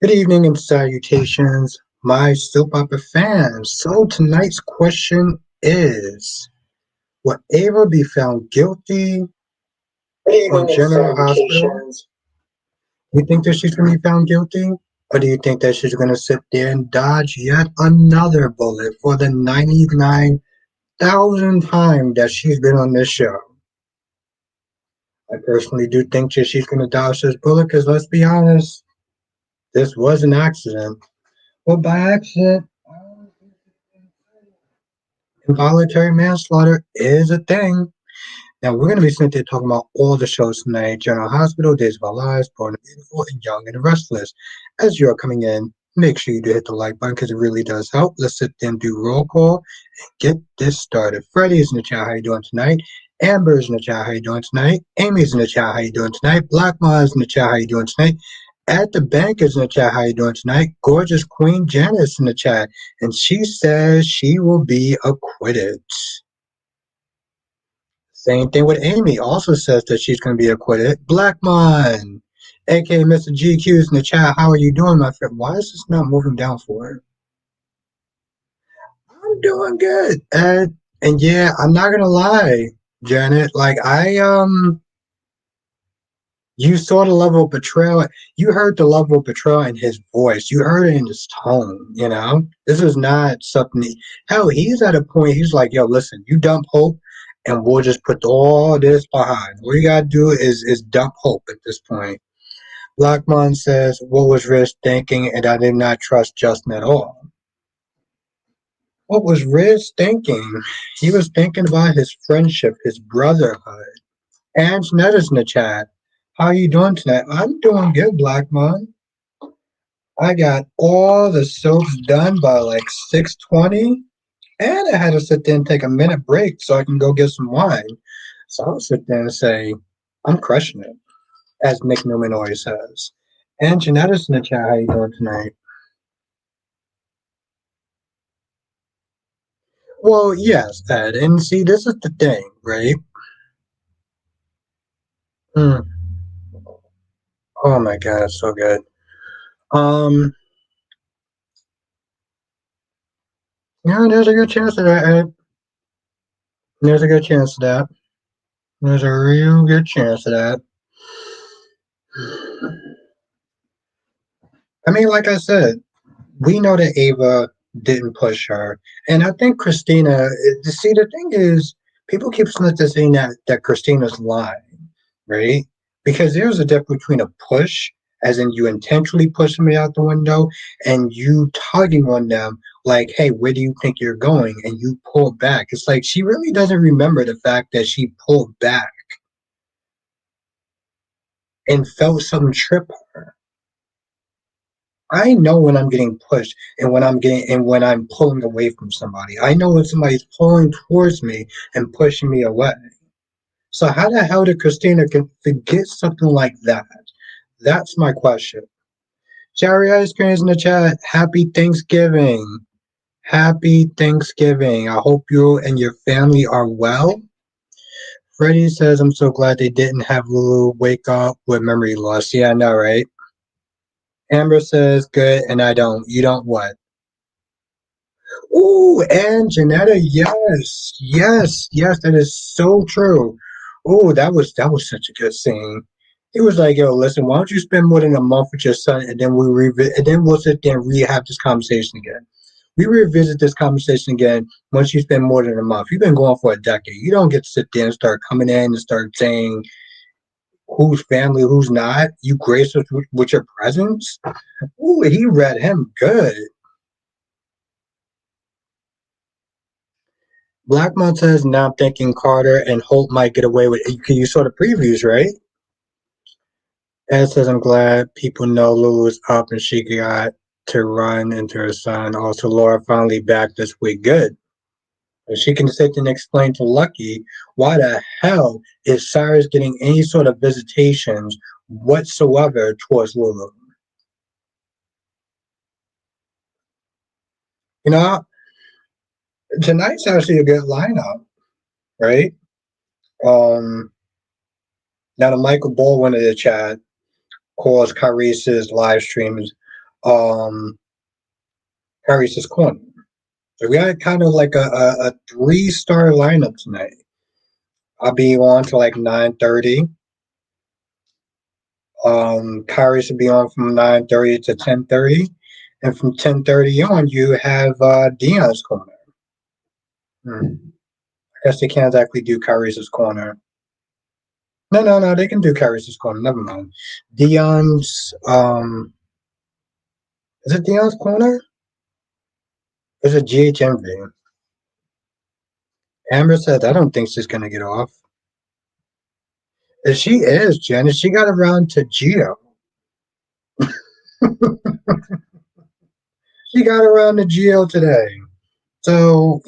Good evening and salutations, my soap opera fans. So tonight's question is, will Ava be found guilty Good on evening and General Hospital? salutations. You think that she's going to be found guilty? Or do you think that she's going to sit there and dodge yet another bullet for the 99,000th time that she's been on this show? I personally do think that she's going to dodge this bullet because let's be honest, this was an accident. Well, by accident, involuntary manslaughter is a thing. Now we're going to be sitting there talking about all the shows tonight: General Hospital, Days of Our Lives, Born and Beautiful, and Young and Restless. As you're coming in, make sure you do hit the like button because it really does help. Let's sit there and do roll call and get this started. Freddie's in the chat. How you doing tonight? Amber's in the chat. How you doing tonight? Amy's in the chat. How you doing tonight? Black Ma's in the chat. How you doing tonight? At the bank is in the chat. How you doing tonight? Gorgeous Queen Janice in the chat, and she says she will be acquitted. Same thing with Amy. Also says that she's going to be acquitted. Blackmon, aka Mr. GQ's in the chat. How are you doing, my friend? Why is this not moving down for it? I'm doing good. And yeah, I'm not gonna lie, Janet. You saw the level of betrayal. You heard the level of betrayal in his voice. You heard it in his tone. You know, this is not something. Hell, he's at a point. He's like, "Yo, listen, you dump Hope, and we'll just put all this behind. All you gotta do is dump Hope at this point." Blackmon says, "What was Riz thinking?" And I did not trust Justin at all. What was Riz thinking? He was thinking about his friendship, his brotherhood. And Jeanetta's in the chat. How you doing tonight? I'm doing good, Blackmon. I got all the soaps done by like 6:20, and I had to sit there and take a minute break so I can go get some wine. So I'll sit there and say, I'm crushing it, as Nick Newman always says. And Jeanetta's in the chat. How you doing tonight? Well, yes, Ed. And see, this is the thing, right? Mm. Oh my god, it's so good. Um, yeah, there's a good chance of that, Ed. There's a good chance of that. There's a real good chance of that. I mean, like I said, we know that Ava didn't push her, and I think Christina. See, the thing is, people keep saying that Christina's lying, right? Because there's a difference between a push, as in you intentionally pushing me out the window, and you tugging on them like, "Hey, where do you think you're going?" And you pull back. It's like she really doesn't remember the fact that she pulled back and felt something trip her. I know when I'm getting pushed and when I'm pulling away from somebody. I know when somebody's pulling towards me and pushing me away. So how the hell did Christina can forget something like that? That's my question. Cherry Ice Cream is in the chat. Happy Thanksgiving. Happy Thanksgiving. I hope you and your family are well. Freddie says, I'm so glad they didn't have Lulu wake up with memory loss. Yeah, I know, right? Amber says, good, and I don't. You don't what? Ooh, and Janetta, yes, yes, yes, that is so true. Oh, that was such a good scene. He was like, "Yo, listen, why don't you spend more than a month with your son, and then and then we'll sit there and rehab this conversation again. We revisit this conversation again once you spend more than a month. You've been going for a decade. You don't get to sit there and start coming in and start saying who's family, who's not. You grace us with your presence." Ooh, he read him good. Blackmon says, now I'm thinking Carter and Holt might get away with it. You saw the previews, right? Ed says, I'm glad people know Lulu is up and she got to run into her son. Also, Laura finally back this week. Good. And she can sit and explain to Lucky why the hell is Cyrus getting any sort of visitations whatsoever towards Lulu. You know, tonight's actually a good lineup, right? Um, Now the Michael Baldwin in the chat calls Cyrus's live streams um Harris's Corner. So we got kind of like a 3-star lineup tonight. I'll be on to like 9:30. Kyrie should be on from 9:30 to 10:30, and from 10:30 on, you have Dion's Corner. Hmm. I guess they can't exactly do Kyrie's Corner. No, no, no, they can do Kyrie's Corner. Never mind. Dion's is it Dion's Corner? Is it GHMV? Amber said, I don't think she's gonna get off. If she is, Jen, if she got around to Geo. She got around to Geo today. So,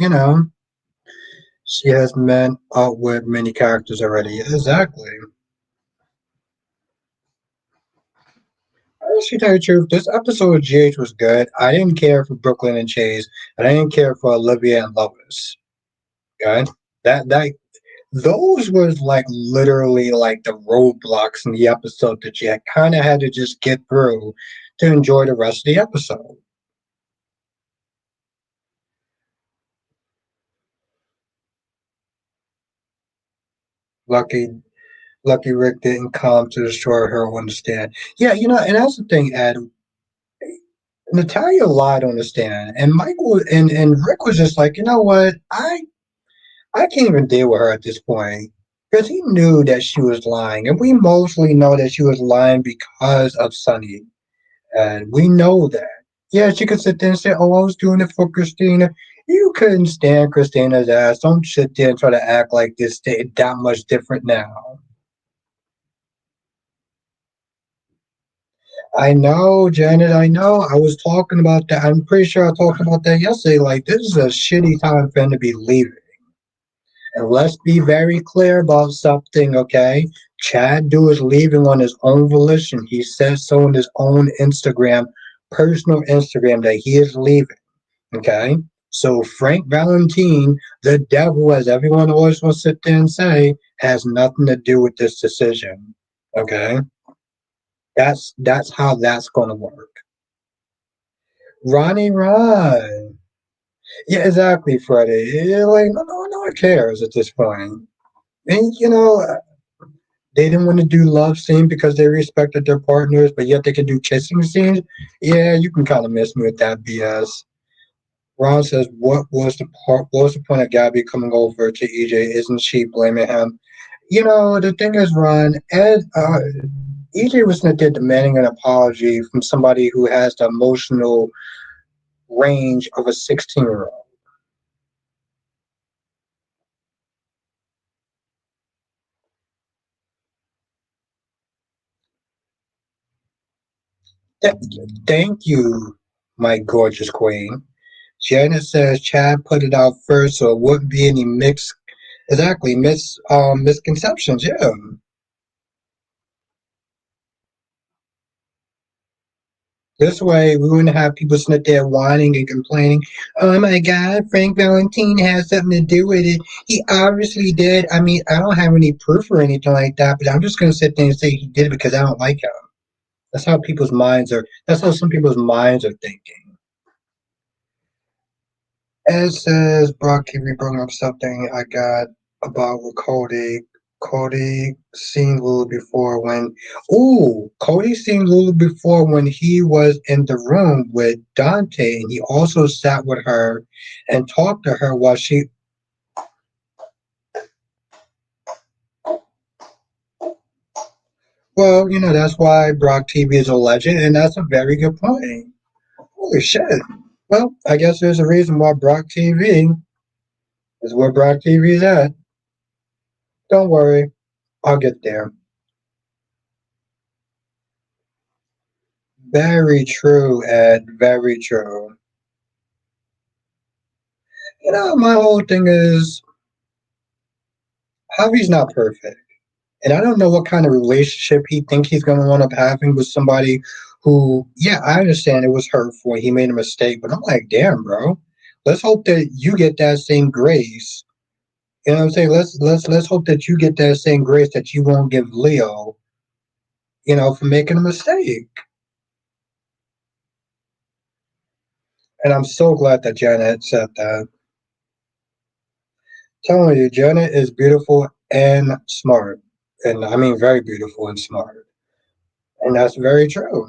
she has met out with many characters already. Exactly. Actually, tell you the truth, this episode of GH was good. I didn't care for Brooklyn and Chase, and I didn't care for Olivia and Lois. Okay? That those was like literally like the roadblocks in the episode that you kind of had to just get through to enjoy the rest of the episode. Lucky, lucky Rick didn't come to destroy her. Understand? Yeah, and that's the thing, Ed. Natalia lied on the stand, and Michael and Rick was just like, you know what? I can't even deal with her at this point because he knew that she was lying, and we mostly know that she was lying because of Sunny, and we know that. Yeah, she could sit there and say, "Oh, I was doing it for Christina." You couldn't stand Christina's ass. Don't sit there and try to act like this that much different now. I know, Janet. I know. I was talking about that. I'm pretty sure I talked about that yesterday. Like, this is a shitty time for him to be leaving. And let's be very clear about something, okay? Chad Do is leaving on his own volition. He says so on his own Instagram, personal Instagram, that he is leaving, okay? So Frank Valentine, the devil, as everyone always wants to sit there and say, has nothing to do with this decision, okay? That's how that's going to work. Ronnie Ron. Yeah, exactly, Freddie. Yeah, like, no one cares at this point. And, they didn't want to do love scene because they respected their partners, but yet they can do kissing scenes. Yeah, you can kind of miss me with that BS. Ron says, What was the point of Gabby coming over to EJ? Isn't she blaming him?" The thing is, Ron, EJ was not there demanding an apology from somebody who has the emotional range of a 16-year-old. Th- Thank you, my gorgeous queen. Janet says Chad put it out first, so it wouldn't be any misconceptions. Yeah, this way we wouldn't have people sitting there whining and complaining. Oh my God, Frank Valentine has something to do with it. He obviously did. I mean, I don't have any proof or anything like that, but I'm just gonna sit there and say he did it because I don't like him. That's how people's minds are. That's how some people's minds are thinking. Ed says Brock TV brought up something I got about with Cody. Cody seen Lulu before when Cody seen Lulu before when he was in the room with Dante, and he also sat with her and talked to her while she well, that's why Brock TV is a legend, and that's a very good point. Holy shit. Well, I guess there's a reason why Brock TV is where Brock TV is at. Don't worry, I'll get there. Very true, Ed. Very true. My whole thing is Javi's not perfect. And I don't know what kind of relationship he thinks he's going to wind up having with somebody who, yeah, I understand it was hurtful. He made a mistake, but I'm like, damn, bro. Let's hope that you get that same grace. You know what I'm saying? Let's hope that you get that same grace that you won't give Leo, for making a mistake. And I'm so glad that Janet said that. Telling you, Janet is beautiful and smart. And I mean, very beautiful and smart. And that's very true.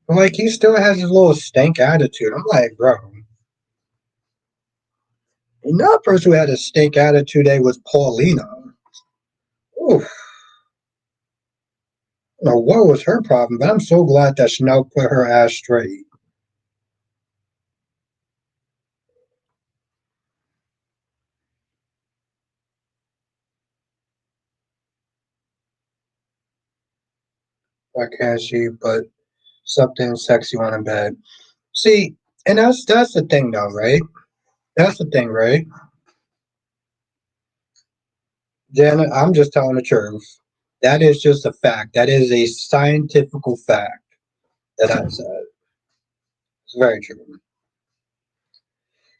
Like, he still has his little stank attitude. I'm like, bro. Another person who had a stank attitude today was Paulina. Oof. I don't know what was her problem, but I'm so glad that Chanel put her ass straight. Why can't she put something sexy on a bed? See, and that's the thing though, right? That's the thing, right? Janet, I'm just telling the truth. That is just a fact. That is a scientific fact that I said. It's very true.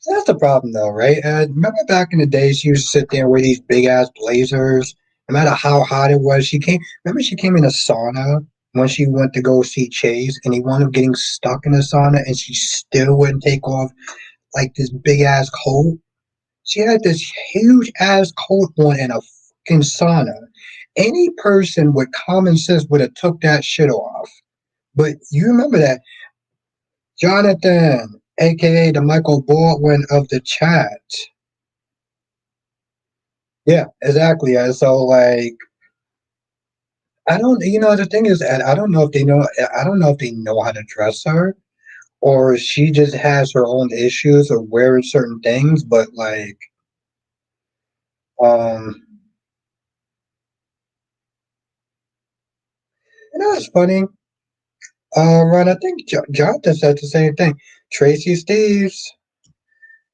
So that's the problem, though, right? Remember back in the day, she used to sit there and wear these big ass blazers. No matter how hot it was, she came. Remember, she came in a sauna when she went to go see Chase, and he wound up getting stuck in the sauna, and she still wouldn't take off like this big ass coat. She had this huge ass coat on in a fucking sauna. Any person with common sense would have took that shit off. But you remember that Jonathan, aka the Michael Baldwin of the chat. Yeah, exactly. And so like I don't the thing is that I don't know if they know how to dress her or she just has her own issues of wearing certain things, but like um it's funny. Ron, I think Jonathan said the same thing. Tracy Steves,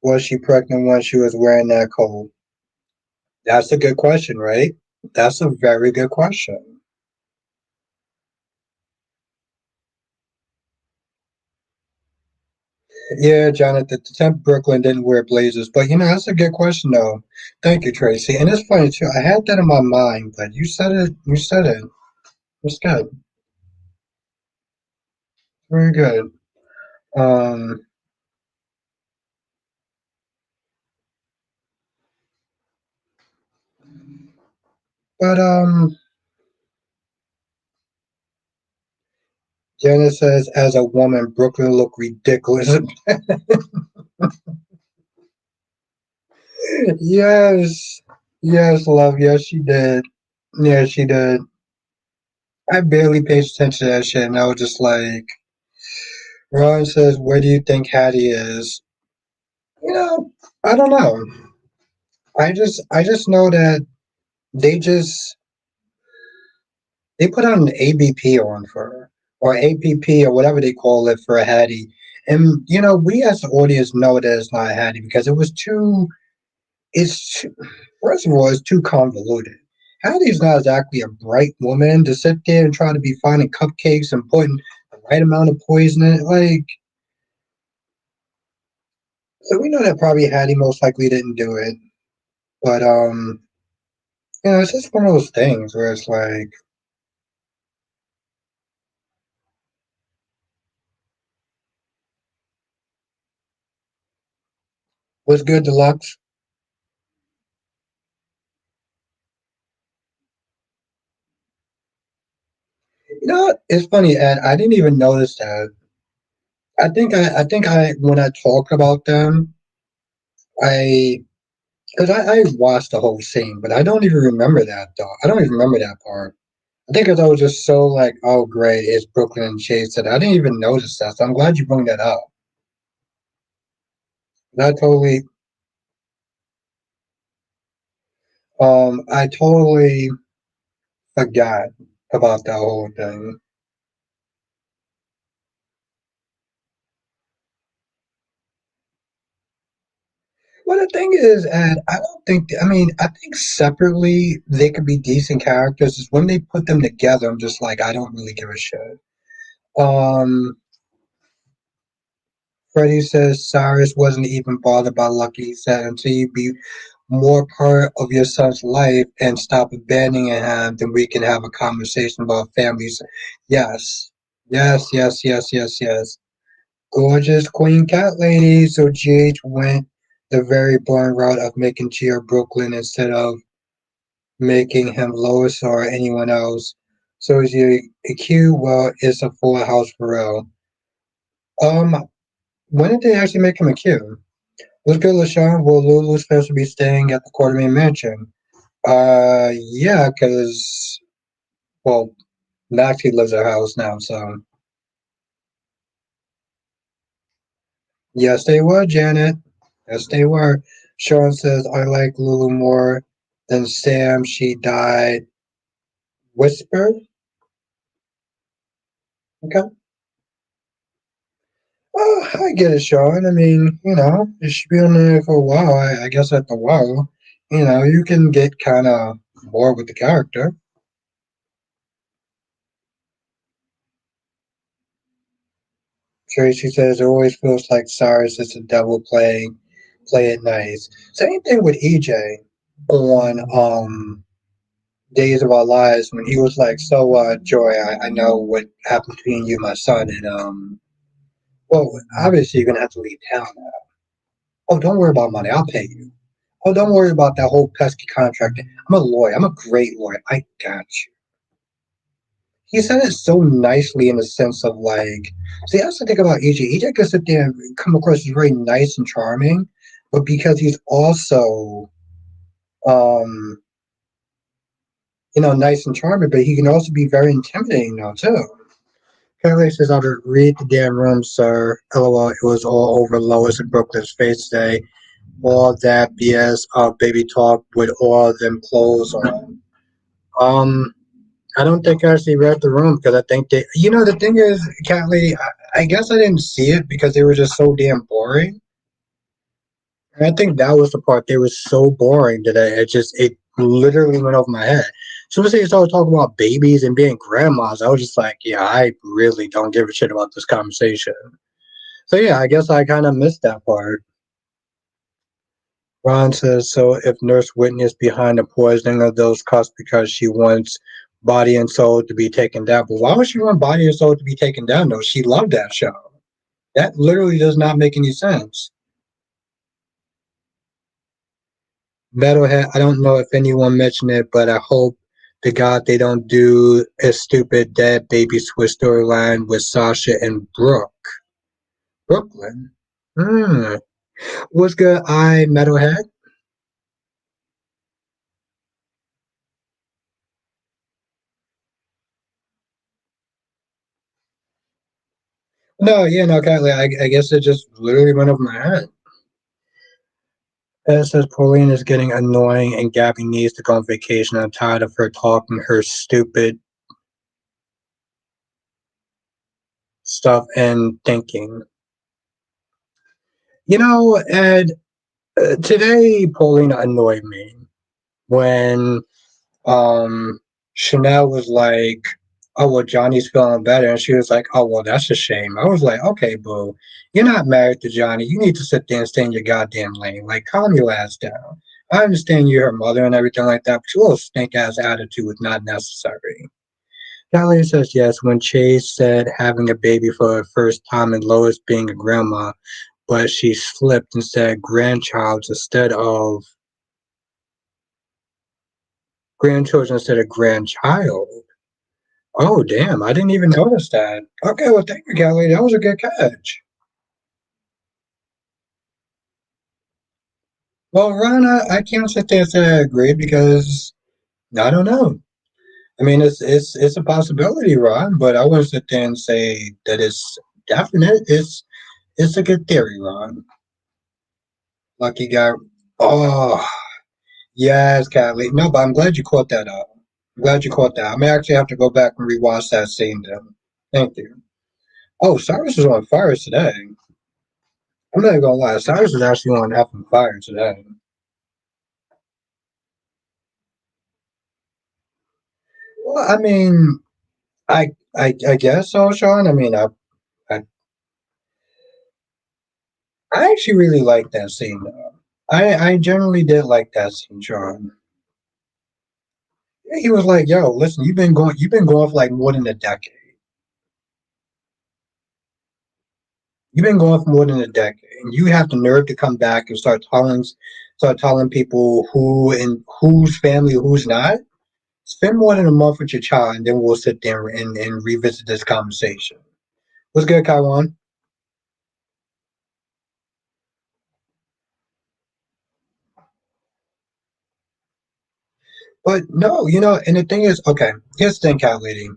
was she pregnant when she was wearing that coat? That's a good question, right? That's a very good question. Yeah, Jonathan, the temp Brooklyn didn't wear blazers, but that's a good question though. Thank you, Tracy. And it's funny too. I had that in my mind, but you said it. You said it. It's good. Very good. Um, but Janet says, as a woman, Brooklyn looked ridiculous. Yes, yes, love. Yes, she did. Yeah, she did. I barely paid attention to that shit, and I was just like, Ron says, where do you think Hattie is? You know, I don't know. I just know that they just they put out an ABP on for her or APP or whatever they call it for a Hattie. And we as the audience know that it's not a Hattie because it was too. It's too, first of all, it's too convoluted. Hattie's not exactly a bright woman to sit there and try to be finding cupcakes and putting the right amount of poison in it. Like, so we know that probably Hattie most likely didn't do it. But it's just one of those things where it's like, what's good, Deluxe? It's funny, and I didn't even notice that. I think I when I talk about them, I because I watched the whole scene, but I don't even remember that though. I don't even remember that part. I think because I was just so like, oh great, it's Brooklyn and Chase that I didn't even notice that. So I'm glad you bring that up. I totally forgot about that whole thing. Well, the thing is, and I don't think, I mean, I think separately they could be decent characters. Is when they put them together, I'm just like, I don't really give a shit. Um, Freddie says Cyrus wasn't even bothered by Lucky. He said until you be more part of your son's life and stop abandoning him, then we can have a conversation about families. Yes. Yes, yes, yes, yes, yes. Gorgeous Queen Cat Lady. So GH went the very boring route of making Gia Brooklyn instead of making him Lois or anyone else. So is he a Q? Well, it's a full house for real. Um, when did they actually make him a Q? What's good, LaShawn? Will Lulu supposed to be staying at the Quartermain Mansion? Yeah, because, well, Maxie lives at her house now, so. Yes, they were, Janet. Yes, they were. Sean says, I like Lulu more than Sam. She died. Whisper? Okay. Well, I get it, Sean. I mean, she's been there for a while. I guess at the while, you can get kind of bored with the character. Tracy says, it always feels like Cyrus is the devil playing Play It Nice. Same thing with EJ on Days of Our Lives when he was like, so, Joy, I know what happened between you and my son, and, well, obviously you're going to have to leave town now. Oh, don't worry about money. I'll pay you. Oh, don't worry about that whole pesky contract. I'm a lawyer. I'm a great lawyer. I got you. He said it so nicely in the sense of like, see, that's the thing about EJ. EJ can sit there and come across as very nice and charming, but because he's also, um, nice and charming, but he can also be very intimidating now too. Kelly says, "I'll read the damn room, sir. LOL, it was all over Lois and Brooklyn's face today. All that BS of baby talk with all them clothes on. Um, I don't think I actually read the room because I think the thing is, Catley, I guess I didn't see it because they were just so damn boring. And I think that was the part. They were so boring that it literally went over my head. So when they started talking about babies and being grandmas, I was just like, yeah, I really don't give a shit about this conversation. So yeah, I guess I kind of missed that part. Ron says, so if Nurse Whitney is behind the poisoning of those cups because she wants Body and Soul to be taken down. But why would she want Body and Soul to be taken down, though? She loved that show. That literally does not make any sense. Metalhead, I don't know if anyone mentioned it, but I hope to God they don't do a stupid dead baby Swiss storyline with Sasha and Brooklyn. Hmm. What's good, I Metalhead? No, yeah, no, Kylie, I guess it just literally went over my head. It says Pauline is getting annoying and Gabby needs to go on vacation. I'm tired of her talking her stupid stuff and thinking. Ed, today Pauline annoyed me when Chanel was like, oh, well, Johnny's feeling better. And she was like, oh, well, that's a shame. I was like, okay, boo, you're not married to Johnny. You need to sit there and stay in your goddamn lane. Like, calm your ass down. I understand you're her mother and everything like that, but your little stink ass attitude was not necessary. Callie says yes when Chase said having a baby for her first time and Lois being a grandma, but she slipped and said grandchild instead of grandchildren instead of grandchild. Oh, damn. I didn't even notice that. Okay, well, thank you, Kelly. That was a good catch. Well, Ron, I can't sit there and say I agree because I don't know. I mean, it's a possibility, Ron, but I wouldn't sit there and say that it's definite. It's a good theory, Ron. Lucky guy. Oh, yes, Kelly. No, but I'm glad you caught that up. I'm glad you caught that. I may actually have to go back and rewatch that scene then. Thank you. Oh, Cyrus is on fire today. I'm not gonna lie, Cyrus is actually on effing fire today. Well, I mean, I guess so, Sean. I mean, I, I actually really like that scene though. I generally did like that scene, Sean. He was like, "Yo, listen, you've been going for like more than a decade. You've been going for more than a decade, and you have the nerve to come back and start telling people who and whose family, who's not. Spend more than a month with your child, and then we'll sit there and revisit this conversation." What's good, Kaiwan? But no, and the thing is, okay, here's the thing, Cat Lady.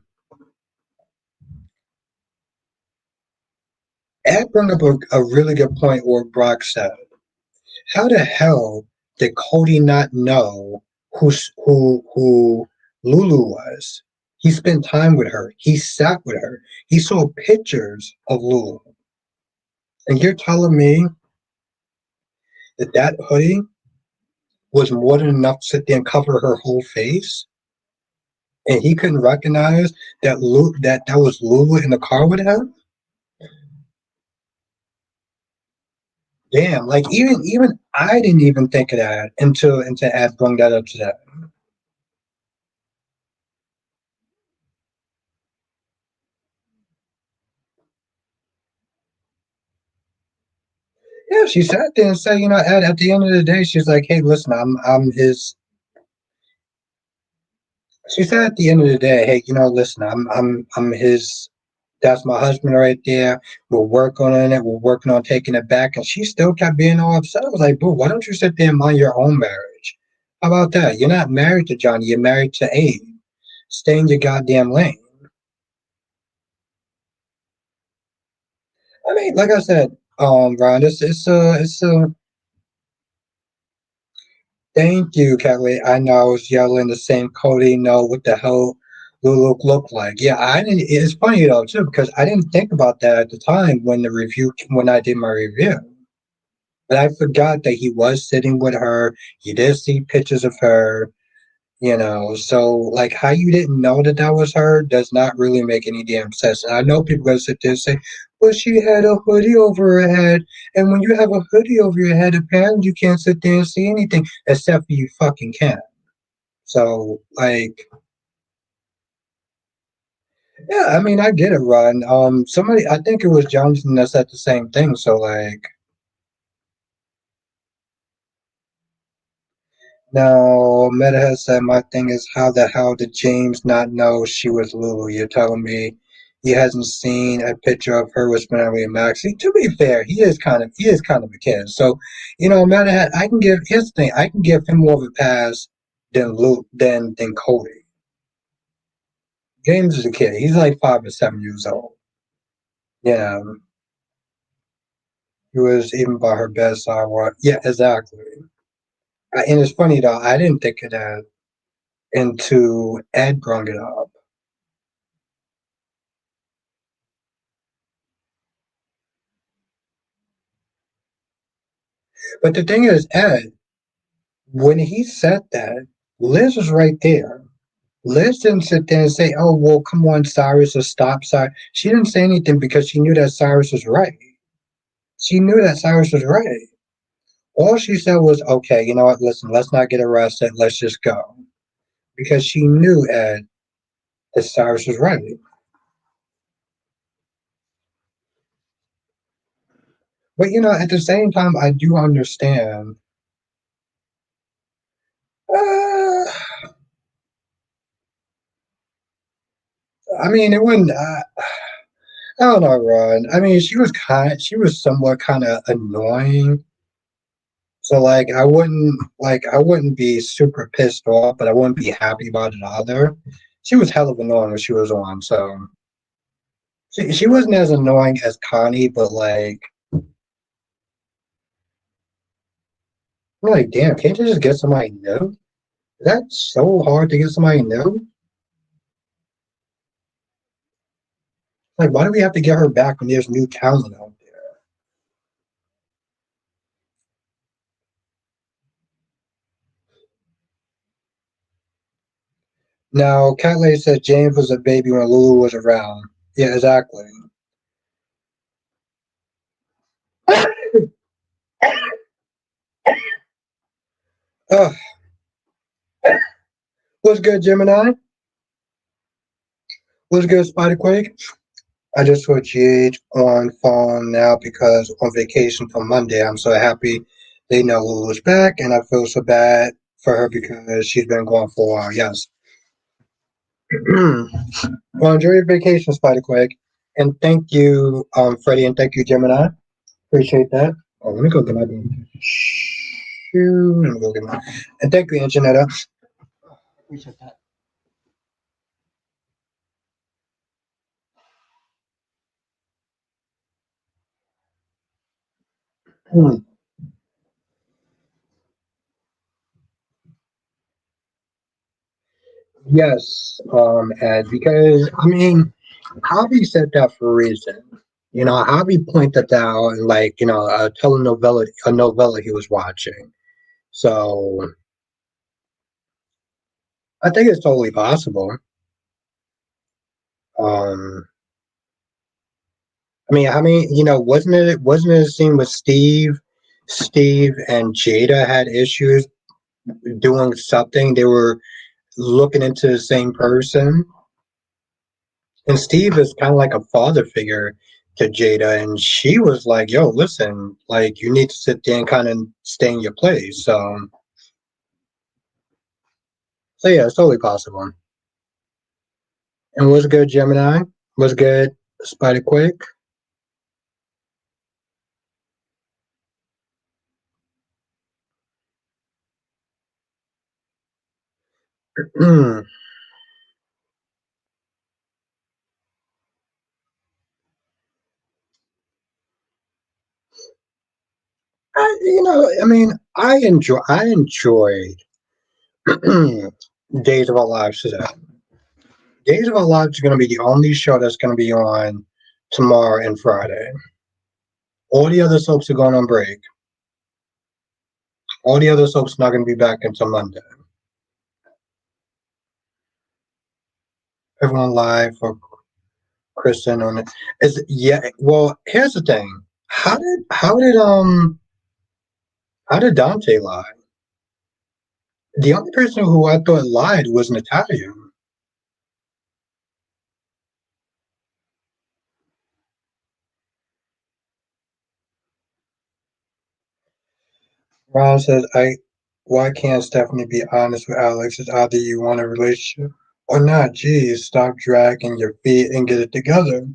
Ed brought up a really good point where Brock said, how the hell did Cody not know who Lulu was? He spent time with her. He sat with her. He saw pictures of Lulu. And you're telling me that that hoodie was more than enough to sit there and cover her whole face? And he couldn't recognize that was Lulu in the car with him? Damn, like even I didn't even think of that until Ed brought that up today. Yeah, she sat there and said, at the end of the day, she's like, hey, listen, I'm his. She said at the end of the day, hey, listen, I'm his. That's my husband right there. We're working on it. We're working on taking it back. And she still kept being all upset. I was like, boo, why don't you sit there and mind your own marriage? How about that? You're not married to Johnny. You're married to Abe. Stay in your goddamn lane. I mean, like I said, Ron, it's a thank you, Kelly. I know I was yelling the same Cody. No, what the hell Lulu look like? Yeah, I didn't. It's funny though too because I didn't think about that at the time when I did my review. But I forgot that he was sitting with her. He did see pictures of her. So like how you didn't know that that was her does not really make any damn sense. And I know people gonna sit there and say, "Well, she had a hoodie over her head," and when you have a hoodie over your head, apparently you can't sit there and see anything except for you fucking can. So like, yeah, I mean, I get it, Ron. Somebody, I think it was Johnson that said the same thing. So like, now Meta has said my thing is how the hell did James not know she was Lulu? You're telling me he hasn't seen a picture of her with Spinelli and Maxie. To be fair, he is kind of a kid. So, Meta, I can give here's the thing, I can give him more of a pass than Luke than Cody. James is a kid. He's like 5 or 7 years old. Yeah. He was even by her bedside. What? Yeah, exactly. And it's funny though. I didn't think of that until Ed brought it up. But the thing is, Ed, when he said that, Liz was right there. Liz didn't sit there and say, "Oh, well, come on, Cyrus, or stop, Cyrus." She didn't say anything because she knew that Cyrus was right. She knew that Cyrus was right. All she said was, "Okay, you know what? Listen, let's not get arrested. Let's just go," because she knew Ed that Cyrus was right. But at the same time, I do understand. Uh, I mean, it wouldn't. I don't know, Ron. I mean, she was somewhat kind of annoying. So I wouldn't be super pissed off, but I wouldn't be happy about it either. She was hell of annoying when she was on. So she wasn't as annoying as Connie, but like, I'm like, damn, can't you just get somebody new? Is that so hard to get somebody new? Like, why do we have to get her back when there's new talent out there? Now, Cat Lady said James was a baby when Lulu was around. Yeah, exactly. Uh, what's good, Gemini? What's good, Spiderquake? I just switched GH on phone now because on vacation till Monday. I'm so happy they know Lulu's back, and I feel so bad for her because she's been gone for a while. Yes. Well, enjoy your vacation, Spiderquake. And thank you, Freddie, and thank you, Gemini. Appreciate that. Oh, let me go get my shoe. Let me go get my. And thank you, Anjanetta. Appreciate that. Hmm. Yes, Ed, because I mean, Javi said that for a reason. You know, Javi pointed out, like, a telenovela, a novella he was watching. So I think it's totally possible. Um, I mean, wasn't it a scene with Steve and Jada had issues doing something. They were looking into the same person. And Steve is kind of like a father figure to Jada, and she was like, "Yo, listen, like you need to sit there and kind of stay in your place." So yeah, it's totally possible. And what's good, Gemini? What's good, Spider Quick? I mean, I enjoyed Days of Our Lives today. Days of Our Lives is going to be the only show that's going to be on tomorrow and Friday. All the other soaps are going on break. All the other soaps not going to be back until Monday. Everyone live for Kristen on it. Is yeah. Well, here's the thing. How did Dante lie? The only person who I thought lied was Natalia. Ron says, "I. Why can't Stephanie be honest with Alex? It's either you want a relationship or not. Geez, stop dragging your feet and get it together."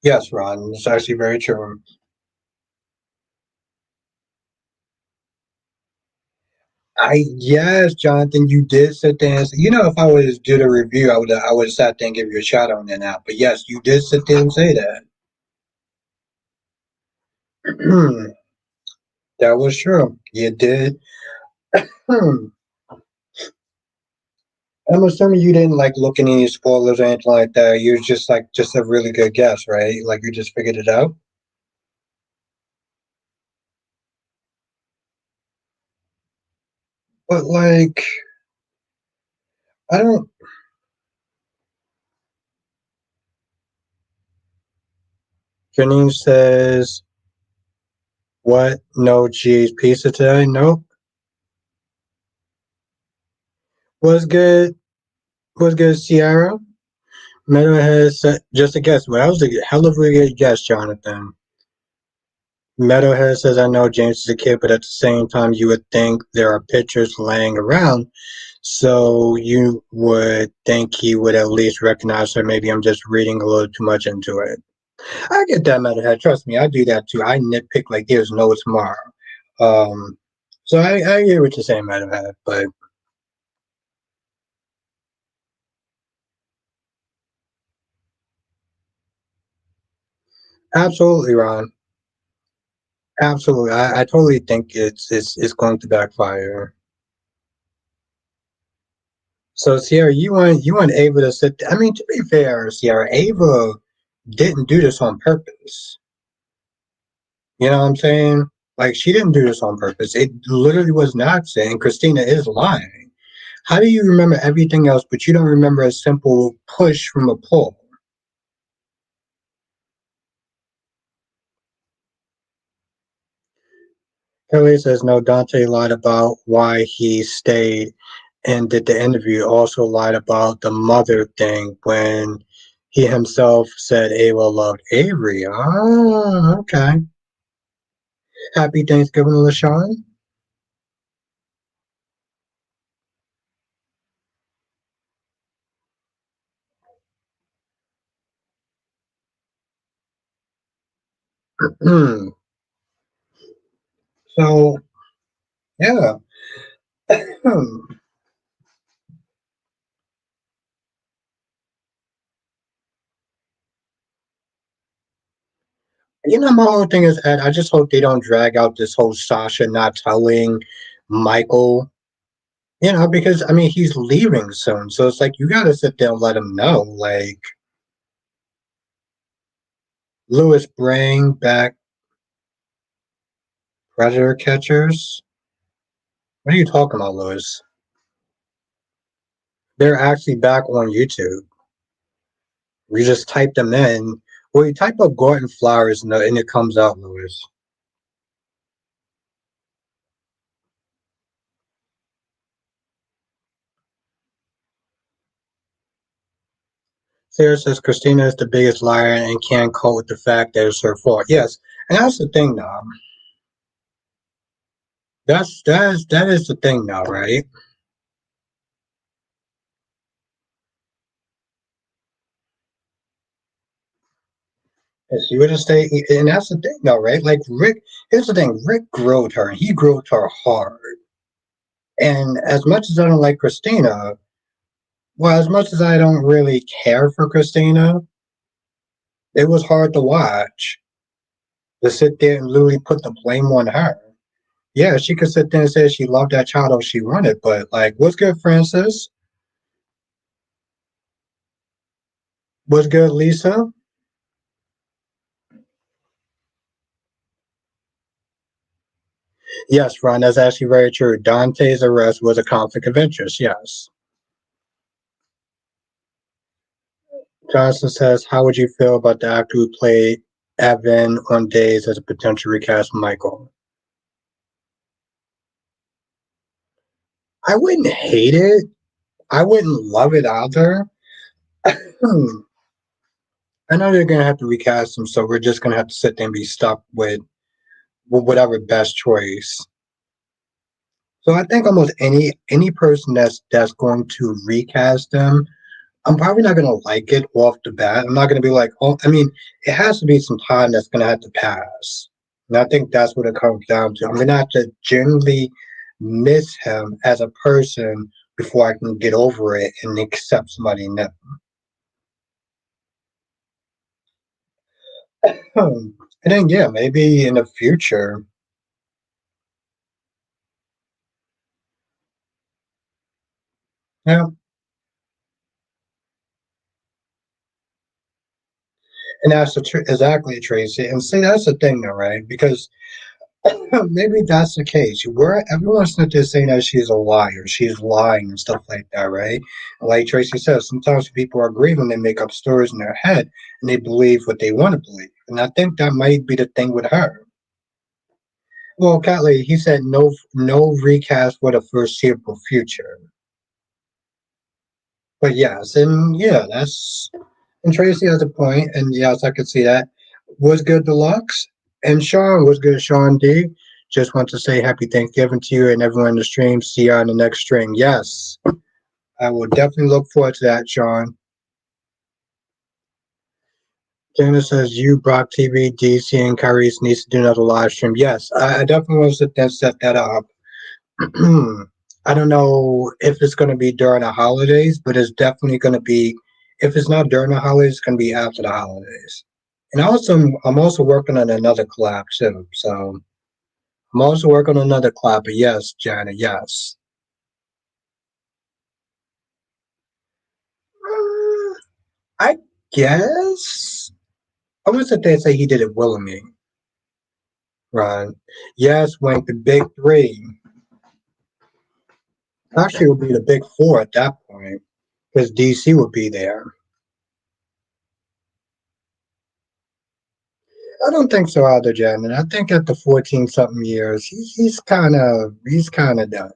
Yes, Ron. It's actually very true. Yes, Jonathan, you did sit there and if I was do the review, I would have sat there and give you a shout out on that now. But yes, you did sit there and say that. That was true. You did. Hmm. I'm assuming you didn't like look at any spoilers or anything like that. You're just like just a really good guess, right? Like you just figured it out. But like, I don't. Janine says, "What? No cheese pizza today? Nope. Was good. Was good, Sierra. Meadowhead said, just a guess. Well, that was a hell of a good guess, Jonathan. Meadowhead says, I know James is a kid, but at the same time, you would think there are pictures laying around. So you would think he would at least recognize her. Maybe I'm just reading a little too much into it. I get that, Meadowhead. Trust me, I do that too. I nitpick like there's no tomorrow. Um, so I hear what you're saying, Meadowhead, but absolutely, Ron. Absolutely. I totally think it's going to backfire. So Sierra, you weren't able to sit. I mean, to be fair, Sierra, Ava didn't do this on purpose. You know what I'm saying? Like she didn't do this on purpose. It literally was an accident. Christina is lying. How do you remember everything else, but you don't remember a simple push from a pull? Kelly says no, Dante lied about why he stayed and did the interview. Also lied about the mother thing when he himself said Ava loved Avery. Oh, okay. Happy Thanksgiving, LaShawn. So, yeah. You know, my whole thing is, Ed, I just hope they don't drag out this whole Sasha not telling Michael, because, I mean, he's leaving soon. So it's like, you got to sit there and let him know. Like, Lewis, bring back predator catchers. What are you talking about, Lewis? They're actually back on YouTube. You just type them in. Well, you type up Gordon Flowers and it comes out, Lewis. Sarah says Christina is the biggest liar and can't cope with the fact that it's her fault. Yes, and that's the thing, though. That is the thing, though, right? If you would have stayed, and that's the thing, though, right? Like Rick, here's the thing: Rick growed her, and he growed her hard. And as much as I don't like Christina, well, as much as I don't really care for Christina, it was hard to watch. To sit there and literally put the blame on her. Yeah, she could sit there and say she loved that child if she wanted, but like, what's good, Francis? What's good, Lisa? Yes, Ron, that's actually very true. Dante's arrest was a conflict of interest, yes. Johnson says, how would you feel about the actor who played Evan on Days as a potential recast Michael? I wouldn't hate it. I wouldn't love it either. Hmm. I know they're gonna have to recast him, so we're just gonna have to sit there and be stuck with whatever best choice. So I think almost any person that's going to recast them, I'm probably not gonna like it off the bat. I'm not gonna be like, oh, I mean, it has to be some time that's gonna have to pass, and I think that's what it comes down to. I'm gonna have to genuinely miss him as a person before I can get over it and accept somebody new. And then yeah, maybe in the future, yeah. And that's exactly Tracy. And see, that's the thing, though, right? Because maybe that's the case. Where everyone's not just saying that she's a liar, she's lying and stuff like that, right? Like Tracy says, sometimes people are grieving, they make up stories in their head and they believe what they want to believe. And I think that might be the thing with her. Well, Catley, he said no recast for the foreseeable future. But yes, and yeah, that's and Tracy has a point, and yes, I could see that. Was good deluxe, and Sean was good. Sean D. Just want to say happy Thanksgiving to you and everyone in the stream. See you on the next stream. Yes, I will definitely look forward to that, Sean. Jana says you, Brock TV, DC, and Kyrie's needs to do another live stream. Yes, I definitely want to sit there and set that up. I don't know if it's going to be during the holidays, but it's definitely going to be. If it's not during the holidays, it's going to be after the holidays. And I'm also working on another collab too. So I'm also working on another collab. But yes, Janet, yes. I guess I would sit there and say he did it willingly, Ron. Yes, Wink, the big three. Actually, it would be the big four at that point because DC would be there. I don't think so either, Jen. And I think at the 14 something years, he's kind of done.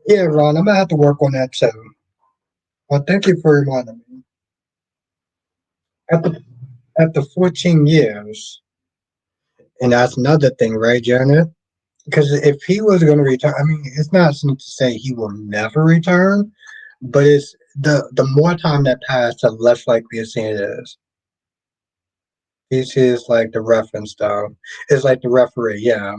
Yeah, Ron, I'm gonna have to work on that too. Well, thank you for reminding me. At the at the 14 years, and that's another thing, right, Janet? Because if he was going to return, I mean, it's not something to say he will never return, but it's the more time that passes, the less likely it is. He's like the reference though. It's like the referee, yeah.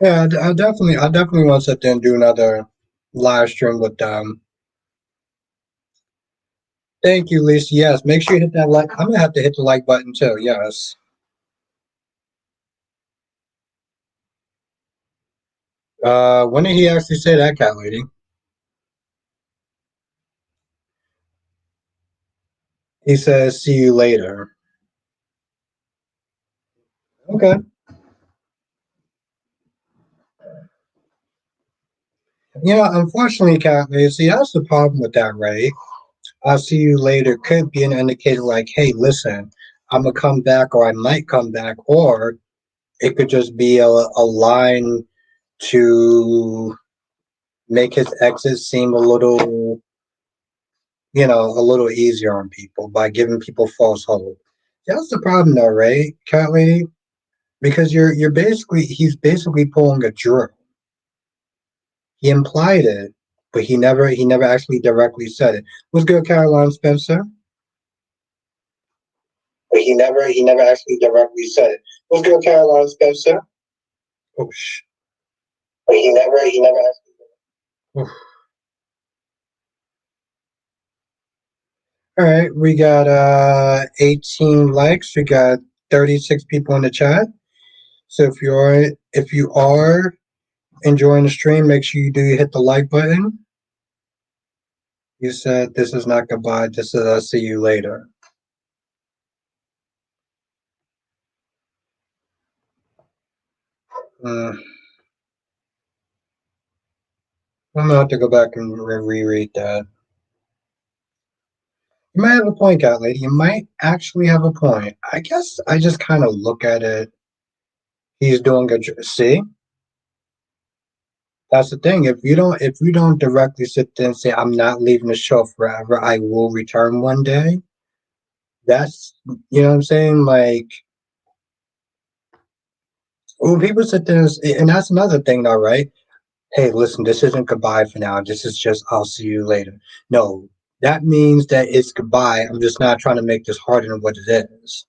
Yeah, I definitely want to sit there and do another live stream with them. Thank you, Lisa. Yes, make sure you hit that like. I'm gonna have to hit the like button too. Yes. When did he actually say that, cat lady? He says, "See you later." Okay. You know, unfortunately, cat lady. See, that's the problem with that, right? I'll see you later could be an indicator like, hey, listen, I'm gonna come back, or I might come back, or it could just be a line to make his exit seem a little, a little easier on people by giving people false hope. That's the problem, though, right, cat lady? Because you're basically he's basically pulling a drill. He implied it, but he never actually directly said it. What's good, Caroline Spencer? But he never actually directly said it. What's good, Caroline Spencer? Oh sh. But he never actually. Oof. All right, we got 18 likes. We got 36 people in the chat. So if you are enjoying the stream, make sure you do hit the like button. You said this is not goodbye. This is I'll see you later. Uh, I'm gonna have to go back and reread that. You might have a point, cat lady. You might actually have a point. I guess I just kind of look at it. He's doing a see. That's the thing. If you don't directly sit there and say, I'm not leaving the show forever, I will return one day, that's you know what I'm saying? Like when people sit there and that's another thing though, right? Hey, listen, this isn't goodbye for now. This is just I'll see you later. No, that means that it's goodbye. I'm just not trying to make this harder than what it is.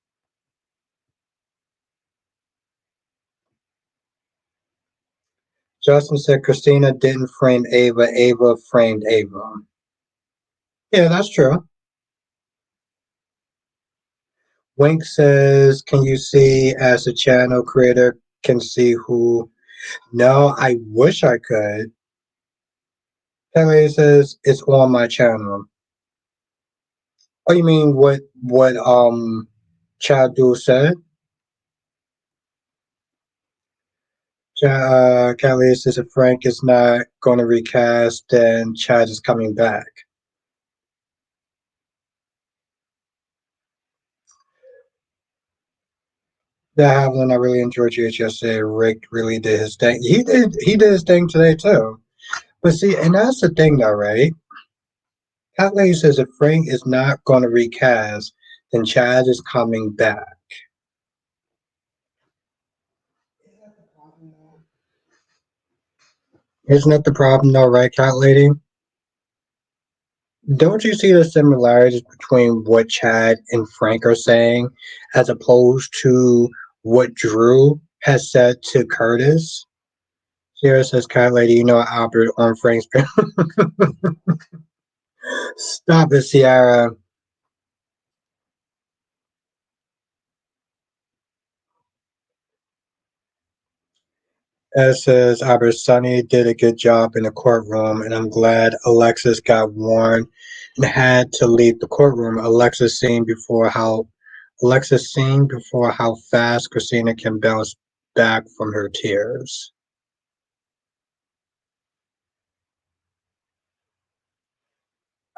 Justin said Christina didn't frame Ava, Ava framed Ava. Yeah, that's true. Wink says, can you see as a channel creator can see who? No, I wish I could. Kelly says it's on my channel. Oh, you mean what Chad Duel said? Kelly says if Frank is not going to recast, then Chad is coming back. Yeah, Evelyn, I really enjoyed you yesterday. Rick really did his thing. He did his thing today too. But see, and that's the thing though, right? Cat Lady says if Frank is not going to recast, then Chad is coming back. Isn't that the problem though, right, Cat Lady? Don't you see the similarities between what Chad and Frank are saying as opposed to what Drew has said to Curtis? Sierra says, Cat Lady, you know Albert on Frank's. Stop it, Sierra. As says, Albert Sonny did a good job in the courtroom, and I'm glad Alexis got warned and had to leave the courtroom. Alexis seen before how fast Christina can bounce back from her tears.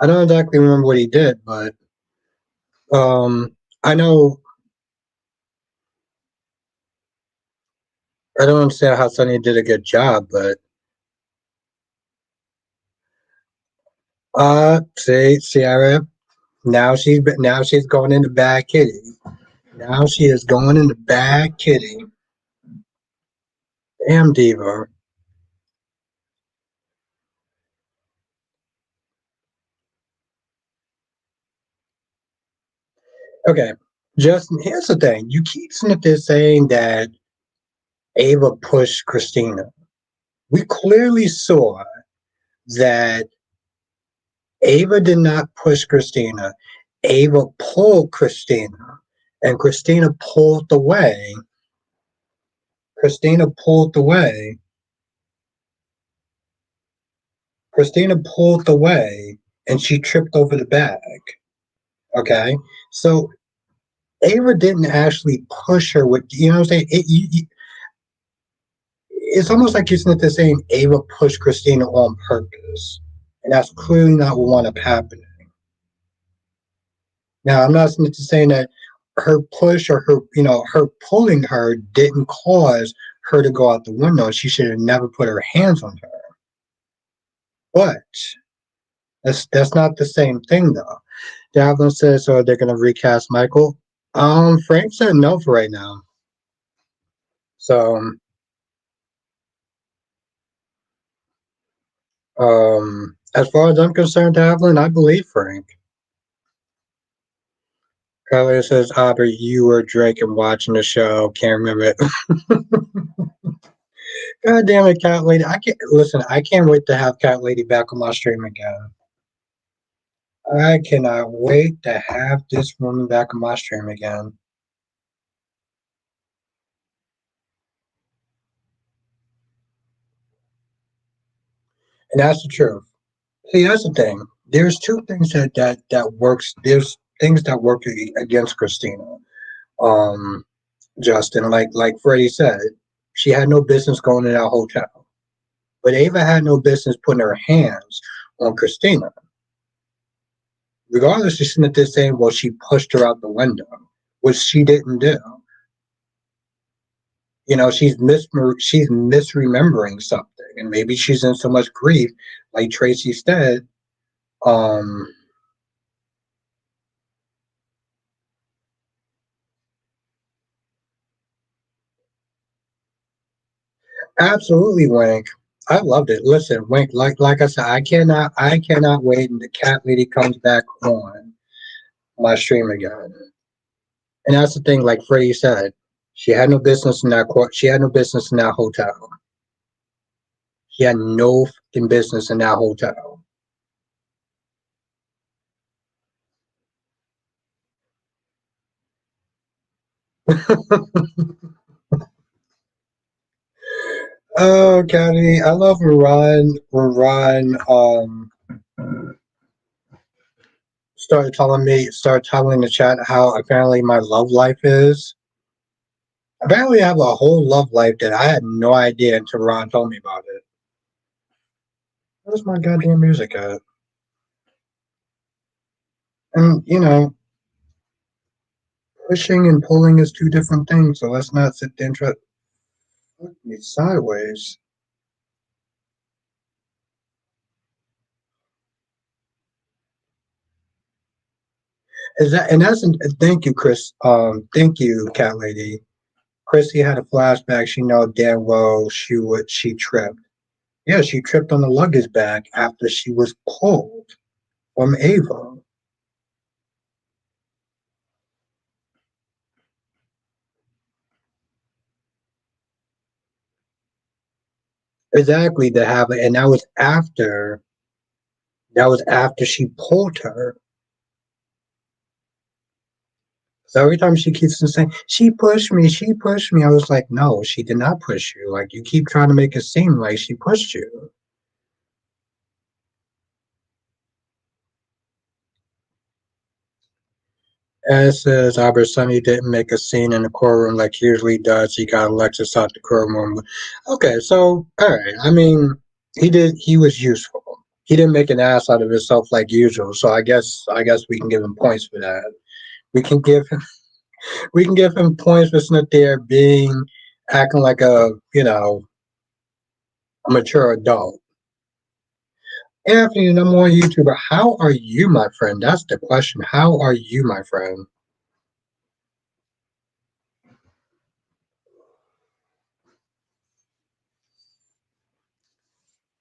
I don't exactly remember what he did, but I know I don't understand how Sunny did a good job, but see, Sierra, now she's going into bad kitty. Now she is going into bad kitty. Damn diva. Okay, just here's the thing. You keep snipping saying that Ava pushed Christina. We clearly saw that Ava did not push Christina. Ava pulled Christina, and Christina pulled away. Christina pulled away, and she tripped over the bag. Okay, so Ava didn't actually push her with, you know what I'm saying? It's almost like you're saying Ava pushed Christina on purpose, and that's clearly not what wound up happening. Now, I'm not saying that her push or her pulling her didn't cause her to go out the window. She should have never put her hands on her. But that's not the same thing, though. Davlin says, so they're going to recast Michael. Frank said no for right now. So, as far as I'm concerned, Davlin, I believe Frank. Kylie says, Aubrey, you were drinking watching the show. Can't remember it. God damn it, Cat Lady. I can't listen, I can't wait to have Cat Lady back on my stream again. I cannot wait to have this woman back on my stream again. And that's the truth. See, that's the thing. There's two things that works. There's things that work against Christina. Um, Justin, like Freddie said, she had no business going to that hotel. But Ava had no business putting her hands on Christina. Regardless, she's not just saying, well, she pushed her out the window, which she didn't do. You know, she's misremembering something, and maybe she's in so much grief, like Tracy said. Um, Absolutely, Wink. I loved it. Listen, Wink, like I said, I cannot wait until the cat lady comes back on my stream again. And that's the thing, like Freddie said, she had no business in that court. She had no business in that hotel. She had no fucking business in that hotel. Oh, Caddy, I love when Ron started telling the chat how apparently my love life is. Apparently, I have a whole love life that I had no idea until Ron told me about it. Where's my goddamn music at? And pushing and pulling is two different things. So let's not sit there and try to fuck me sideways. Is that and that's thank you, Chris. Thank you, Cat Lady. Chrissy had a flashback. She know damn well she tripped. Yeah, she tripped on the luggage bag after she was pulled from Ava. Exactly to have it, and that was after she pulled her. So every time she keeps saying, she pushed me, I was like, no, she did not push you. Like, you keep trying to make it seem like she pushed you. As says, Albert Sonny didn't make a scene in the courtroom like he usually does. He got Alexis out the courtroom. Okay, so, all right. I mean, he was useful. He didn't make an ass out of himself like usual. So I guess we can give him points for that. We can give him we can give him points for sitting there being acting like a mature adult. Anthony, number one YouTuber, how are you, my friend? That's the question. How are you, my friend?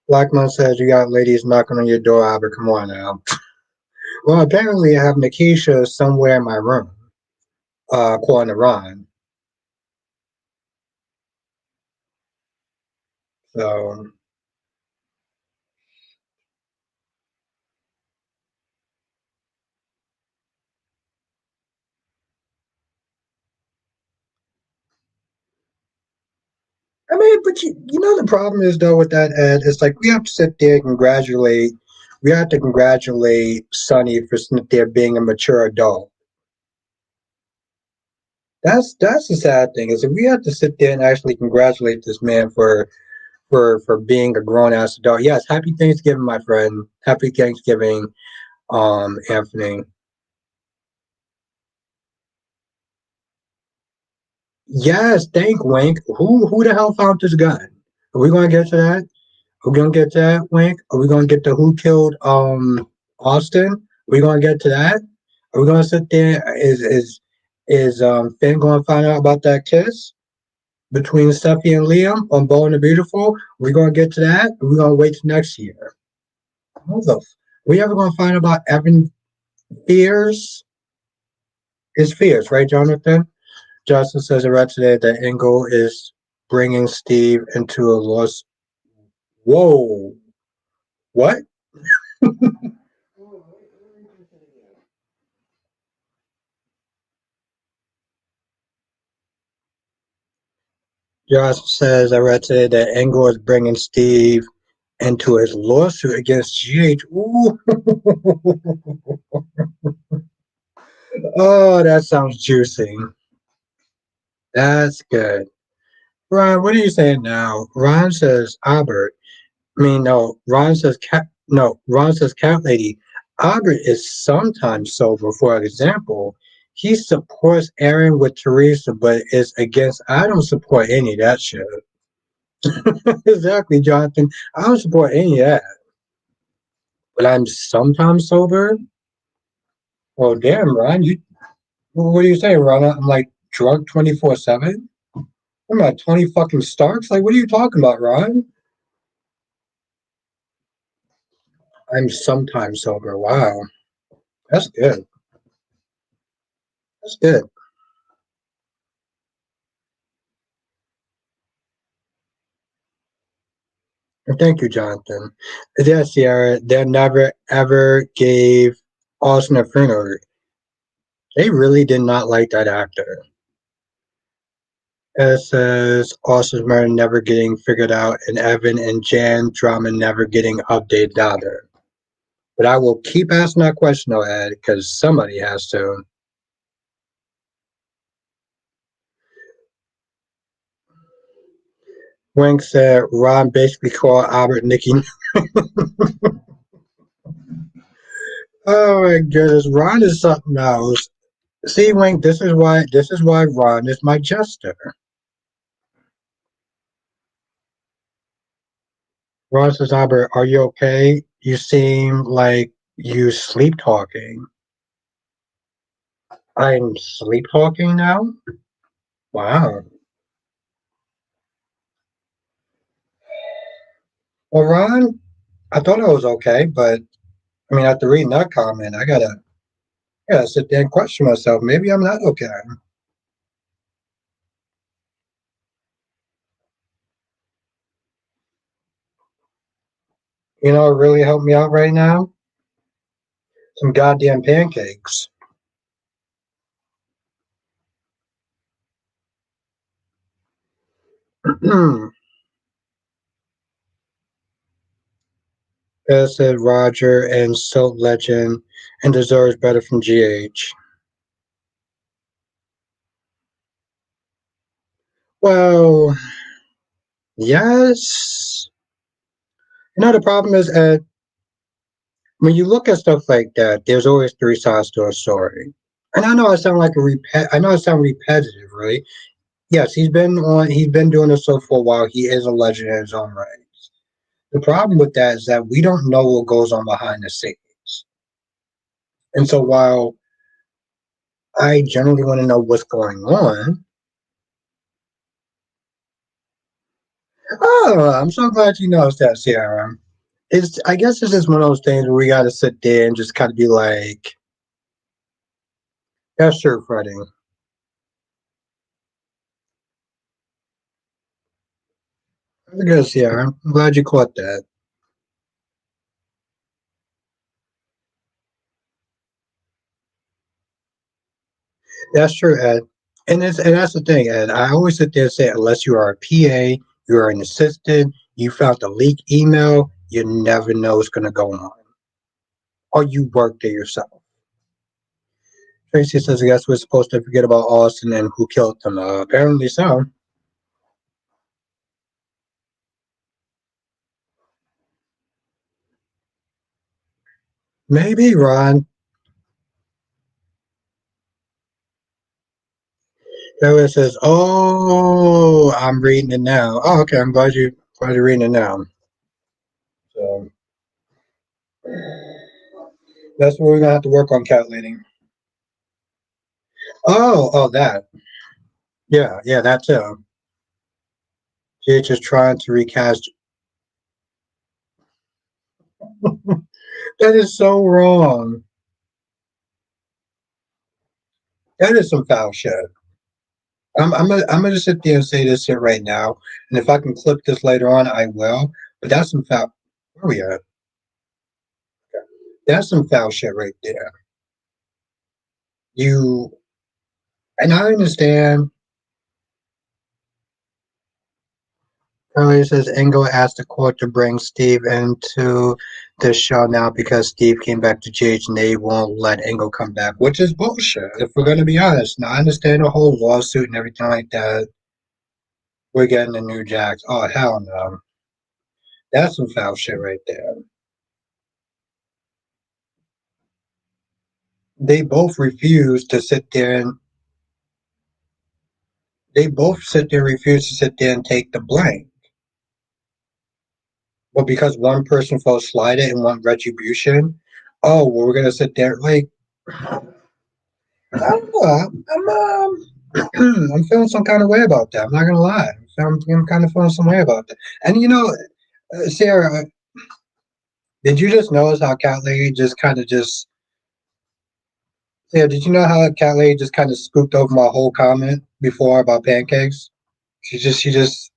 Blackman says you got ladies knocking on your door, Albert. Come on now. Well, apparently I have Nikisha somewhere in my room, according to Ron. So, I mean, but you know the problem is though with that, Ed. It's like we have to sit there and congratulate. We have to congratulate Sonny for sitting there being a mature adult. That's the sad thing is that we have to sit there and actually congratulate this man for being a grown ass adult. Yes, happy Thanksgiving, my friend. Happy Thanksgiving, Anthony. Yes, thank Wink. Who the hell found this gun? Are we gonna get to that? Are we gonna get to that, Wink? Are we gonna get to who killed Austin? Are we gonna get to that? Are we gonna sit there? Is Finn gonna find out about that kiss between Steffi and Liam on Bold and the Beautiful? Are we gonna get to that? Are we gonna wait till next year? Hold up. We ever gonna find out about Evan Fears? Is Fears, right, Jonathan? Justin says I read today that Engel is bringing Steve into a lost. Whoa! What? Josh says I read today that Engel is bringing Steve into his lawsuit against GH. Ooh. Oh, that sounds juicy. That's good. Ron, what are you saying now? Ron says Albert. I mean, no. Ron says cat. No, Ron says cat lady. Albert is sometimes sober. For example, he supports Aaron with Teresa, but is against. I don't support any of that shit. Exactly, Jonathan. I don't support any of that. But I'm sometimes sober. Well, damn, Ron. What are you saying, Ron? I'm like drunk 24/7. I'm at 20 fucking Starks. Like, what are you talking about, Ron? I'm sometimes sober. Wow, that's good. That's good. And thank you, Jonathan. Yes, Sierra. They never ever gave Austin a funeral. They really did not like that actor. It says Austin's murder never getting figured out, and Evan and Jan drama never getting updated either. But I will keep asking that question, though, Ed, because somebody has to. Wink said Ron basically called Albert Nicky. Oh my goodness, Ron is something else. See, Wink, this is why Ron is my jester. Ron says, Albert, are you okay? You seem like you sleep talking. I'm sleep talking now? Wow. Well, Ron, I thought I was okay, but I mean, after reading that comment, I gotta sit there and question myself. Maybe I'm not okay. You know, it really helped me out right now. Some goddamn pancakes. As said Roger and Silt Legend and deserves better from GH. Well, yes. You know, the problem is, Ed, When you look at stuff like that, there's always three sides to a story. And I know I sound like I know I sound repetitive, right? Yes, he's been doing this so for a while. He is a legend in his own right. The problem with that is that we don't know what goes on behind the scenes. And so while I generally want to know what's going on, oh, I'm so glad you noticed that, Sierra. I guess it's just one of those things where we gotta sit there and just kind of be like, that's true, Freddie. That's good, Sierra. I'm glad you caught that. That's true, Ed. And that's the thing, Ed. I always sit there and say, unless you are a PA, you're an assistant, you found a leak email, you never know what's gonna go on. Or you work there yourself. Tracy says, I guess we're supposed to forget about Austin and who killed him. Apparently so. Maybe, Ron. Taylor says, "Oh, I'm reading it now. Oh, okay. I'm glad you're reading it now. So that's what we're gonna have to work on calculating. That. Yeah, yeah, that too. She's just trying to recast. That is so wrong. That is some foul shit. I'm gonna sit there and say this shit right now, and if I can clip this later on, I will. But that's some foul. Where are we at? That's some foul shit right there. You and I understand. Earlier says Engel asked the court to bring Steve into the show now because Steve came back to GH and they won't let Engel come back, which is bullshit. If we're gonna be honest, now I understand the whole lawsuit and everything like that. We're getting the new Jacks. Oh hell no, that's some foul shit right there. They both refuse to sit there and they both sit there and refuse to sit there and take the blame. But because one person felt slighted and want retribution, oh well, we're gonna sit there like I don't know. I'm feeling some kind of way about that. I'm not gonna lie. I'm kind of feeling some way about that. And Sarah, did you just notice how Cat Lady just kind of just Sarah? Did you know how Cat Lady just kind of scooped over my whole comment before about pancakes? She just.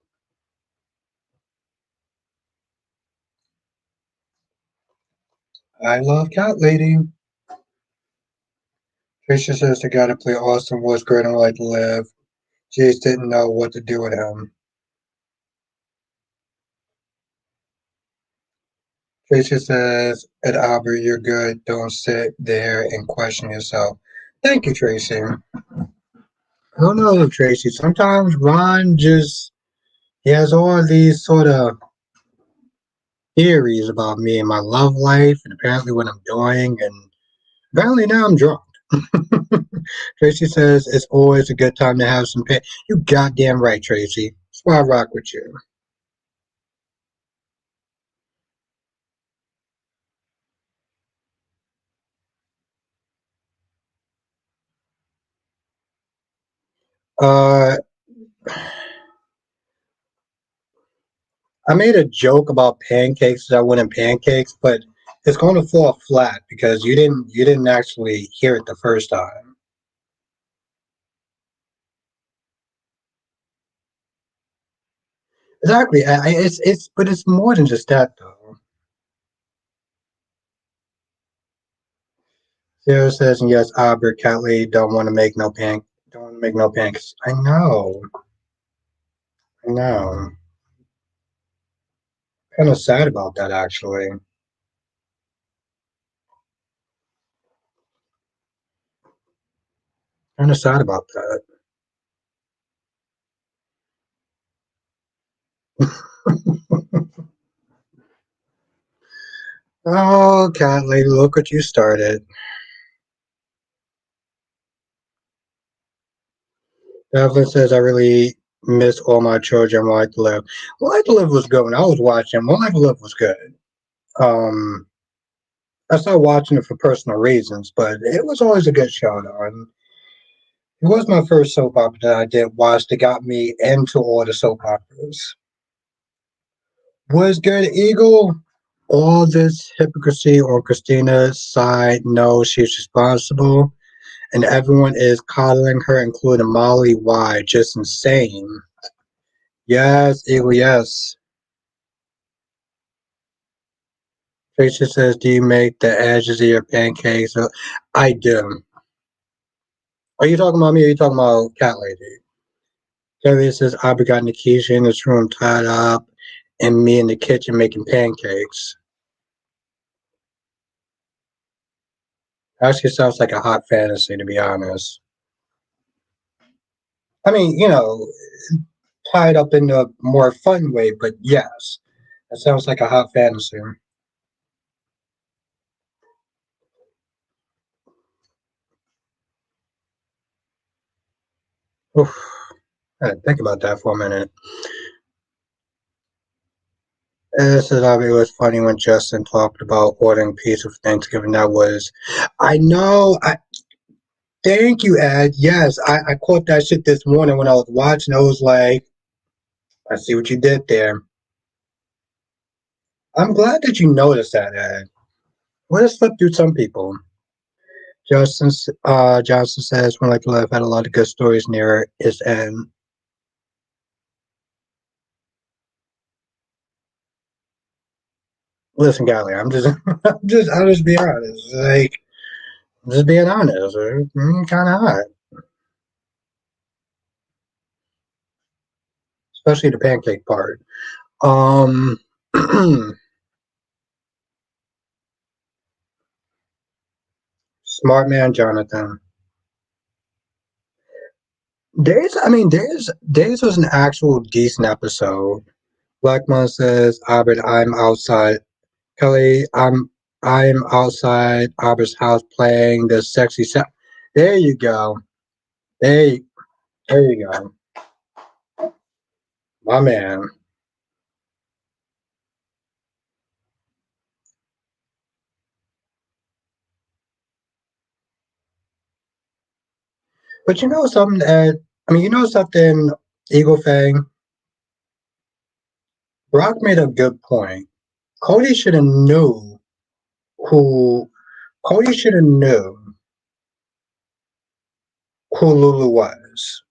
I love Cat Lady. Tricia says the guy to play Austin was great and like to live. Jace didn't know what to do with him. Tricia says, Ed Albert, you're good. Don't sit there and question yourself. Thank you, Tracy. I don't know, Tracy. Sometimes Ron just he has all these sort of theories about me and my love life and apparently what I'm doing and apparently now I'm drunk. Tracy says it's always a good time to have some pain. You goddamn right, Tracy. That's why I rock with you. Uh I made a joke about pancakes that I went in pancakes, but it's going to fall flat because you didn't actually hear it the first time. Exactly. It's but it's more than just that though. Sarah says, and yes, Albert Catley don't want to make no pancakes. I know. Kind of sad about that actually. Kind of sad about that. Oh, cat lady, look what you started. Devlin says, I really miss all my children. One Life to Live. One Life to Live was good when I was watching. One Life to Live was good. Um, I started watching it for personal reasons, but it was always a good show, though. And it was my first soap opera that I did watch that got me into all the soap operas. Was Good Eagle? All this hypocrisy on Christina's side. No, she's responsible, and everyone is coddling her, including Molly. Why? Just insane. Yes, Eagle, yes. Tracy says, do you make the edges of your pancakes? I do. Are you talking about me or are you talking about Cat Lady? Carrie says, I got Nikisha in this room tied up and me in the kitchen making pancakes. Actually sounds like a hot fantasy, to be honest. I mean, tied up in a more fun way, but yes, that sounds like a hot fantasy. Oof, I had to think about that for a minute. This is it was funny when Justin talked about ordering pizza for Thanksgiving. That was, I know. Thank you, Ed. Yes, I caught that shit this morning when I was watching. I was like, I see what you did there. I'm glad that you noticed that, Ed. What has slipped through some people? Johnson says, when like life had a lot of good stories near its end. Listen, Golly, I'm just being honest. Like, just being honest. Kind of hot, especially the pancake part. Um, smart man, Jonathan. Days was an actual decent episode. Blackmon says, Albert, I'm outside. Kelly, I'm outside Albert's house playing the sexy sound. There you go. There, there you go. My man. But you know something, Ed? I mean, you know something, Eagle Fang? Brock made a good point. Cody should have knew who Cody should have knew who Lulu was.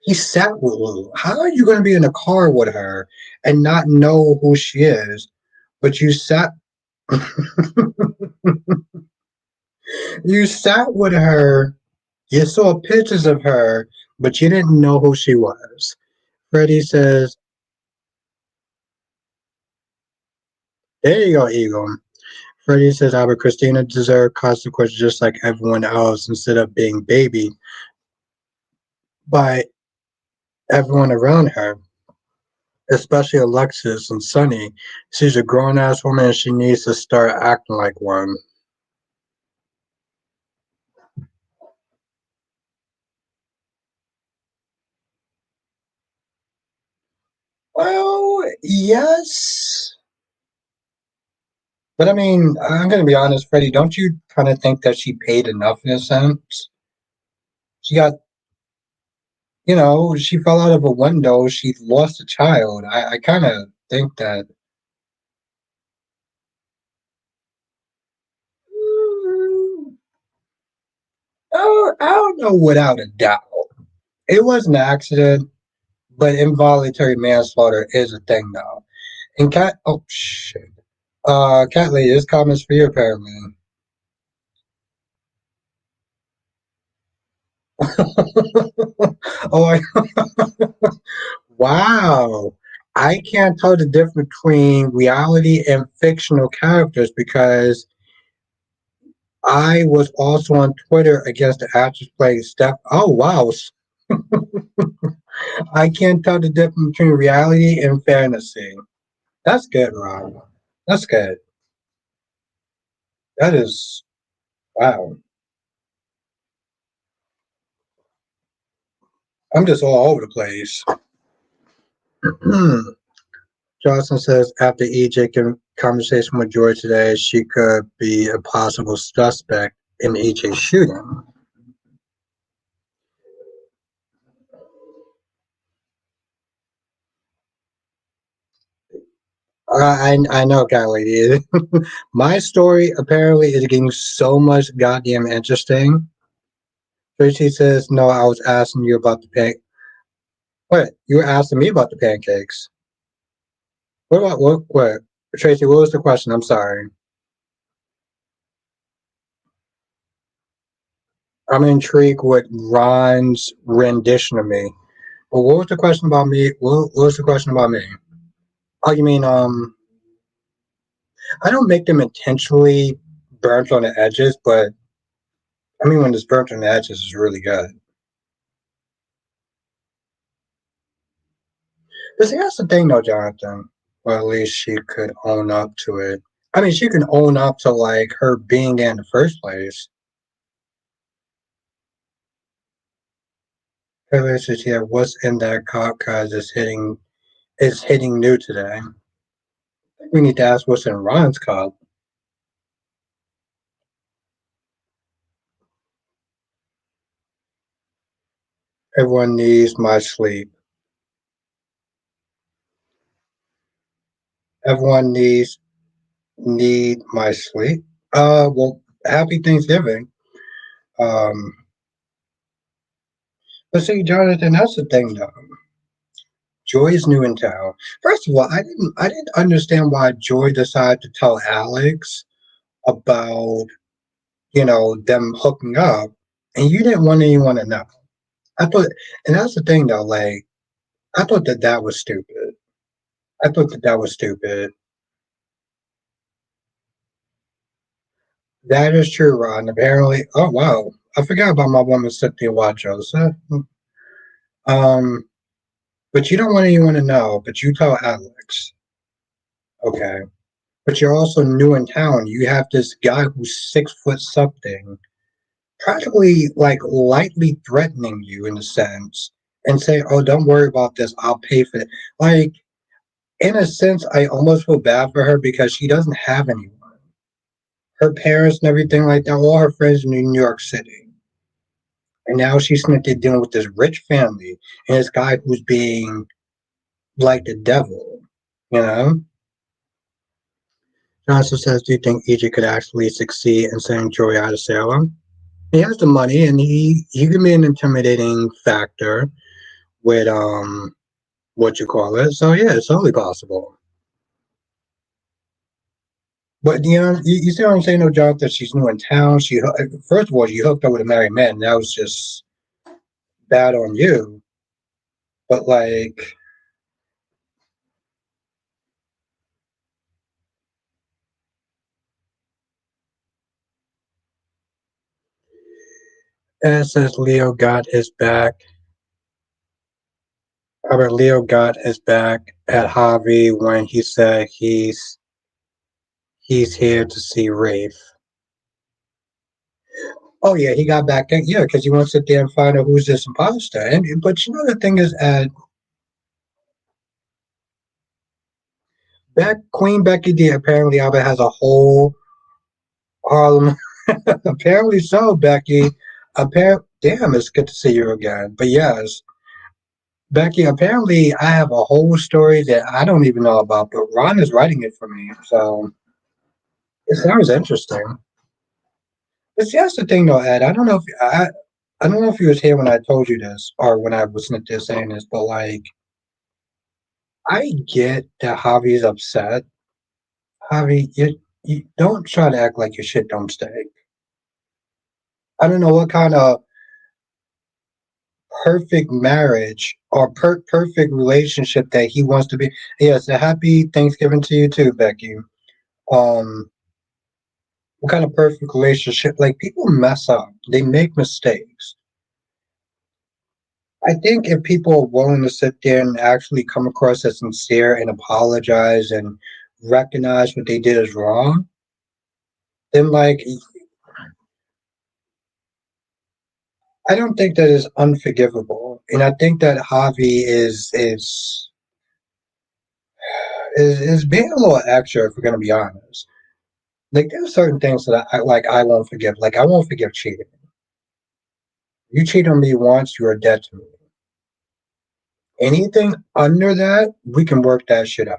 He sat with Lulu. How are you going to be in a car with her and not know who she is? But you sat, you sat with her. You saw pictures of her, but you didn't know who she was. Freddie says, "There you go, Eagle." Freddie says, "Albert, Christina deserved consequences just like everyone else, instead of being babied by everyone around her, especially Alexis and Sunny. She's a grown ass woman and she needs to start acting like one." Well, yes. But I mean, I'm going to be honest, Freddie, don't you kind of think that she paid enough in a sense? She got, she fell out of a window, she lost a child. I kind of think that. Mm, I don't know without a doubt. It was an accident, but involuntary manslaughter is a thing now. And oh shit. Cat lady, this comment's for you apparently. Oh, wow. I can't tell the difference between reality and fictional characters because I was also on Twitter against the actress playing Steph. Oh, wow. I can't tell the difference between reality and fantasy. That's good, Rob. That's good. That is wow. I'm just all over the place. Johnson says after EJ conversation with Joy today, she could be a possible suspect in EJ shooting. I know, guy lady. My story apparently is getting so much goddamn interesting. Tracy says, "No, I was asking you about the pan. What? You were asking me about the pancakes? What about what? What? Tracy, what was the question? I'm sorry. I'm intrigued with Ron's rendition of me. Well, what was the question about me? What was the question about me? Oh, you mean I don't make them intentionally burnt on the edges, but I mean when it's burnt on the edges, it's really good. But see, that's the thing, though, Jonathan. Well, at least she could own up to it. I mean, she can own up to like her being there in the first place. Taylor says, "Yeah, what's in that cup? Cause it's hitting new today. We need to ask what's in Ron's cup. Everyone needs my sleep. Everyone need my sleep. Well, happy Thanksgiving. Um, but see, Jonathan, that's the thing, though. Joy is new in town. First of all, I didn't understand why Joy decided to tell Alex about them hooking up, and you didn't want anyone to know. I thought, and that's the thing, though. Like, I thought that was stupid. I thought that was stupid. That is true, Ron. Apparently, oh wow, I forgot about my woman Cynthia Joseph. Um, but you don't want anyone to know. But you tell Alex, okay? But you're also new in town. You have this guy who's 6 foot something, practically like lightly threatening you in a sense, and say, "Oh, don't worry about this. I'll pay for it." Like in a sense, I almost feel bad for her because she doesn't have anyone. Her parents and everything like that, all her friends in New York City. And now she's going to dealing with this rich family and this guy who's being like the devil, you know? Johnson says, "Do you think EJ could actually succeed in sending Joey out of Salem?" He has the money and he can be an intimidating factor with what you call it. So yeah, it's totally possible. But you see what I'm saying, no, John, that she's new in town. First of all, she hooked up with a married man. That was just bad on you. But like, and it says Leo got his back. Robert Leo got his back at Javi when he said he's here to see Rafe. Oh yeah, he got back. Yeah, because he wants to sit there and find out who's this imposter. And but the thing is, Queen Becky D apparently Albert has a whole Harlem. Apparently so, Becky. Damn, it's good to see you again. But yes, Becky. Apparently, I have a whole story that I don't even know about, but Ron is writing it for me, so it sounds interesting. But see, that's the thing, though, Ed. I don't know if you was here when I told you this or when I was there saying this, but like, I get that Javi is upset. Javi, you don't try to act like your shit don't stink. I don't know what kind of perfect marriage or perfect relationship that he wants to be. Yes, a happy Thanksgiving to you too, Becky. Um, what kind of perfect relationship? Like people mess up, they make mistakes. I think if people are willing to sit there and actually come across as sincere and apologize and recognize what they did is wrong, then like I don't think that is unforgivable, and I think that Javi is being a little extra if we're gonna be honest. Like there's certain things that I won't forgive. Like I won't forgive cheating. You cheat on me once, you are dead to me. Anything under that, we can work that shit out.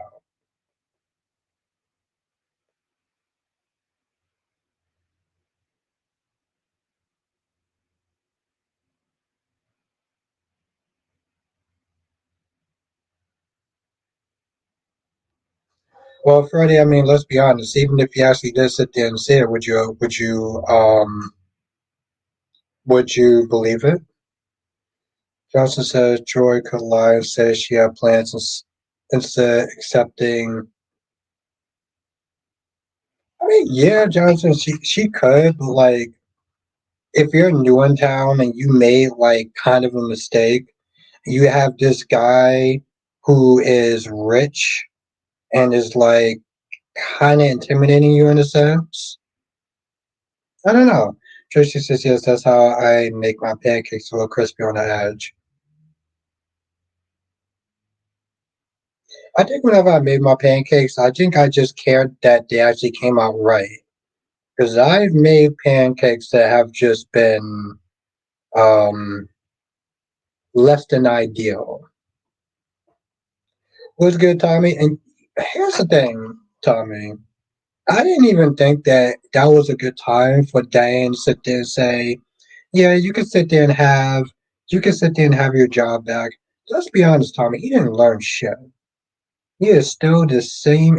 Well, Freddie, I mean, let's be honest. Even if you actually did sit there and say it, would you believe it? Johnson says Joy could lie and say she had plans instead accepting. I mean, yeah, Johnson, she could, but like, if you're new in town and you made like kind of a mistake, you have this guy who is rich and is like kind of intimidating you in a sense. I don't know. Tracy says yes. That's how I make my pancakes a little crispy on the edge. I think whenever I made my pancakes, I think I just cared that they actually came out right. Because I've made pancakes that have just been um, less than ideal. Was good, Tommy. And here's the thing, Tommy. I didn't even think that that was a good time for Diane to sit there and say, "Yeah, you can sit there and have your job back." Let's be honest, Tommy. He didn't learn shit. He is still the same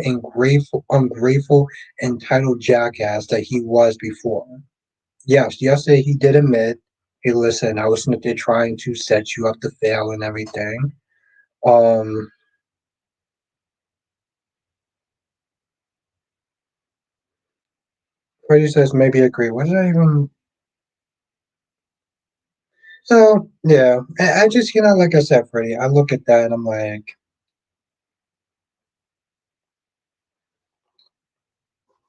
ungrateful, entitled jackass that he was before. Yes, yesterday he did admit, "Hey, listen, I was sitting there trying to set you up to fail and everything." Um, Freddie says maybe agree. What did I even? So yeah, I just like I said, Freddie, I look at that and I'm like,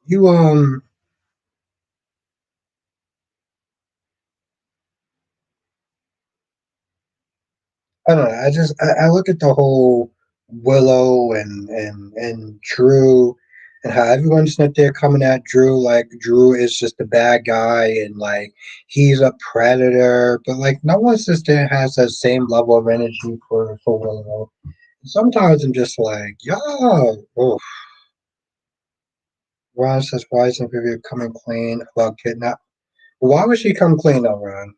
you I don't know. I look at the whole Willow and Drew and how everyone's not there coming at Drew like Drew is just a bad guy and like he's a predator, but like no one sits there and has that same level of energy for Willow. Sometimes I'm just like, yeah, oh. Ron says, why isn't Vivian coming clean about kidnap? Why would she come clean though, Ron?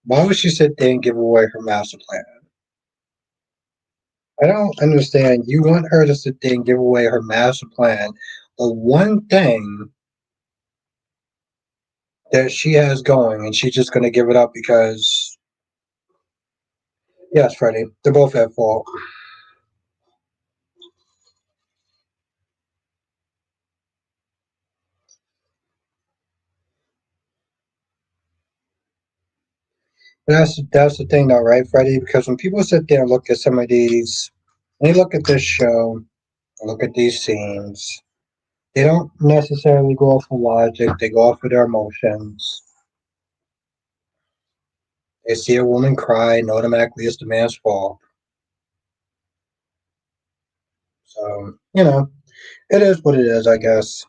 Why would she sit there and give away her master plan? I don't understand. You want her to sit there and give away her master plan, the one thing that she has going, and she's just going to give it up because, yes, Freddie, they're both at fault. And that's the thing, though, right, Freddie? Because when people sit there and look at some of these, they look at this show, look at these scenes, they don't necessarily go off of logic. They go off of their emotions. They see a woman cry, and automatically it's the man's fault. So, it is what it is, I guess.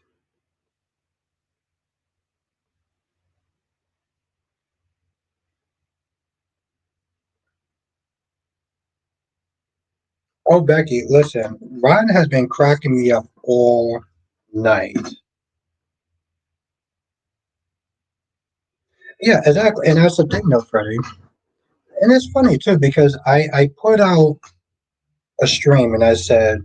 Oh, Becky, listen, Ryan has been cracking me up all night. Yeah, exactly. And that's the thing, though, Freddie. And it's funny, too, because I put out a stream and I said,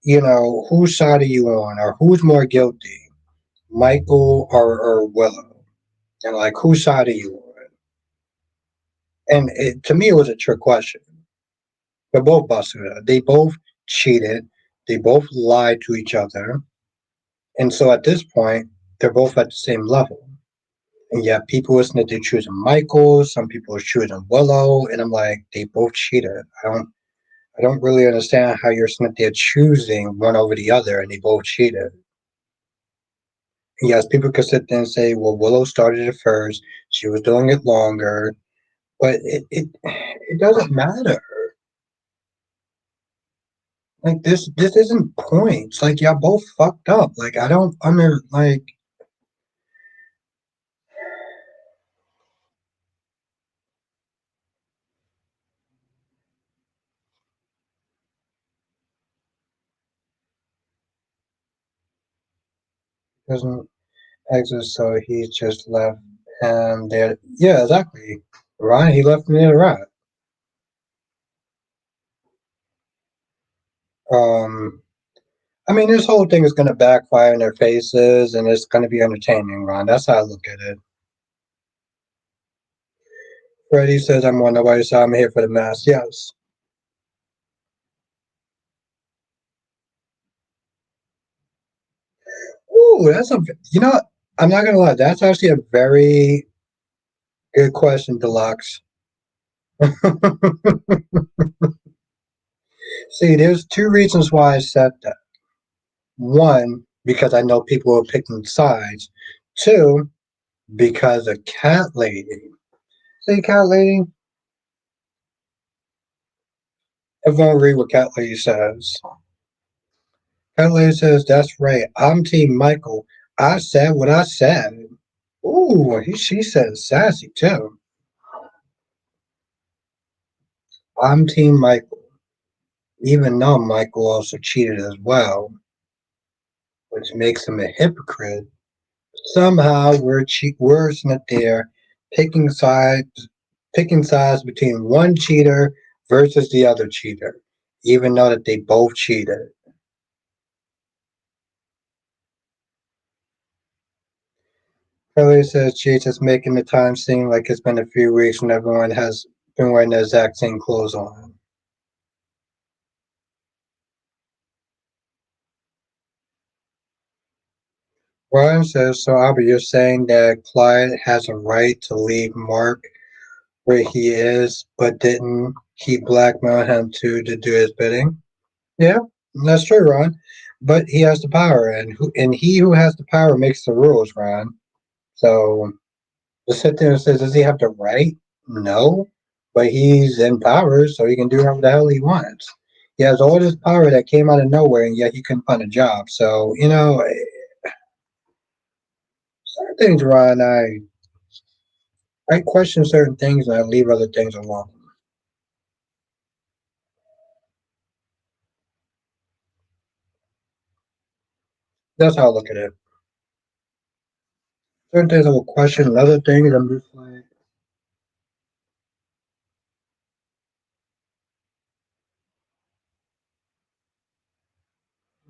whose side are you on, or who's more guilty, Michael or Willow? And, like, whose side are you on? And to me, it was a trick question. They're both busted it. They both cheated. They both lied to each other. And so at this point, they're both at the same level. And yet people listen to they choosing Michael, some people are choosing Willow, and I'm like, they both cheated. I don't really understand how you're sitting there choosing one over the other and they both cheated. Yes, people could sit there and say, well, Willow started it first. She was doing it longer. But it doesn't matter. Like this isn't points. Like y'all both fucked up. Like I don't under like doesn't exist, so he just left him there. Yeah, exactly. Right? He left him there, right? Um, I mean, this whole thing is gonna backfire in their faces, and it's gonna be entertaining, Ron. That's how I look at it. Freddie says, "I'm on nobody's side. I'm here for the mass." Yes. Ooh, that's a. You know, I'm not gonna lie. That's actually a very good question, Deluxe. See, there's two reasons why I said that. One, because I know people are picking sides. Two, because a cat lady. See, cat lady, everyone read what cat lady says. Cat lady says, "That's right. I'm Team Michael. I said what I said." Ooh, she says sassy too. I'm Team Michael, even though Michael also cheated as well, which makes him a hypocrite. Somehow we're not there picking sides picking sides between one cheater versus the other cheater, even though that they both cheated. Kelly says Cheats is making the time seem like it's been a few weeks when everyone has been wearing the exact same clothes on. Ryan says, so Albert, you're saying that Clyde has a right to leave Mark where he is, but didn't he blackmail him to do his bidding? Yeah, that's true, Ron. But he has the power, and he who has the power makes the rules, Ron. So just sit there and says, does he have the right? No, but he's in power, so he can do whatever the hell he wants. He has all this power that came out of nowhere, and yet he couldn't find a job. So certain things, Ron, I question certain things and I leave other things alone. That's how I look at it. Certain things I will question, and other things I'm just like,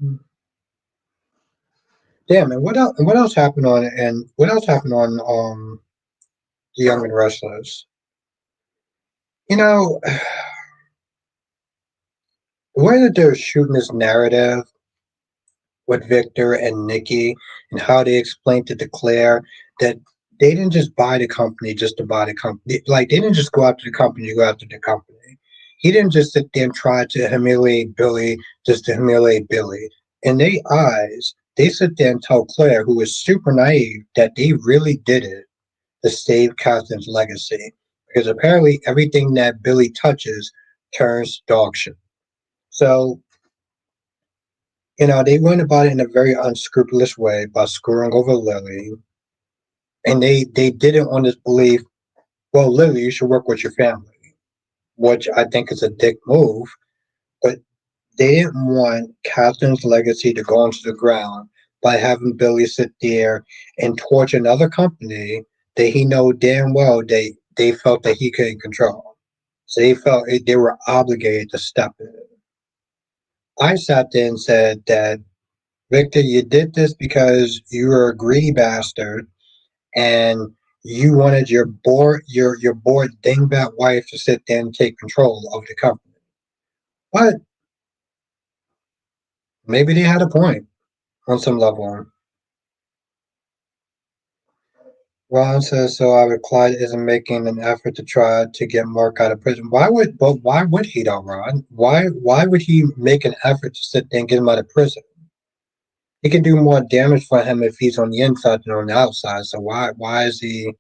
hmm. Damn. And what else? And what else happened on? And what else happened on? The Young and Restless. You know, the way that they're shooting this narrative with Victor and Nikki and how they explained to Claire that they didn't just buy the company just to buy the company. Like they didn't just go after the company to go after the company. He didn't just sit there and try to humiliate Billy just to humiliate Billy. In their eyes, they sit there and tell Claire, who is super naive, that they really did it to save Catherine's legacy. Because apparently everything that Billy touches turns dog shit. So they went about it in a very unscrupulous way by screwing over Lily, and they did it on this belief. Well, Lily, you should work with your family, which I think is a dick move. But they didn't want Catherine's legacy to go into the ground by having Billy sit there and torch another company that he know damn well they felt that he couldn't control. So they felt they were obligated to step in. I sat there and said that Victor, you did this because you were a greedy bastard and you wanted your bored dingbat wife to sit there and take control of the company. But maybe they had a point on some level. Ron says so. Clyde isn't making an effort to try to get Mark out of prison. Why would he though, Ron? Why would he make an effort to sit there and get him out of prison? He can do more damage for him if he's on the inside than on the outside. So why is he?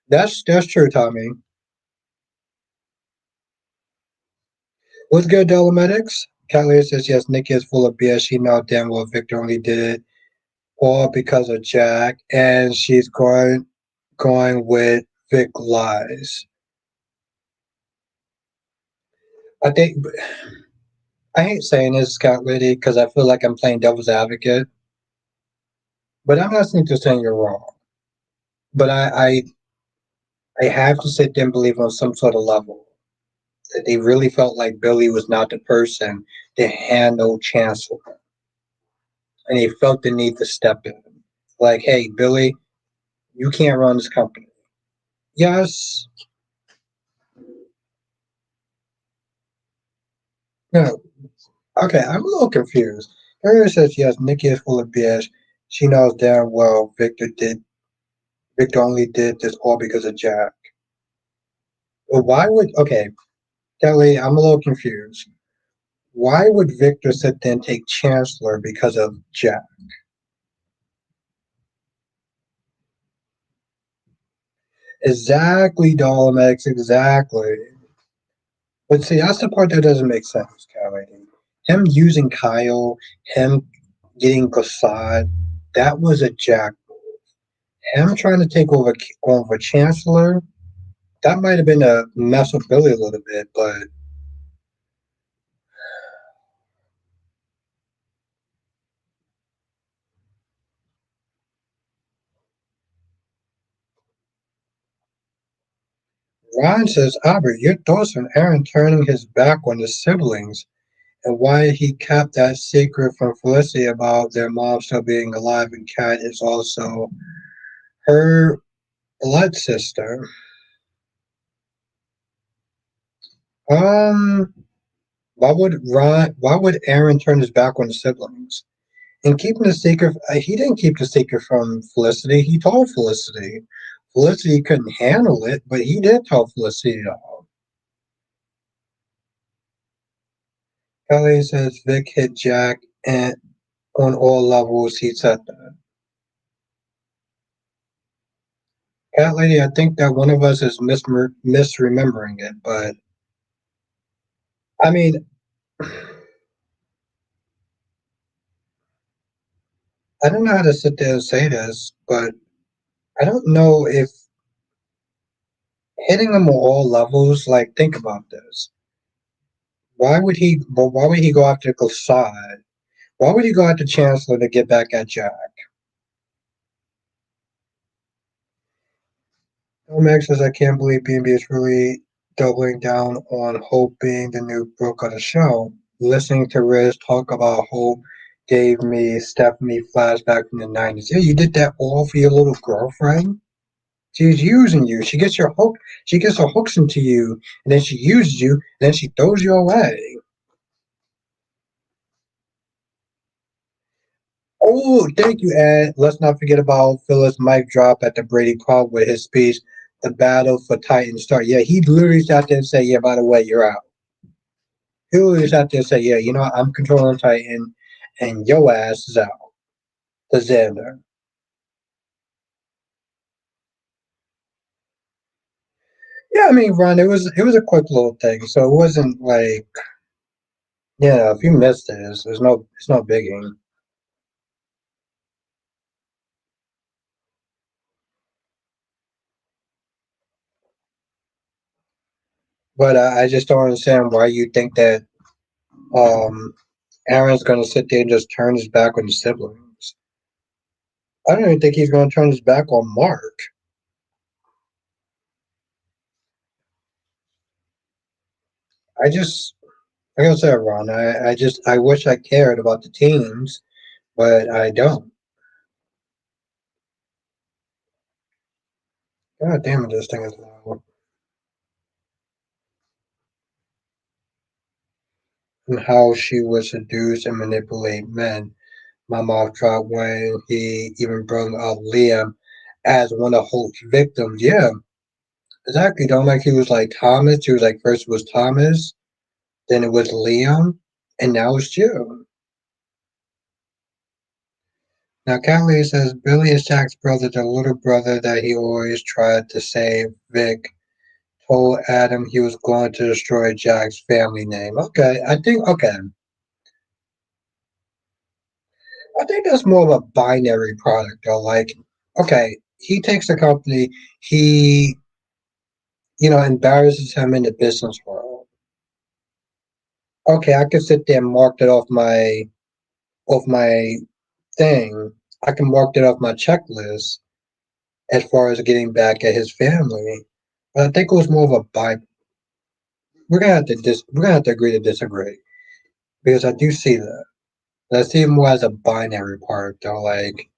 That's true, Tommy. What's good, Dolomedics? Callie says yes. Nikki is full of BS. She knows damn well Victor only did it all because of Jack, and she's going with Vic lies. I think I hate saying this, Scott Liddy, because I feel like I'm playing devil's advocate. But I'm not saying you're wrong. But I have to sit there and believe on some sort of level that they really felt like Billy was not the person to handle Chancellor, and they felt the need to step in. Like, hey, Billy, you can't run this company. Yes. No. Okay, I'm a little confused. Ariel says yes, Nikki is full of BS. She knows damn well Victor only did this all because of Jack. But why would okay, Kelly, I'm a little confused. Why would Victor sit there and take Chancellor because of Jack? Exactly, Dolomex, exactly. But see, that's the part that doesn't make sense, Kelly. Him using Kyle, him getting Gasad, that was a Jack. Him trying to take over Chancellor, that might have been a mess with Billy a little bit, but Ron says, Albert, your thoughts on Aaron turning his back on his siblings and why he kept that secret from Felicity about their mom still being alive and Kat is also her blood sister. Um, why would Aaron turn his back on the siblings? And keeping the secret, he didn't keep the secret from Felicity. He told Felicity. Felicity couldn't handle it, but he did tell Felicity though. Kelly says Vic hit Jack and on all levels. He said that. Cat lady, I think that one of us is misremembering it, but I mean, I don't know how to sit there and say this, but I don't know if hitting him on all levels. Like, think about this. Why would he go after Glissade? Why would he go after Chancellor to get back at Jack? Max says, I can't believe B&B is really doubling down on Hope being the new Brooke on the show. Listening to Riz talk about Hope gave me Stephanie flashback from the 90s. Yeah, you did that all for your little girlfriend? She's using you. She gets her hooks into you, and then she uses you, and then she throws you away. Oh, thank you, Ed. Let's not forget about Phyllis' mic drop at the Brady Club with his speech, "The battle for Titan start." Yeah, he literally sat there and said, "Yeah, by the way, you're out." He literally sat there and said, "Yeah, you know, I'm controlling Titan, and your ass is out." To Xander. Yeah, I mean, Ron, it was a quick little thing, so it wasn't like, yeah, if you missed it, it's no biggie. But I just don't understand why you think that um Aaron's going to sit there and just turn his back on his siblings. I don't even think he's going to turn his back on Mark. I just, like I said, Ron, I wish I cared about the teams, but I don't. God damn it, this thing is loud. And how she would seduce and manipulate men. My mouth dropped when he even brought up Liam as one of Holt's victims. Yeah, exactly. Don't like he was like Thomas. He was like first it was Thomas, then it was Liam, And now it's you. Now, Kelly says Billy is Jack's brother, the little brother that he always tried to save. Vic told Adam he was going to destroy Jack's family name. Okay, I think that's more of a binary product though. Like, okay, he takes the company, he embarrasses him in the business world. Okay, I can sit there and mark that off my thing. I can mark that off my checklist as far as getting back at his family. But I think it was more of a bi. We're gonna have to agree to disagree because I do see that. I see it more as a binary part though. Like,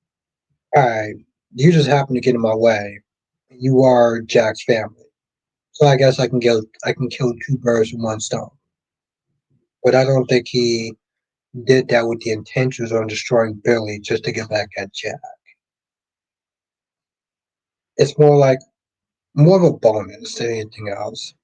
all right, you just happen to get in my way. You are Jack's family, so I guess I can kill two birds with one stone. But I don't think he did that with the intentions on destroying Billy just to get back at Jack. It's more of a bonus than anything else.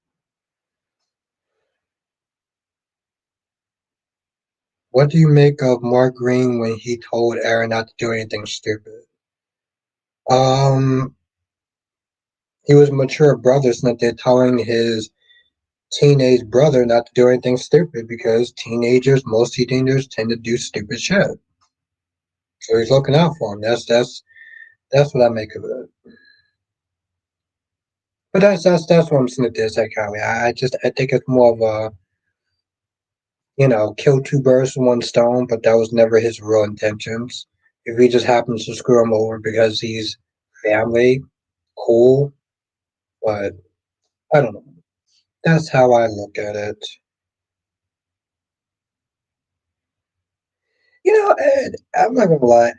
What do you make of Mark Green when he told Aaron not to do anything stupid? Um, he was a mature brother, so that they're telling his teenage brother not to do anything stupid because most teenagers tend to do stupid shit. So he's looking out for him. That's what I make of it. But that's what I'm saying. This Kylie. I think it's more of a kill two birds with one stone, but that was never his real intentions. If he just happens to screw him over because he's family, cool. But I don't know. That's how I look at it. Ed, I'm not gonna lie.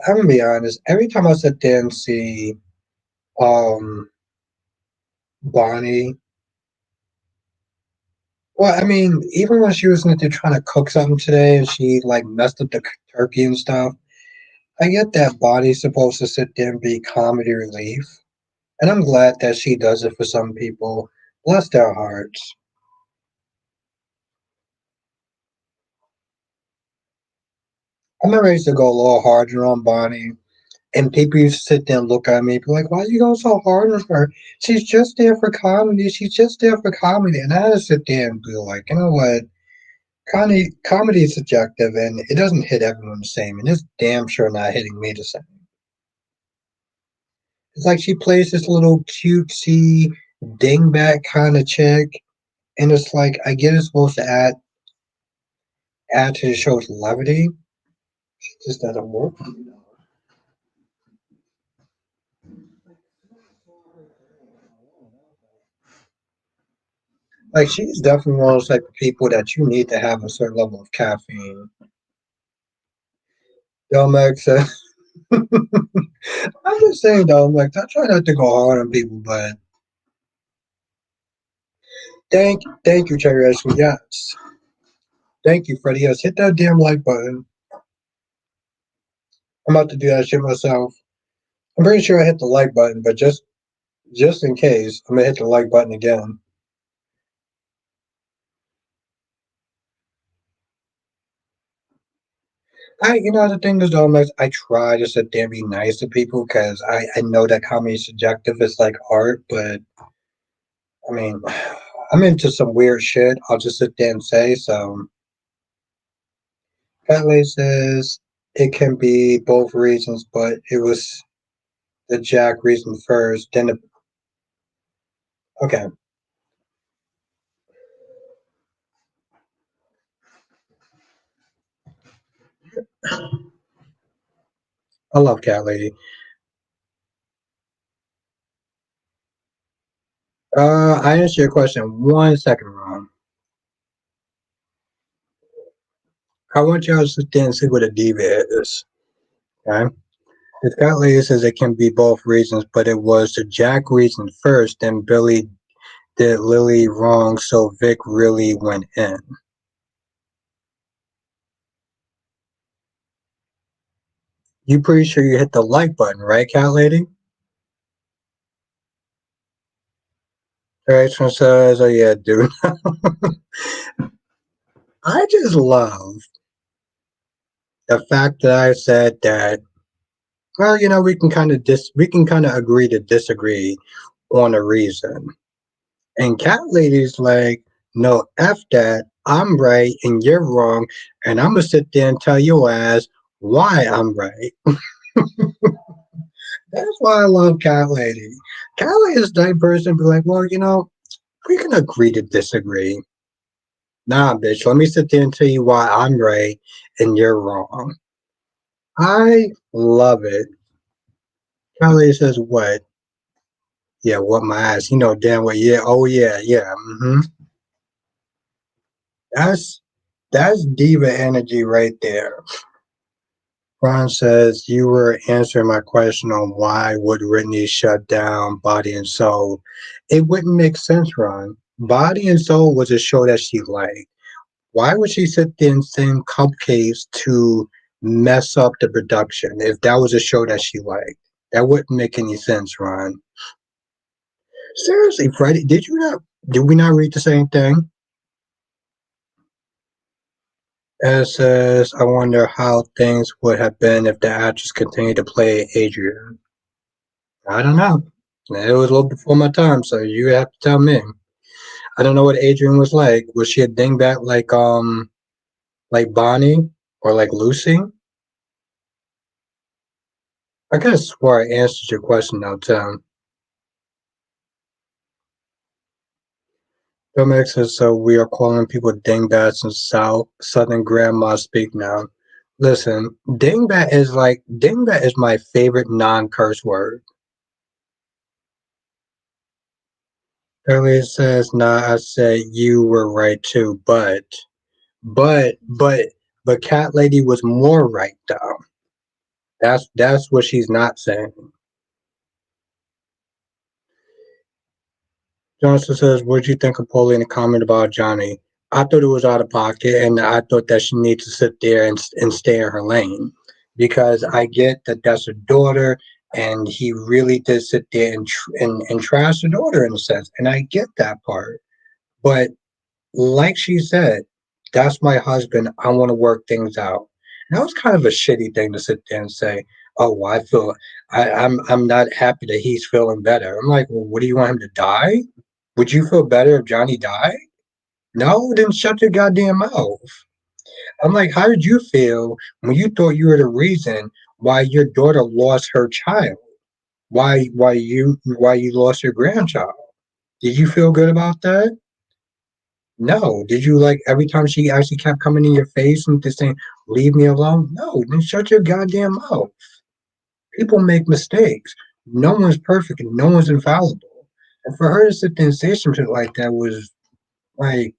I'm gonna be honest. Every time I sit there and see um Bonnie, well, I mean, even when she was in there trying to cook something today and she like messed up the turkey and stuff, I get that Bonnie's supposed to sit there and be comedy relief, and I'm glad that she does it for some people. Bless their hearts. I'm ready to go a little harder on Bonnie. And people used to sit there and look at me, be like, "Why are you going so hard on her? She's just there for comedy. She's just there for comedy." And I had to sit there and be like, "You know what? Comedy is subjective, and it doesn't hit everyone the same. And it's damn sure not hitting me the same." It's like she plays this little cutesy dingbat kind of chick, and it's like I get it's supposed to add to the show's levity. It just doesn't work. Like she's definitely one of those type of people that you need to have a certain level of caffeine. Yo, Max, I'm just saying though, like I try not to go hard on people, but thank you, Cherry Ice Cream. Yes, thank you, Freddie. Yes, hit that damn like button. I'm about to do that shit myself. I'm pretty sure I hit the like button, but just in case, I'm gonna hit the like button again. The thing is though, Max, I try to sit there and be nice to people because I know that comedy is subjective. It's like art, but I mean, I'm into some weird shit. I'll just sit there and say so. Catley says it can be both reasons, but it was the Jack reason first. Okay, I love Cat Lady. I answered your question 1 second wrong. I want y'all to sit there and see what a diva is. Okay, the Cat Lady says it can be both reasons, but it was the Jack reason first. Then Billy did Lily wrong, so Vic really went in. You pretty sure you hit the like button, right, Cat Lady? Alright, so says, oh yeah, dude. I just love the fact that I said that, well, we can kind of agree to disagree on a reason. And Cat Lady's like, no, F that. I'm right and you're wrong. And I'm going to sit there and tell your ass why I'm right. That's why I love Cat Lady. Cat Lady is the type of person to be like, well, we can agree to disagree. Nah, bitch, let me sit there and tell you why I'm right and you're wrong. I love it. Cat Lady says, what? Yeah, what my ass? You know damn well. Yeah, oh yeah, yeah. That's that's diva energy right there. Ron says you were answering my question on why would Whitney shut down Body and Soul. It wouldn't make sense, Ron. Body and Soul was a show that she liked. Why would she sit there and send cupcakes to mess up the production if that was a show that she liked? That wouldn't make any sense, Ron. Seriously, Freddie, did we not read the same thing? It says, I wonder how things would have been if the actress continued to play Adrian. I don't know. It was a little before my time, so you have to tell me. I don't know what Adrian was like. Was she a dingbat like Bonnie or like Lucy? I could have swore I answered your question now, Tim. Dominic says, so we are calling people dingbats and Southern grandma speak now. Listen, dingbat is my favorite non-curse word. Earlier says, nah, I said you were right too, but, but, but Cat Lady was more right though. That's what she's not saying. Johnson says, what do you think of Pauline comment about Johnny? I thought it was out of pocket, and I thought that she needs to sit there and stay in her lane because I get that that's her daughter, and he really did sit there and trash her daughter in a sense, and I get that part. But like she said, that's my husband. I want to work things out. And that was kind of a shitty thing to sit there and say, oh, well, I'm not happy that he's feeling better. I'm like, well, what do you want him to die? Would you feel better if Johnny died? No, then shut your goddamn mouth. I'm like, how did you feel when you thought you were the reason why your daughter lost her child? Why you lost your grandchild? Did you feel good about that? No. Did you like every time she actually kept coming in your face and just saying, leave me alone? No, then shut your goddamn mouth. People make mistakes. No one's perfect and no one's infallible. And for her to sit there and say some shit like that was like,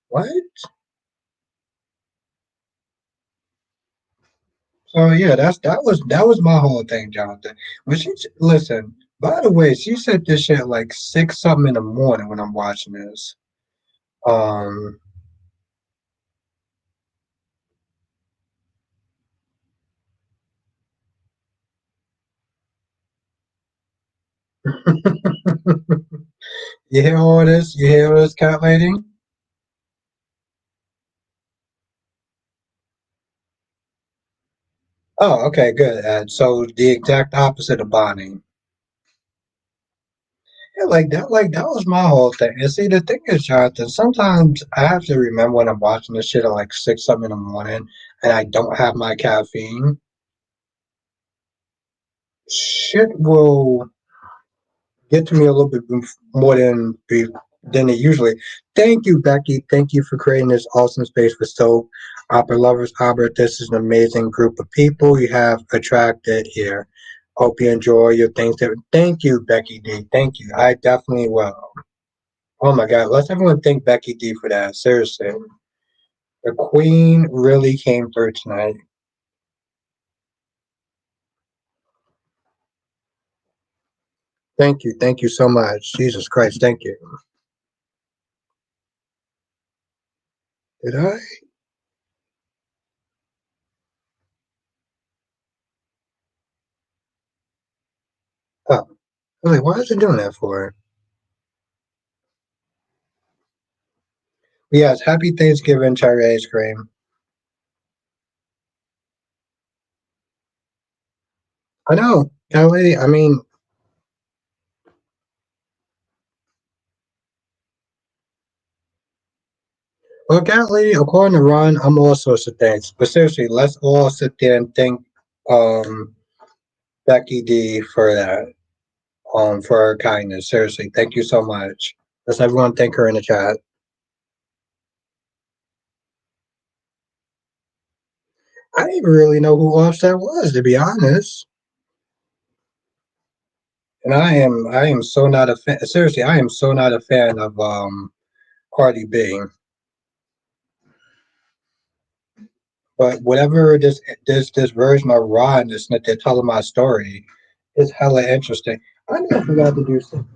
what? So yeah, that was my whole thing, Jonathan. When listen, by the way, she said this shit at like 6 something in the morning when I'm watching this. Um you hear all this? You hear all this, cat lady? Oh, okay, good. So the exact opposite of Bonnie. Yeah, like that was my whole thing. And see, the thing is, Jonathan, sometimes I have to remember when I'm watching this shit at like 6 something in the morning, and I don't have my caffeine. Shit will get to me a little bit more than it usually. Thank you, Becky. Thank you for creating this awesome space for soap opera lovers. Albert, this is an amazing group of people you have attracted here. Hope you enjoy your Thanksgiving. Thank you, Becky D. Thank you. I definitely will. Oh my God, let's everyone thank Becky D for that. Seriously, the Queen really came through tonight. Thank you so much. Jesus Christ, thank you. Did I? Oh, really? Why is it doing that for? Yes, happy Thanksgiving, cherry ice cream. I know, Kelly. I mean, well, Kelly, according to Ron, I'm all sorts of things. But seriously, let's all sit there and thank um Becky D for that, for her kindness. Seriously, thank you so much. Let's everyone thank her in the chat. I didn't even really know who Offset was, to be honest. And I am so not a fan. Seriously, I am so not a fan of Cardi B. But whatever this version of Ron is that they're telling my story is hella interesting. I never forgot to do something.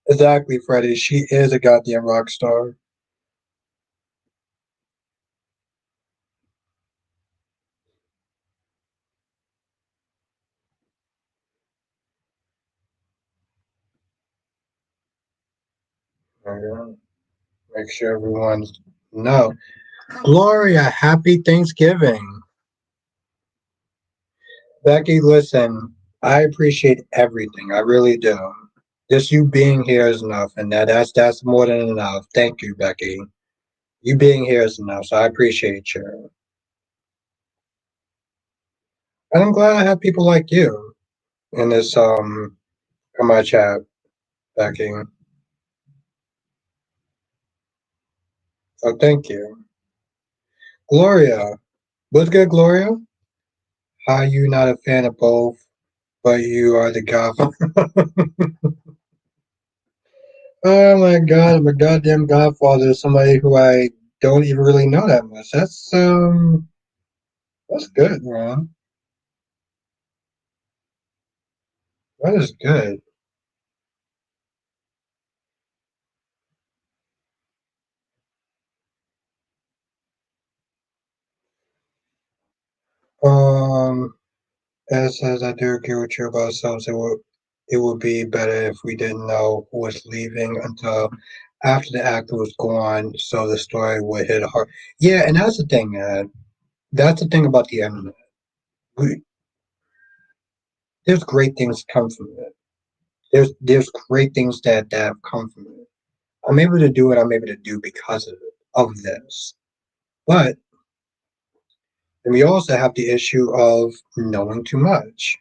Exactly, Freddie. She is a goddamn rock star. Yeah, make sure everyone's no. Gloria, happy Thanksgiving. Becky, listen, I appreciate everything. I really do. Just you being here is enough, and that's more than enough. Thank you, Becky. You being here is enough, so I appreciate you. And I'm glad I have people like you in this in my chat, Becky. So thank you. Gloria. What's good, Gloria? How you not a fan of both, but you are the godfather? Oh my god, I'm a goddamn godfather to somebody who I don't even really know that much. That's good, man. That is good. Um as I do agree with you about ourselves, it would be better if we didn't know who was leaving until after the actor was gone, so the story would hit hard. Yeah, and that's the thing, man. That's the thing about the internet. We, there's great things come from it. There's great things that have come from it. I'm able to do what I'm able to do because of this. But then we also have the issue of knowing too much.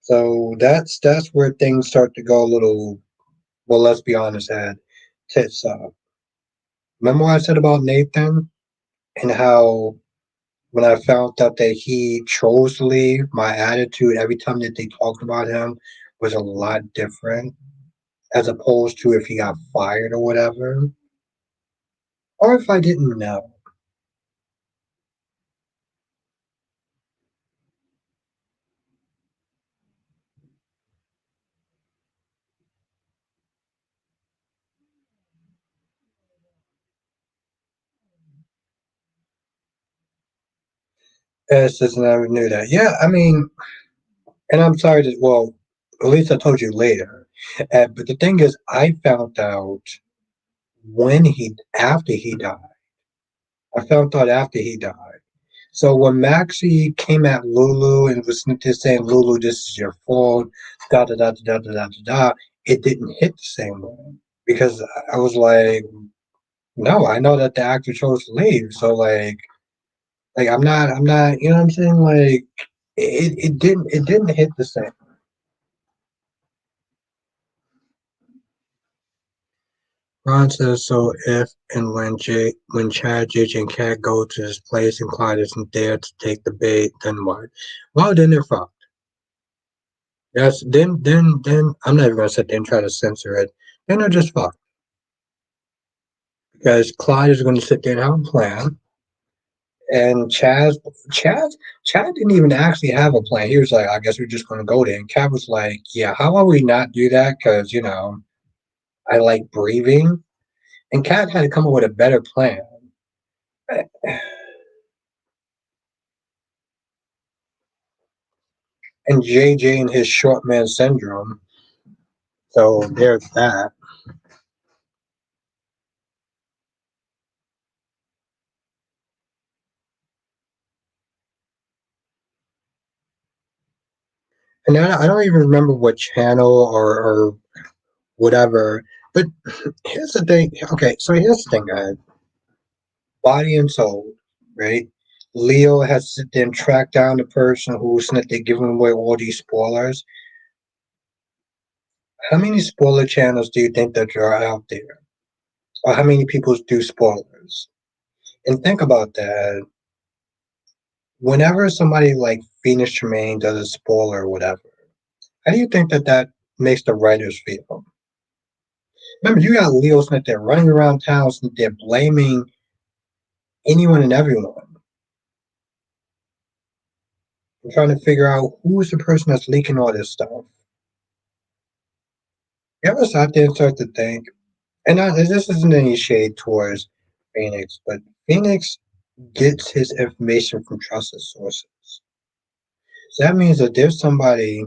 So that's where things start to go a little, well, let's be honest, at tits up. Remember what I said about Nathan and how when I found out that he chose to leave, my attitude every time that they talked about him was a lot different as opposed to if he got fired or whatever, or if I didn't know. It's just never knew that. Yeah, I mean, and I'm sorry that, well, at least I told you later. But the thing is, I found out after he died. I found out after he died. So when Maxie came at Lulu and was just saying, Lulu, this is your fault, da da da da da da da da, it didn't hit the same way. Because I was like, no, I know that the actor chose to leave. So like I'm not, you know what I'm saying? Like it didn't hit the same. Ron says so if and when Chad, JJ, and Cat go to his place and Clyde isn't there to take the bait, then what? Well, then they're fucked. Yes, then I'm not even gonna sit there and try to censor it. Then they're just fucked because Clyde is going to sit there and have a plan, and Chad, Chad didn't even actually have a plan. He was like, I guess we're just going to go there. And Cat was like, yeah, how about we not do that? Because I like breathing. And Cat had to come up with a better plan. and JJ and his short man syndrome. So there's that. And I don't even remember what channel or whatever. But here's the thing. Okay, so here's the thing, guys. Body and soul, right? Leo has to then track down the person who's not they giving away all these spoilers. How many spoiler channels do you think that there are out there? Or how many people do spoilers? And think about that. Whenever somebody like Phoenix Tremaine does a spoiler or whatever, how do you think that that makes the writers feel? Remember, you got Leo Smith there running around town, Smith there blaming anyone and everyone. I'm trying to figure out who's the person that's leaking all this stuff. You ever sat there and start to think, and this isn't any shade towards Phoenix, but Phoenix gets his information from trusted sources. So that means that there's somebody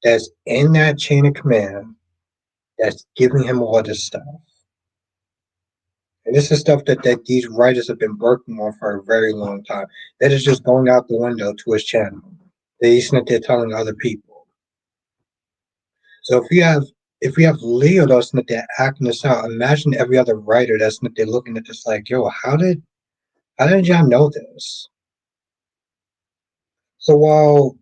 that's in that chain of command that's giving him all this stuff. And this is stuff that these writers have been working on for a very long time. That is just going out the window to his channel. They isn't they're telling other people. So if we have Leo that's not there acting this out, imagine every other writer that's not there looking at this like, yo, how did y'all know this? So while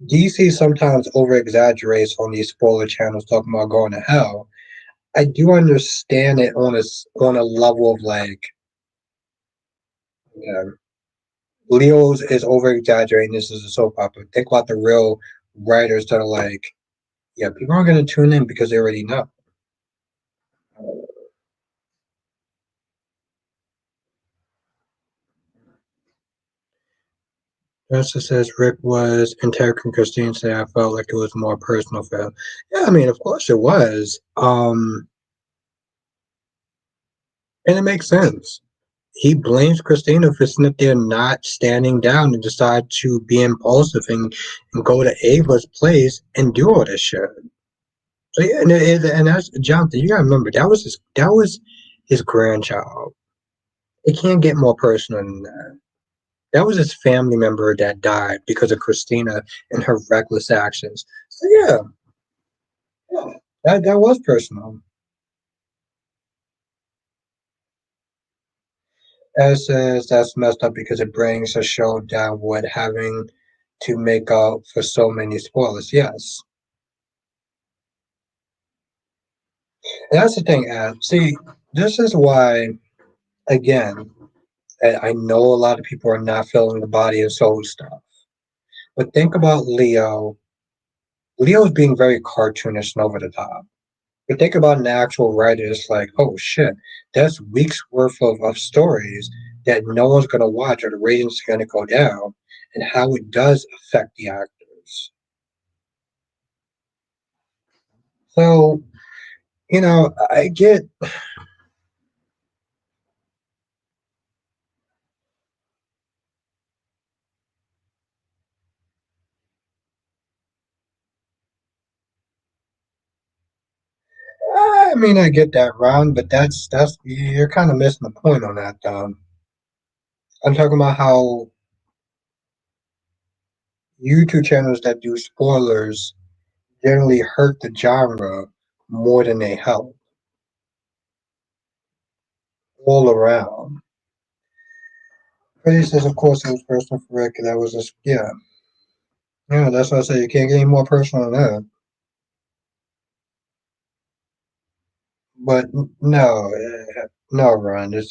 DC sometimes over exaggerates on these spoiler channels talking about going to hell, I do understand it on a level of like, you know, Leo's is over exaggerating. This is a soap opera. Think about the real writers that are like, yeah, people aren't going to tune in because they already know. Justice says Rick was interrogating Christine. Say I felt like it was more personal for him. Yeah, I mean, of course it was. And it makes sense. He blames Christina for sitting there not standing down and decide to be impulsive and go to Ava's place and do all this shit. So yeah, and that's Jonathan. You gotta remember that was his grandchild. It can't get more personal than that. That was his family member that died because of Christina and her reckless actions. So yeah, that was personal. As says that's messed up because it brings a show down with having to make up for so many spoilers. Yes, and that's the thing. See, this is why again I know a lot of people are not feeling the body and soul stuff, but think about Leo. Leo's being very cartoonish and over the top. But think about an actual writer, it's like, oh shit, that's weeks worth of stories that no one's gonna watch or the ratings are gonna go down and how it does affect the actors. So, I get I get that round, but that's you're kind of missing the point on that. I'm talking about how YouTube channels that do spoilers generally hurt the genre more than they help all around. But he says, of course, it was personal for Rick, and that was just, yeah, that's why I say you can't get any more personal than that. But no, no, Ron, it's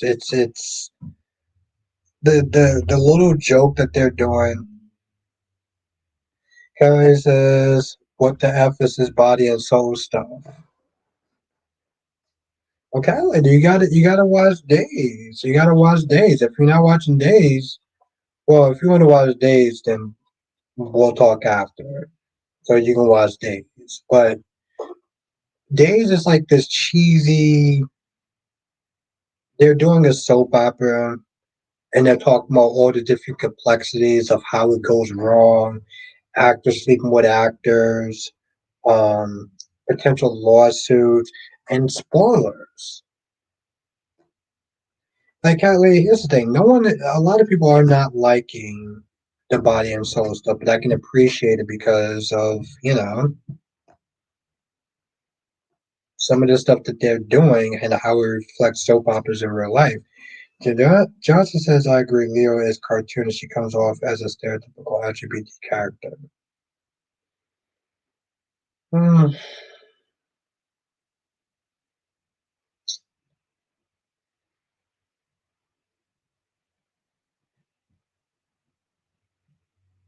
the little joke that they're doing. Harry says, "What the f is this body and soul stuff?" Okay, like, you gotta watch Days. You gotta watch Days. If you're not watching Days, well, if you want to watch Days, then we'll talk after. So you can watch Days. But Days is like this cheesy. They're doing a soap opera, and they're talking about all the different complexities of how it goes wrong actors sleeping with actors, um, potential lawsuits, and spoilers. Like, Kylie, here's the thing: a lot of people are not liking the body and soul stuff, but I can appreciate it because of some of the stuff that they're doing and how it reflects soap operas in real life. Johnson says, I agree. Leo is cartoonish. She comes off as a stereotypical LGBT character. Hmm,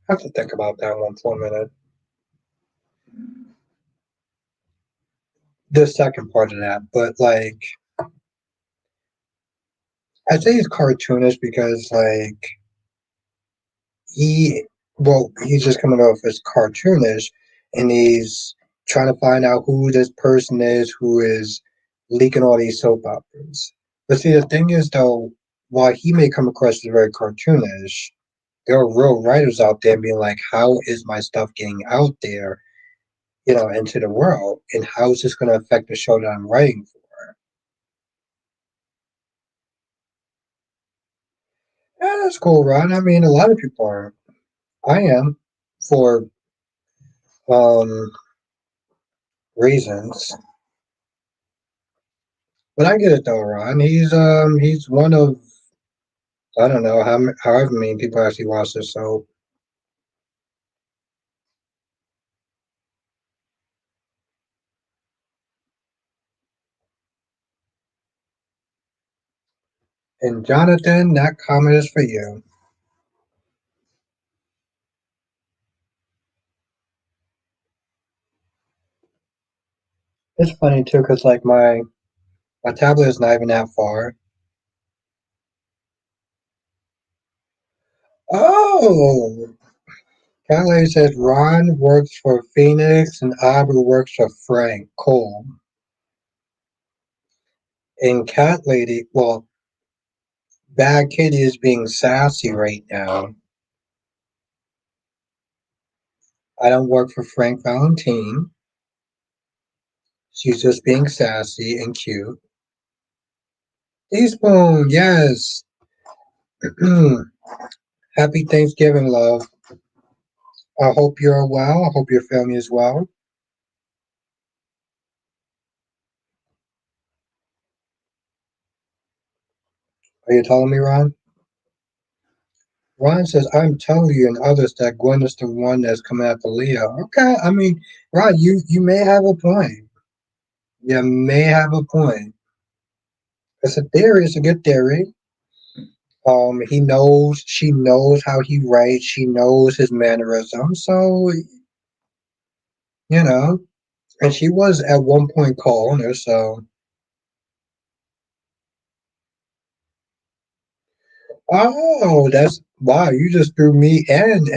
I have to think about that one for a minute. The second part of that, but like, I say he's cartoonish because like he, he's just coming off as cartoonish, and he's trying to find out who this person is who is leaking all these soap operas. But see, the thing is, though, while he may come across as very cartoonish, there are real writers out there being like, how is my stuff getting out there, into the world, and how is this going to affect the show that I'm writing for? Yeah, that's cool, Ron. I mean, a lot of people aren't. I am, for um reasons, but I get it though, Ron. He's one of, I don't know however many people actually watch this. So, and Jonathan, that comment is for you. It's funny too, cause like my tablet is not even that far. Oh, Callie says Ron works for Phoenix and Aubrey works for Frank Cole. And Cat Lady, well, Bad Kitty is being sassy right now. I don't work for Frank Valentine. She's just being sassy and cute. Teaspoon, yes. Happy Thanksgiving, love. I hope you're well. I hope your family is well. Are you telling me, Ron? Ron says, I'm telling you and others that Gwen is the one that's coming after Leo. Okay, I mean, Ron, you may have a point. You may have a point. It's a theory. It's a good theory. She knows how he writes. She knows his mannerisms. So, you know, and she was at one point calling her. So, oh, that's wow. You just threw me and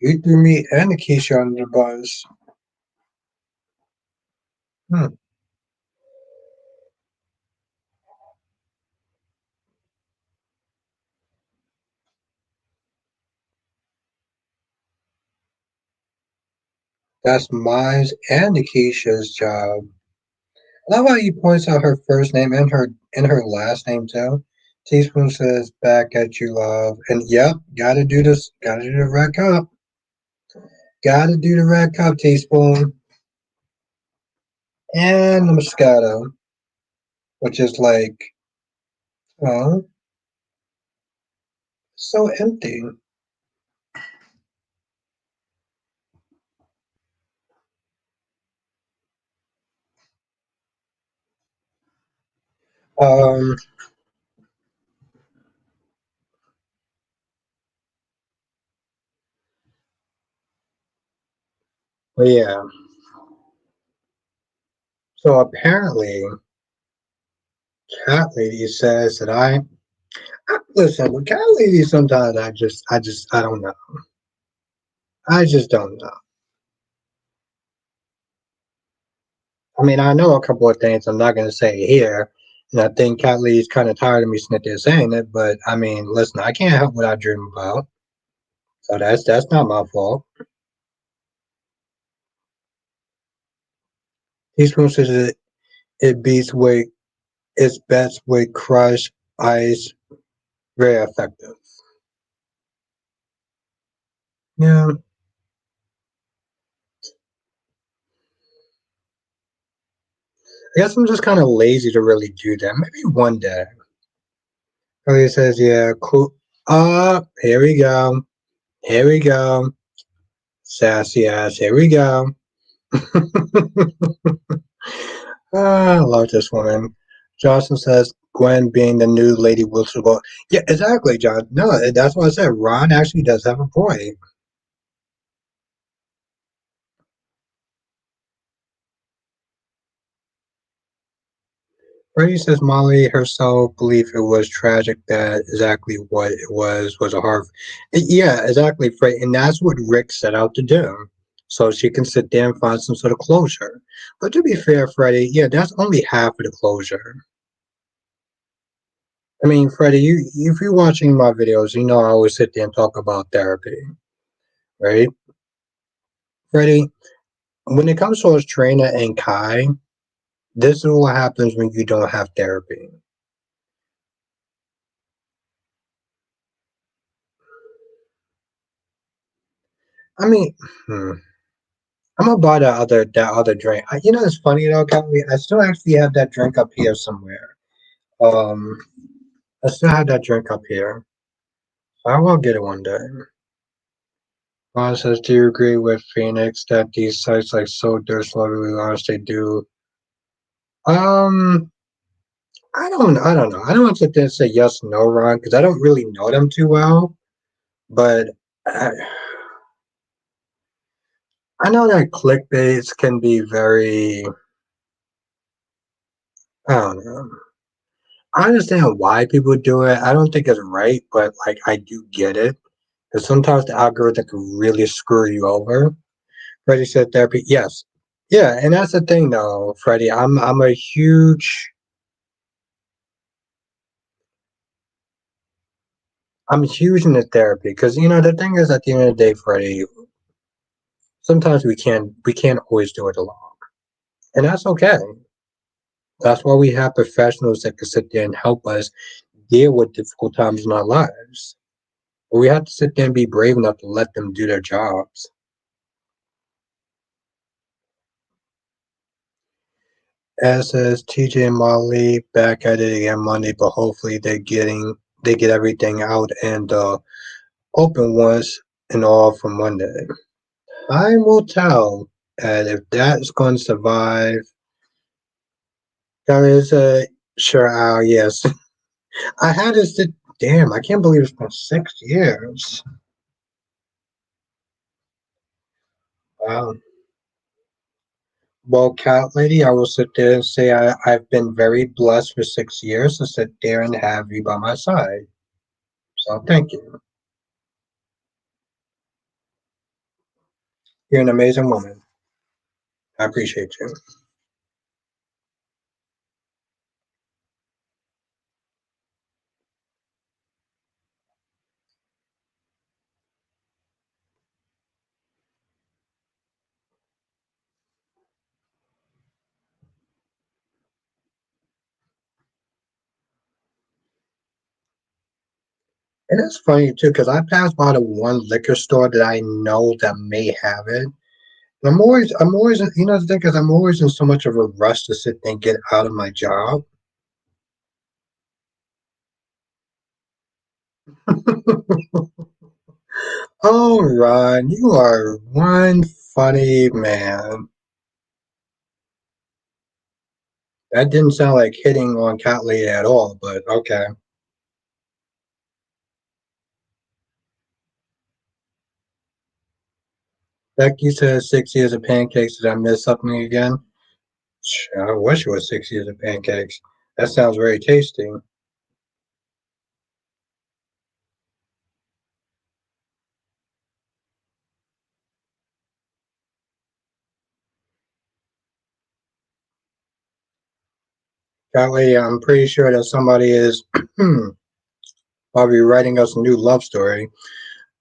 you threw me and Akeisha under the bus. Hmm, that's mine and Akeisha's job. I love how he points out her first name and her last name too. Teaspoon says, "Back at you, love." And yep, gotta do this. Gotta do the red cup. Gotta do the red cup, Teaspoon. And the Moscato, which is like, oh, so empty. Um, but yeah. So apparently, Cat Lady says that listen. With Cat Lady, sometimes I don't know. I just don't know. I mean, I know a couple of things I'm not going to say here, and I think Cat Lee's kind of tired of me sitting there saying it. But I mean, listen, I can't help what I dream about. So that's not my fault. Teaspoon says it beats with its best with crushed ice. Very effective. Yeah, I guess I'm just kind of lazy to really do that. Maybe one day. Oh, he says, yeah, cool. Here we go. Here we go. Sassy ass. Here we go. I love this woman. Johnson says Gwen being the new Lady Whistleblowers. Yeah, exactly, John. No, that's what I said. Ron actually does have a point. Freddie says Molly herself believed it was tragic that exactly what it was a horror. Yeah, exactly, Freddie. And that's what Rick set out to do. So she can sit there and find some sort of closure. But to be fair, Freddie, yeah, that's only half of the closure. I mean, Freddie, if you're watching my videos, you know I always sit there and talk about therapy, right? Freddie, when it comes to us trainer and Kai, this is what happens when you don't have therapy. I mean, hmm, I'm gonna buy that other drink. You know, it's funny though, Kelly. I still actually have that drink up here somewhere. Um, I still have that drink up here. I will get it one day. Ron says, "Do you agree with Phoenix that these sites like So Dirt Slowly Lost they do?" Um, I don't know. I don't want to sit there and say yes or no, Ron, because I don't really know them too well. But I, I know that clickbaits can be very. I don't know. I understand why people do it. I don't think it's right, but like I do get it. Because sometimes the algorithm can really screw you over. Freddie said therapy. Yes. Yeah, and that's the thing though, Freddie. I'm huge into therapy because you know the thing is at the end of the day, Freddie, sometimes we can't always do it alone. And that's okay. That's why we have professionals that can sit there and help us deal with difficult times in our lives. But we have to sit there and be brave enough to let them do their jobs. As says TJ and Molly back at it again Monday, but hopefully they get everything out and open once and all for Monday. Time will tell, and if that's going to survive, that is a sure. Yes, I had to sit. Damn, I can't believe it's been 6 years. Wow. Well, Cat Lady, I will sit there and say I've been very blessed for 6 years to sit there and have you by my side. So thank you. You're an amazing woman. I appreciate you. And it's funny too, because I passed by the one liquor store that I know that may have it. And I'm always, the thing is, I'm always in so much of a rush to sit and get out of my job. Oh, Ron, you are one funny man. That didn't sound like hitting on Cat Lady at all, but okay. Becky says 6 years of pancakes. Did I miss something again? I wish it was 6 years of pancakes. That sounds very tasty. Cat Lady, I'm pretty sure that somebody is probably writing us a new love story.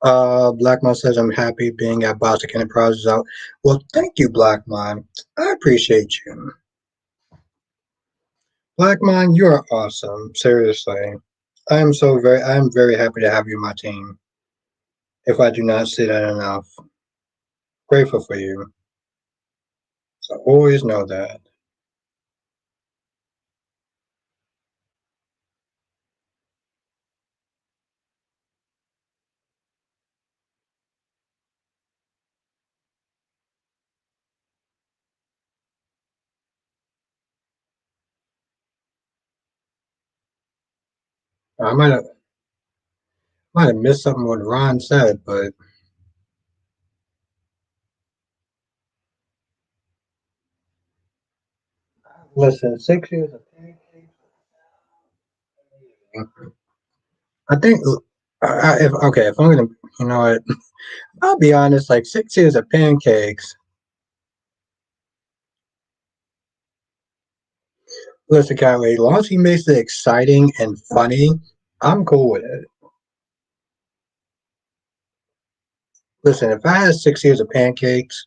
Blackmon says I'm happy being at Bostic Enterprises out. Well, thank you, Blackmon. I appreciate you. Blackmon, you are awesome. Seriously. I am very happy to have you on my team. If I do not say that enough. Grateful for you. So always know that. I might have missed something what Ron said, but listen, 6 years of pancakes. I think if I'm gonna, you know what, I'll be honest. Like 6 years of pancakes. Listen, Kylie, as long as he makes it exciting and funny, I'm cool with it. Listen, if I had 6 years of pancakes,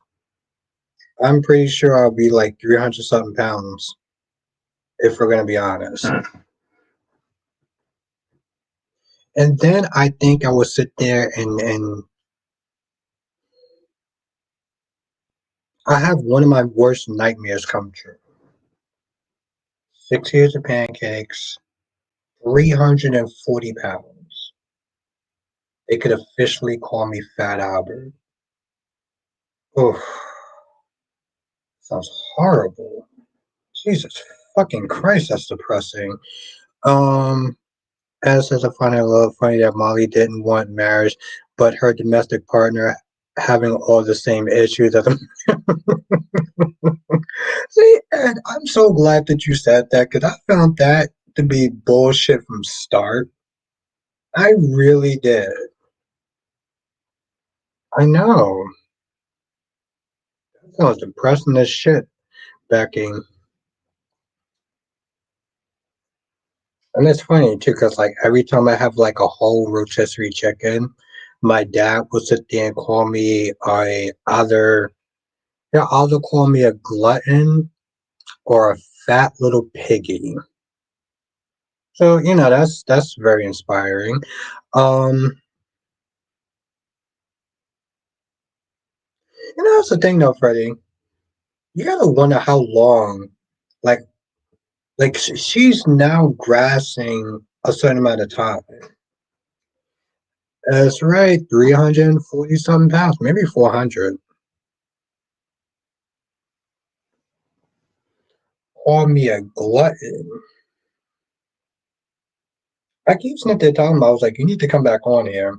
I'm pretty sure I'll be like 300 something pounds. If we're gonna be honest, and then I think I would sit there and I have one of my worst nightmares come true. 6 years of pancakes, 340 pounds. They could officially call me Fat Albert. Oh, sounds horrible. Jesus fucking Christ, that's depressing. Um, as says, I find it a little funny that Molly didn't want marriage, but her domestic partner having all the same issues as a See, and I'm so glad that you said that because I found that to be bullshit from start. I really did. I know. That sounds depressing as shit, Becky. And it's funny too, because like every time I have like a whole rotisserie chicken, my dad will sit there and call me a either yeah, either call me a glutton or a fat little piggy. So that's very inspiring. Um, that's the thing though, Freddie. You gotta wonder how long, like she's now grasping a certain amount of time. That's right, 340 something pounds, maybe 400. Call me a glutton. I keep sitting there talking about, I was like, you need to come back on here.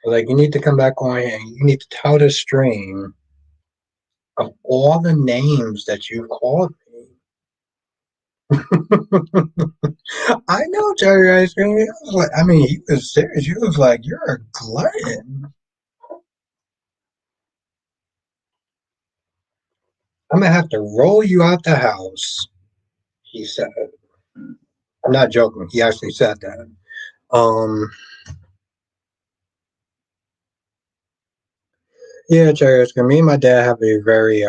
Like, you need to come back on here and you need to tell the stream of all the names that you've called me. I know Jerry Ice Cream. I mean, he was serious. He was like, you're a glutton. I'm gonna have to roll you out the house, he said. I'm not joking. He actually said that. Yeah, Jerry Ice Cream. Me and my dad have a very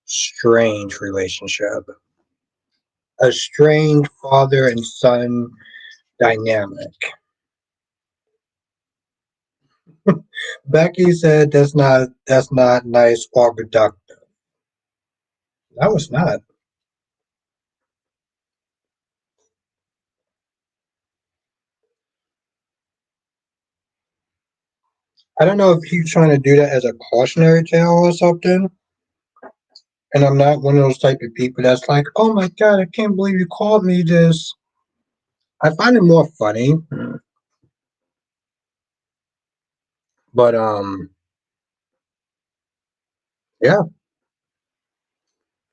strange relationship. A strange father and son dynamic. Becky said that's not nice or productive. That was not. I don't know if he's trying to do that as a cautionary tale or something. And I'm not one of those type of people that's like, oh my god, I can't believe you called me this. I find it more funny, but yeah.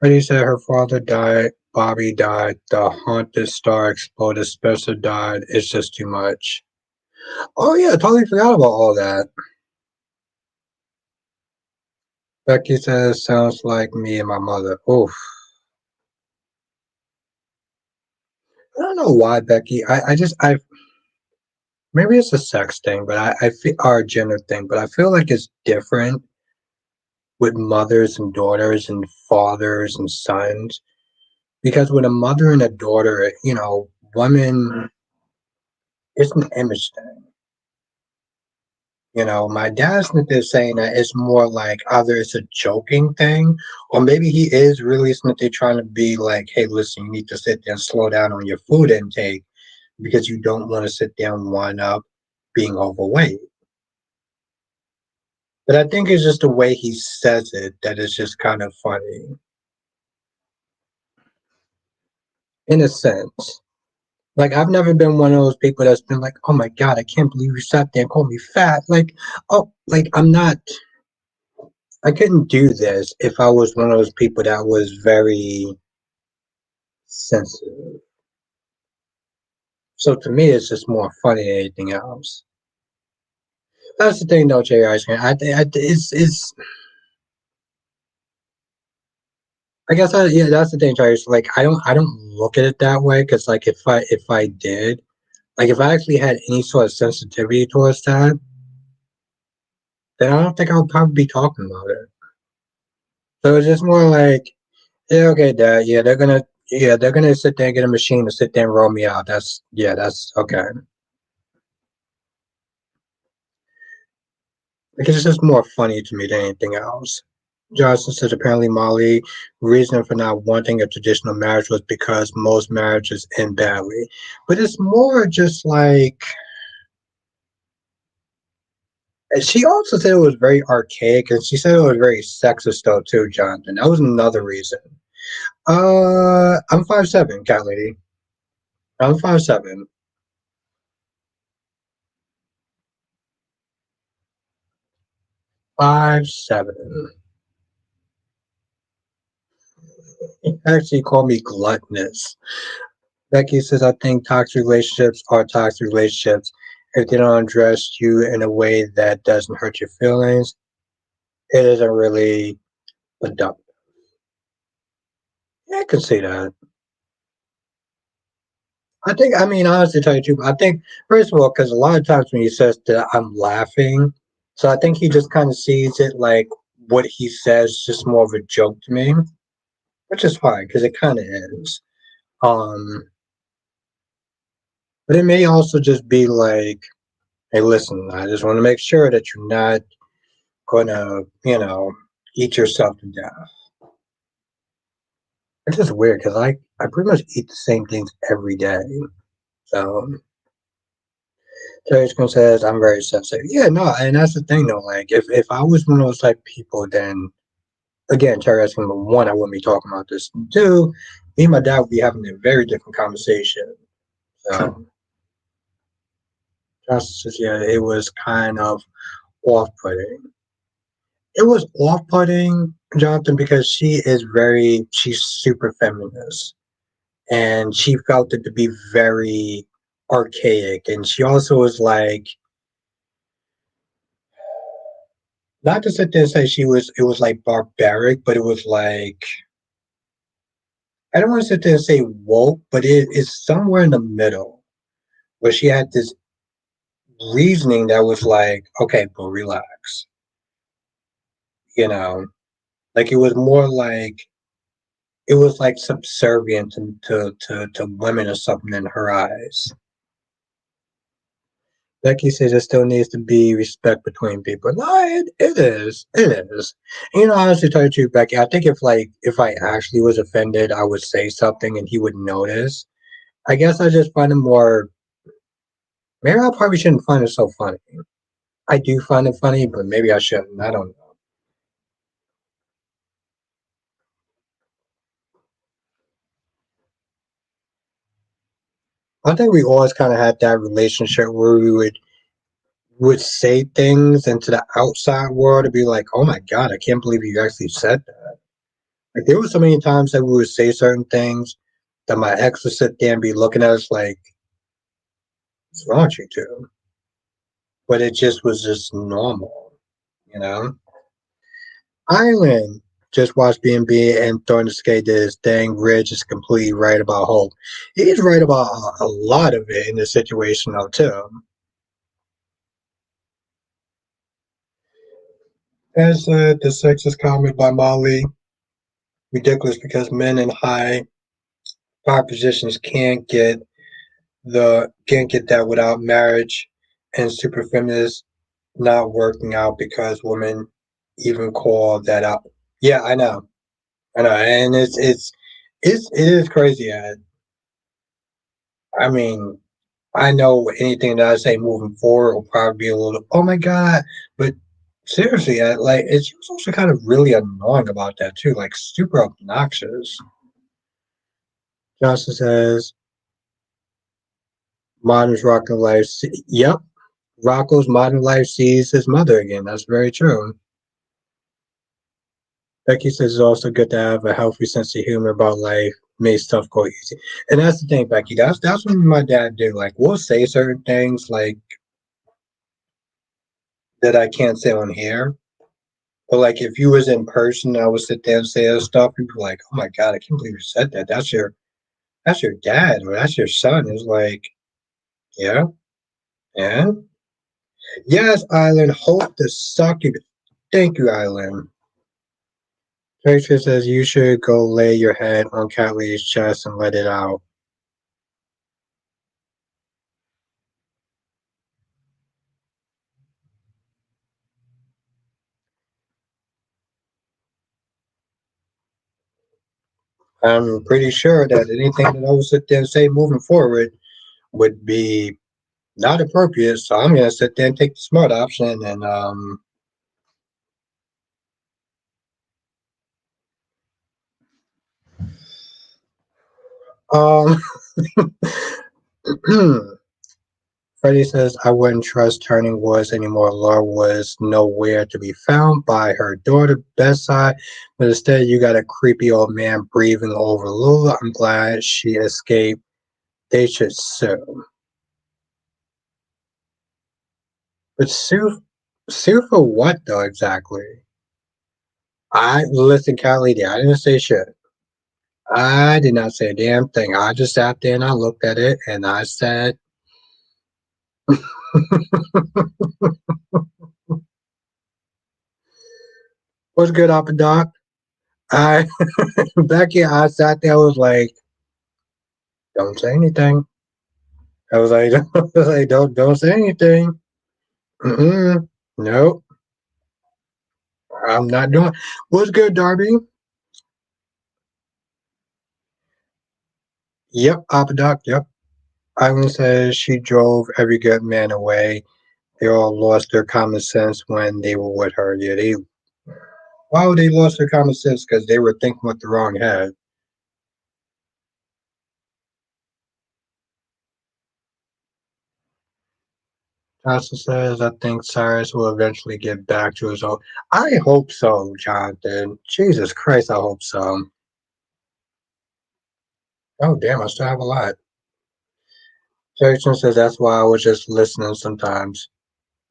Freddie said her father died, Bobby died, the haunted star exploded, Spencer died. It's just too much. Oh yeah, I totally forgot about all that. Becky says sounds like me and my mother. Oof. I don't know why, Becky. I just maybe it's a sex thing, but I feel or a gender thing, but I feel like it's different with mothers and daughters and fathers and sons because with a mother and a daughter, women, it's an image thing. My dad's not there saying that it's more like either it's a joking thing or maybe he is really they're trying to be like, hey, listen, you need to sit there and slow down on your food intake because you don't want to sit there and wind up being overweight. But I think it's just the way he says it that is just kind of funny in a sense. Like I've never been one of those people that's been like, "Oh my god, I can't believe you sat there and called me fat." Like, oh, like I'm not. I couldn't do this if I was one of those people that was very sensitive. So to me, it's just more funny than anything else. That's the thing, though, Jay Ice. It's. I guess yeah, that's the thing, Jay. Like I don't look at it that way because like if I did, like if I actually had any sort of sensitivity towards that, then I don't think I would probably be talking about it. So it's just more like, yeah, okay, Dad. Yeah, they're gonna sit there and get a machine to sit there and roll me out. That's okay. Like it's just more funny to me than anything else. Johnson says apparently Molly reason for not wanting a traditional marriage was because most marriages end badly. But it's more just like and she also said it was very archaic and she said it was very sexist though too, Jonathan. That was another reason. I'm 5'7", cat lady. I'm 5'7". 5'7". He actually called me gluttonous. Becky says, I think toxic relationships are toxic relationships. If they don't address you in a way that doesn't hurt your feelings, it isn't really productive. Yeah, I can see that. I mean, honestly, tell you the truth, I think, first of all, because a lot of times when he says that I'm laughing, so I think he just kind of sees it like what he says just more of a joke to me, which is fine because it kind of is. Um, but it may also just be like, hey, listen, I just want to make sure that you're not gonna, eat yourself to death. It's just weird because I pretty much eat the same things every day. So Terry says I'm very sensitive. Yeah, no, and that's the thing though. Like if I was one of those type of people, then again, Terry number one, I wouldn't be talking about this. Two, me and my dad would be having a very different conversation. So Josh says, yeah, it was kind of off putting. It was off putting, Jonathan, because she's super feminist and she felt it to be very archaic. And she also was like, not to sit there and say it was like barbaric, but it was like, I don't want to sit there and say woke, but it is somewhere in the middle where she had this reasoning that was like, okay, but relax, you know, like it was like subservient to women or something in her eyes. Becky says there still needs to be respect between people. No, it is. It is. Honestly, tell you the truth, Becky, I think if I actually was offended, I would say something and he would notice. I guess I just find it more. Maybe I probably shouldn't find it so funny. I do find it funny, but maybe I shouldn't. I don't know. I think we always kind of had that relationship where we would say things into the outside world to be like, "Oh my god, I can't believe you actually said that." Like there were so many times that we would say certain things that my ex would sit there and be looking at us like, "What's wrong with you two?" But it just was just normal, you know. Island just watched B&B and throwing the skate did his thing. Ridge is completely right about Hope. He's right about a lot of it in this situation though too. As the sexist comment by Molly, ridiculous because men in high power positions can't get that without marriage, and super feminists not working out because women even call that out. Yeah, I know, and it is crazy. I mean, I know anything that I say moving forward will probably be a little, oh my god, but seriously, like it's also kind of really annoying about that too, like super obnoxious. Johnson says, "Modern's rocking life." Yep, Rocco's modern life sees his mother again. That's very true. Becky says it's also good to have a healthy sense of humor about life. Make stuff go easy, and that's the thing, Becky. That's what my dad do. Like we'll say certain things like that I can't say on here. But like if you was in person, I would sit there and say that stuff. People like, "Oh my god, I can't believe you said that. That's your dad or that's your son." It's like, yeah, yeah, yes, Island. Hope to suck you. Thank you, Island. Picture says you should go lay your head on Catley's chest and let it out. I'm pretty sure that anything that I would sit there and say moving forward would be not appropriate. So I'm gonna sit there and take the smart option and um Freddie says, I wouldn't trust turning woods anymore. Laura was nowhere to be found by her daughter's bedside, but instead you got a creepy old man breathing over Lulu. I'm glad she escaped. They should sue. But sue for what though exactly? I listen, Callie, I didn't say shit. I did not say a damn thing. I just sat there and I looked at it and I said, what's good, Up and Doc? I Becky, I sat there, I was like, don't say anything. I was like, I was like, don't say anything. Mm-mm. Nope, I'm not doing. What's good, Darby? Yep, Papa Doc. Yep. Ivan says she drove every good man away. They all lost their common sense when they were with her. Yeah, they. Why would they lost their common sense? Because they were thinking with the wrong head. Johnson says, I think Cyrus will eventually get back to his own. I hope so, Jonathan. Jesus Christ, I hope so. Oh, damn, I still have a lot. Jason says that's why I was just listening sometimes.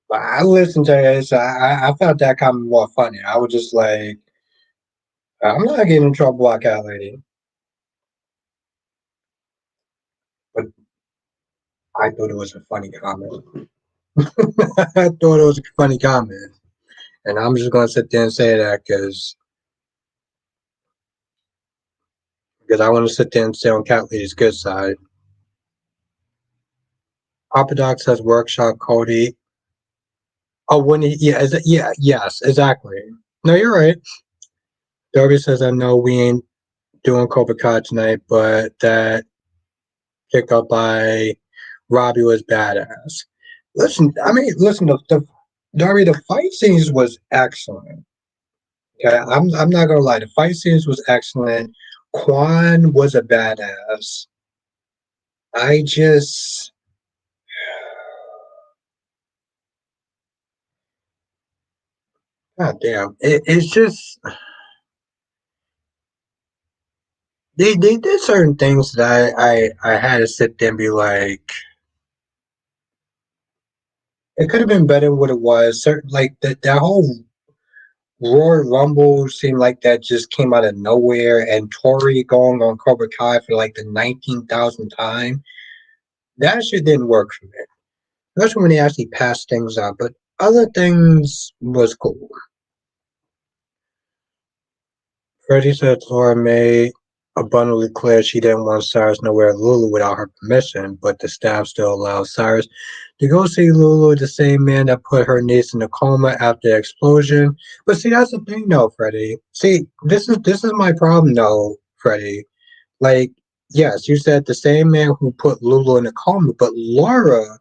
But I listened to it, so I found that comment more funny. I was just like, I'm not getting in trouble like that lady. But I thought it was a funny comment. I thought it was a funny comment. And I'm just going to sit there and say that because I want to sit there and stay on Cat Lady's good side. Papa Doc says workshop Cody. Oh, when he, yeah, yeah, yes, exactly. No, you're right. Darby says, I know we ain't doing Cobra Kai tonight, but that kick up by Robbie was badass. Listen, I mean, listen, the Darby, the fight scenes was excellent. Okay, I'm not gonna lie, the fight scenes was excellent. Quan was a badass. I just, god damn, it's just they did certain things that I had to sit there and be like, it could have been better than what it was. Certain like that whole Royal Rumble seemed like that just came out of nowhere, and Tori going on Cobra Kai for like the 19,000th time. That shit didn't work for me. Especially when they actually passed things out, but other things was cool. Freddie said Laura made abundantly clear she didn't want Cyrus nowhere Lulu without her permission, but the staff still allowed Cyrus to go see Lulu, the same man that put her niece in a coma after the explosion. But see, that's the thing, though, Freddie. See, this is my problem, though, Freddie. Like, yes, you said the same man who put Lulu in a coma, but Laura,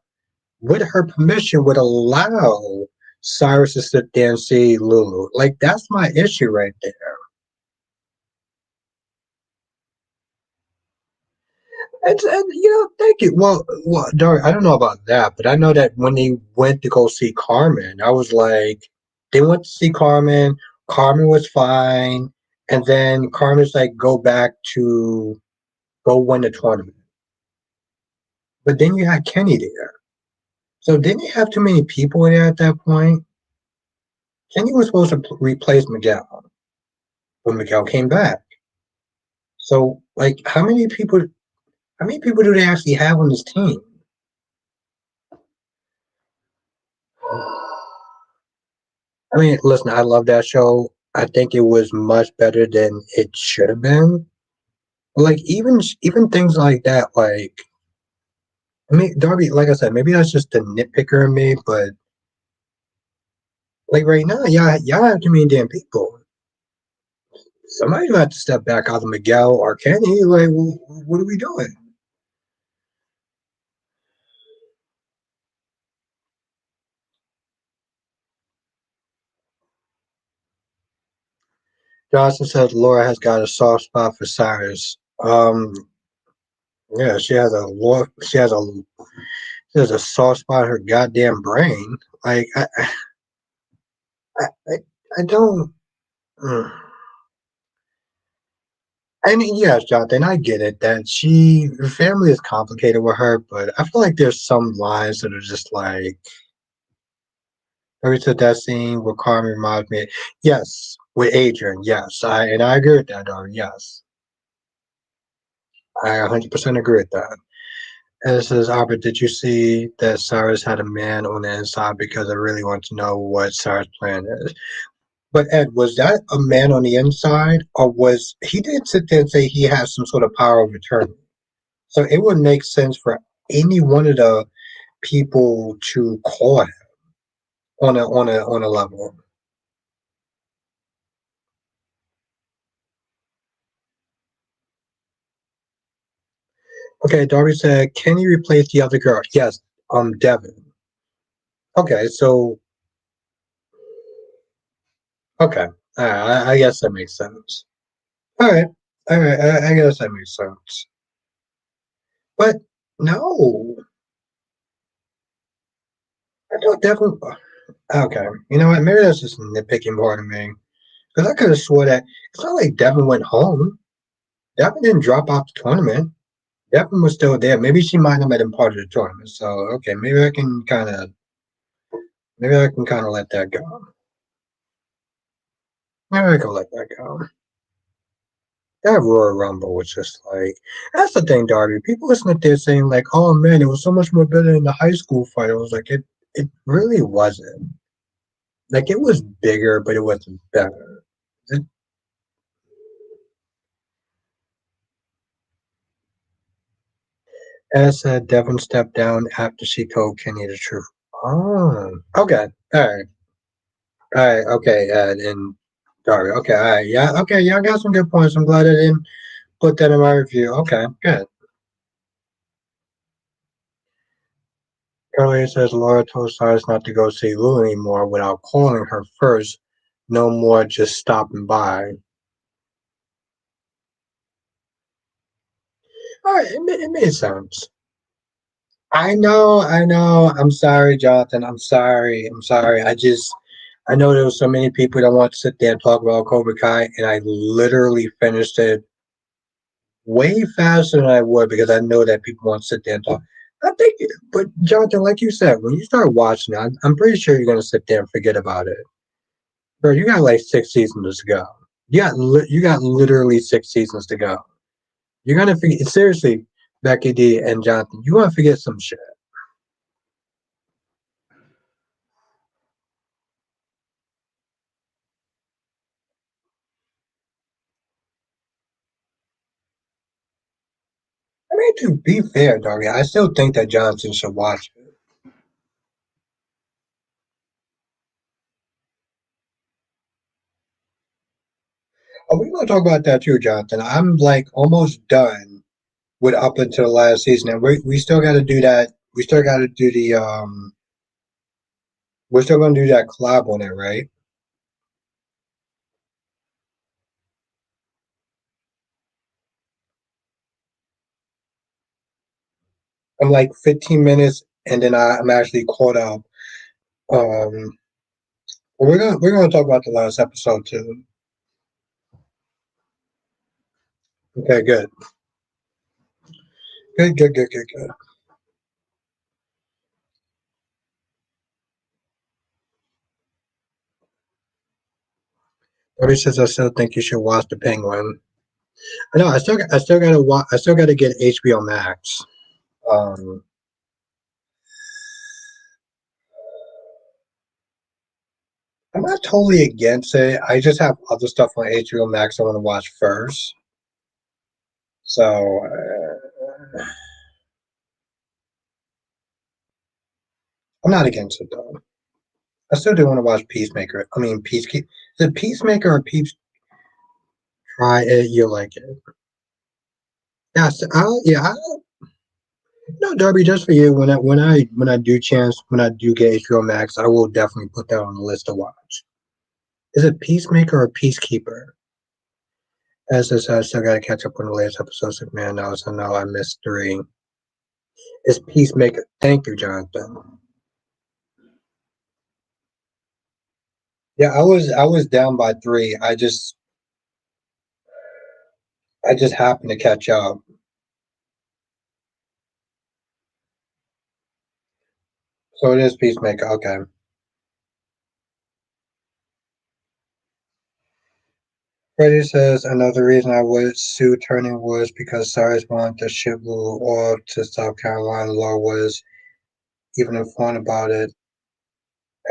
with her permission, would allow Cyrus to sit there and see Lulu. Like, that's my issue right there. And thank you. Well, Dari, I don't know about that, but I know that when they went to go see Carmen, I was like, they went to see Carmen. Carmen was fine, and then Carmen's like, go back to go win the tournament. But then you had Kenny there, so didn't you have too many people there at that point? Kenny was supposed to replace Miguel when Miguel came back. So, like, how many people? How many people do they actually have on this team? I mean, listen, I love that show. I think it was much better than it should have been. Like even things like that, like I mean, Darby, like I said, maybe that's just the nitpicker in me, but like right now, y'all have too many damn people. Somebody gonna have to step back out of Miguel or Kenny. Like, what are we doing? Johnson said Laura has got a soft spot for Cyrus. Yeah, she has a soft spot in her goddamn brain. Like, I, I don't. Mm. I mean, yes, Jonathan, I get it that her family is complicated with her, but I feel like there's some lines that are just like, every to that scene where Carmen reminds me, yes, with Adrian, yes, I agree with that, Darby, yes, I 100% agree with that. And it says, Albert, did you see that Cyrus had a man on the inside because I really want to know what Cyrus' plan is? But Ed, was that a man on the inside, or was he did sit there and say he has some sort of power of attorney? So it would make sense for any one of the people to call him on a level. Okay, Darby said, can you replace the other girl? Yes, Devin. Okay, so okay, I guess that makes sense. All right, all right, I guess that makes sense. But no, I thought Devin. Okay, you know what? Maybe that's just a nitpicking part of me because I could have swore that it's not like Devin went home. Devin didn't drop off the tournament. Devin was still there. Maybe she might not have been part of the tournament. So okay, maybe I can kind of let that go. Maybe I can let that go. That Royal Rumble was just like that's the thing, Darby. People listen to this saying like, "Oh man, it was so much more better than the high school fight." I was like, it really wasn't. Like it was bigger, but it wasn't better. It, as Devin stepped down after she told Kenny the truth. Oh, okay, all right, okay, and Darby, okay, all right, yeah, okay, y'all got some good points. I'm glad I didn't put that in my review. Okay, good. Earlier says Laura told Cyrus not to go see Lou anymore without calling her first. No more just stopping by. All right, it made sense. I know. I'm sorry, Jonathan. I'm sorry. I'm sorry. I know there was so many people that want to sit there and talk about Cobra Kai, and I literally finished it way faster than I would because I know that people want to sit there and talk. I think, but Jonathan, like you said, when you start watching it, I'm pretty sure you're going to sit there and forget about it. Bro, you got like 6 seasons to go. You got literally 6 seasons to go. You're gonna forget seriously, Becky D and Jonathan. You gonna forget some shit. To be fair, Darby, I still think that Johnson should watch it. Oh, we're gonna talk about that too, Jonathan. I'm like almost done with up until the last season, and we still got to do that. We still got to do the We're still gonna do that collab on it, right? I'm like 15 minutes, and then I'm actually caught up. Um, we're gonna talk about the last episode too. Okay, good, good. Nobody says I still think you should watch the Penguin. I know. I still gotta watch. I still gotta get HBO Max. Um, I'm not totally against it. I just have other stuff on HBO Max I want to watch first. So I'm not against it though. I still do want to watch Peacemaker. I mean, Peacekeeper. Is it Peacemaker or Peeps? Try it. You'll like it. Yeah. No, Darby, just for you. When I do get HBO Max, I will definitely put that on the list to watch. Is it Peacemaker or Peacekeeper? As I said, I still got to catch up on the latest episodes of Man Now, so now I missed three. It's Peacemaker. Thank you, Jonathan. Yeah, I was down by three. I just happened to catch up. So it is Peacemaker. Okay. Freddie says another reason I would sue Turning was because Cyrus wanted to ship Lulu off to South Carolina. Law was even informed about it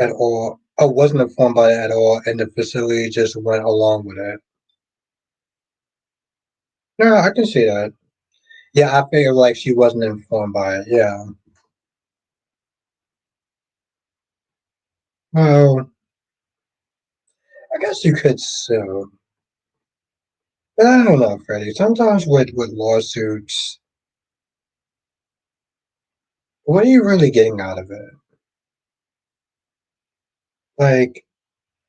at all. I wasn't informed about it at all, and the facility just went along with it. No, I can see that. Yeah, I figured like she wasn't informed by it. Yeah. Well, I guess you could sue. But I don't know, Freddie. Sometimes with lawsuits, what are you really getting out of it? Like,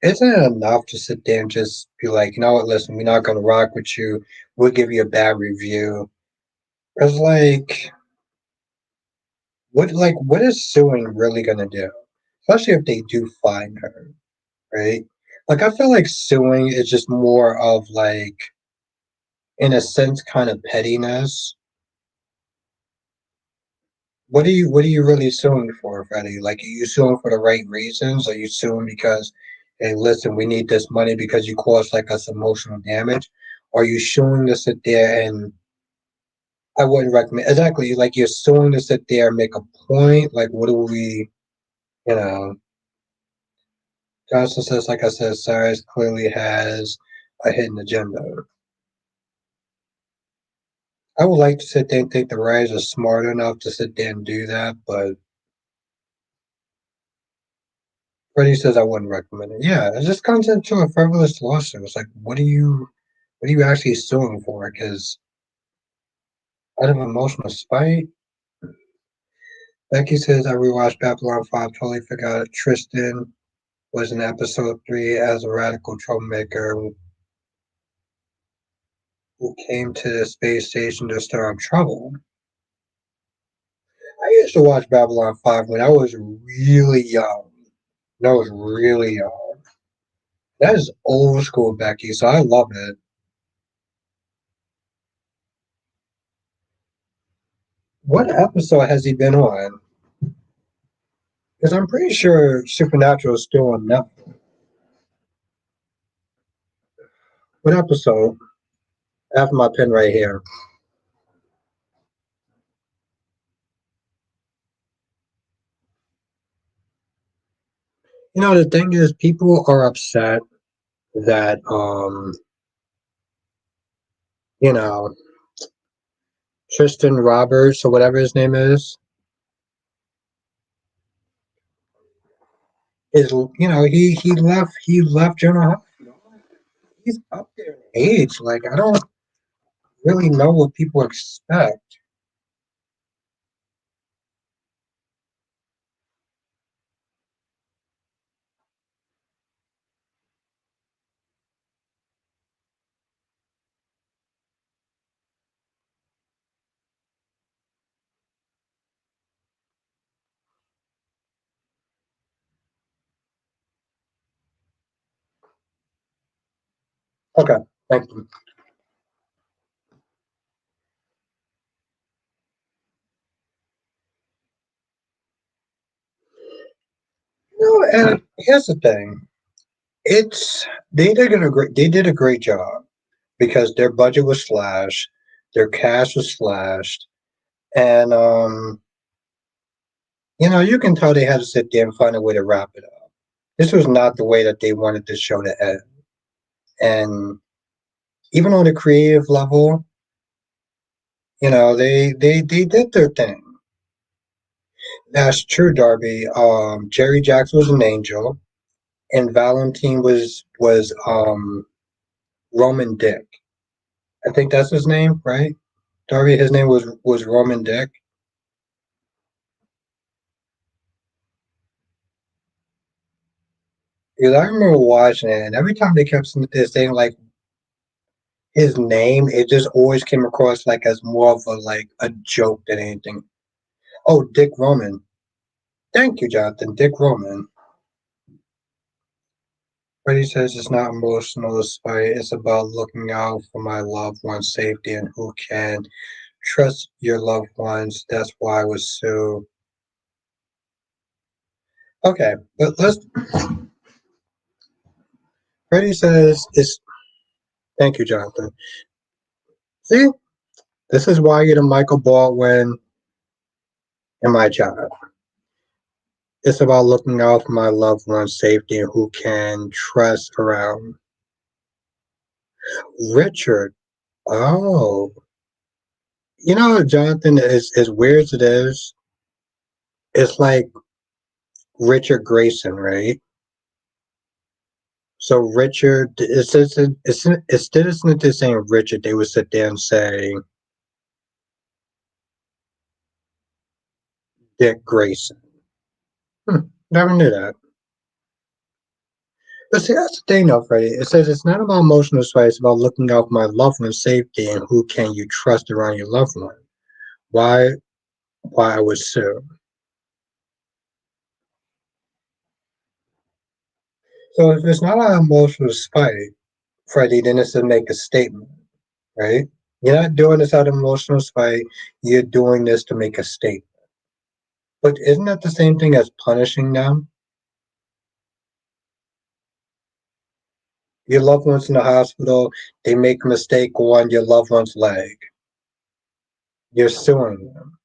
isn't it enough to sit there and just be like, you know what, listen, we're not gonna rock with you. We'll give you a bad review. It's what is suing really gonna do? Especially if they do find her, right? Like I feel like suing is just more of like, in a sense, kind of pettiness. What are you really suing for, Freddie? Like, are you suing for the right reasons? Are you suing because, hey, listen, we need this money because you caused like us emotional damage? Or are you suing to sit there and I wouldn't recommend exactly like you're suing to sit there and make a point? Like, what do we, you know? Johnson says, like I said, Cyrus clearly has a hidden agenda. I would like to sit there and think the writers are smart enough to sit there and do that, but Freddie says I wouldn't recommend it. Yeah, it just comes into a frivolous lawsuit. It's like, what are you actually suing for? Because out of emotional spite, Becky says I rewatched Babylon 5, totally forgot Tristan was in episode 3 as a radical troublemaker who came to the space station to stir up trouble. I used to watch Babylon 5 when I was really young. When I was really young. That is old school Becky, so I love it. What episode has he been on? Because I'm pretty sure Supernatural is still on Netflix. What episode? I have my pen right here. The thing is, people are upset that you know Tristan Roberts or whatever his name is he left General Hospital. He's up there in age. Like I don't really know what people expect. Okay, thank you. And here's the thing: it's they did a great job because their budget was slashed, their cash was slashed, and you can tell they had to sit there and find a way to wrap it up. This was not the way that they wanted this show to end. And even on the creative level, they did their thing. That's true, Darby. Jerry Jackson was an angel, and Valentine was Roman Dick. I think that's his name, right? Darby, his name was Roman Dick. Because I remember watching it, and every time they kept saying like his name, it just always came across like as more of a joke than anything. Oh, Dick Roman. Thank you, Jonathan. Dick Roman. Freddie says it's not emotional spite. It's about looking out for my loved one's safety and who can trust your loved ones. That's why I was so okay. But let's. Freddie says it's. Thank you, Jonathan. See, this is why you're the Michael Baldwin in my job. It's about looking out for my loved one's safety and who can trust around. Richard. Oh, Jonathan, as weird as it is, it's like Richard Grayson, right? So Richard, instead of saying Richard, they would sit there and say Dick Grayson. Never knew that. But see, that's the thing, though, Freddie. It says it's not about emotional sway. It's about looking out for my loved one's safety and who can you trust around your loved one. Why? Why I would sue. So if it's not an emotional spite, Freddie, then it's to make a statement, right? You're not doing this out of emotional spite. You're doing this to make a statement. But isn't that the same thing as punishing them? Your loved one's in the hospital, they make a mistake on your loved one's leg. You're suing them.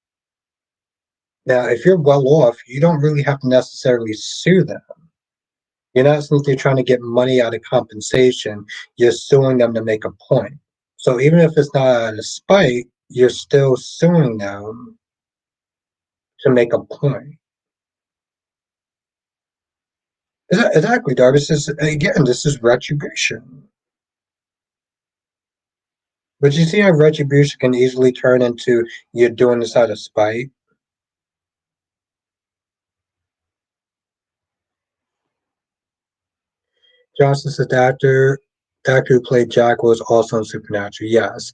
Now, if you're well off, you don't really have to necessarily sue them. You're not simply trying to get money out of compensation, you're suing them to make a point. So even if it's not out of spite, you're still suing them to make a point. Exactly, Darby. This is retribution. But you see how retribution can easily turn into you're doing this out of spite? Johnson's the actor who played Jack was also in Supernatural, yes.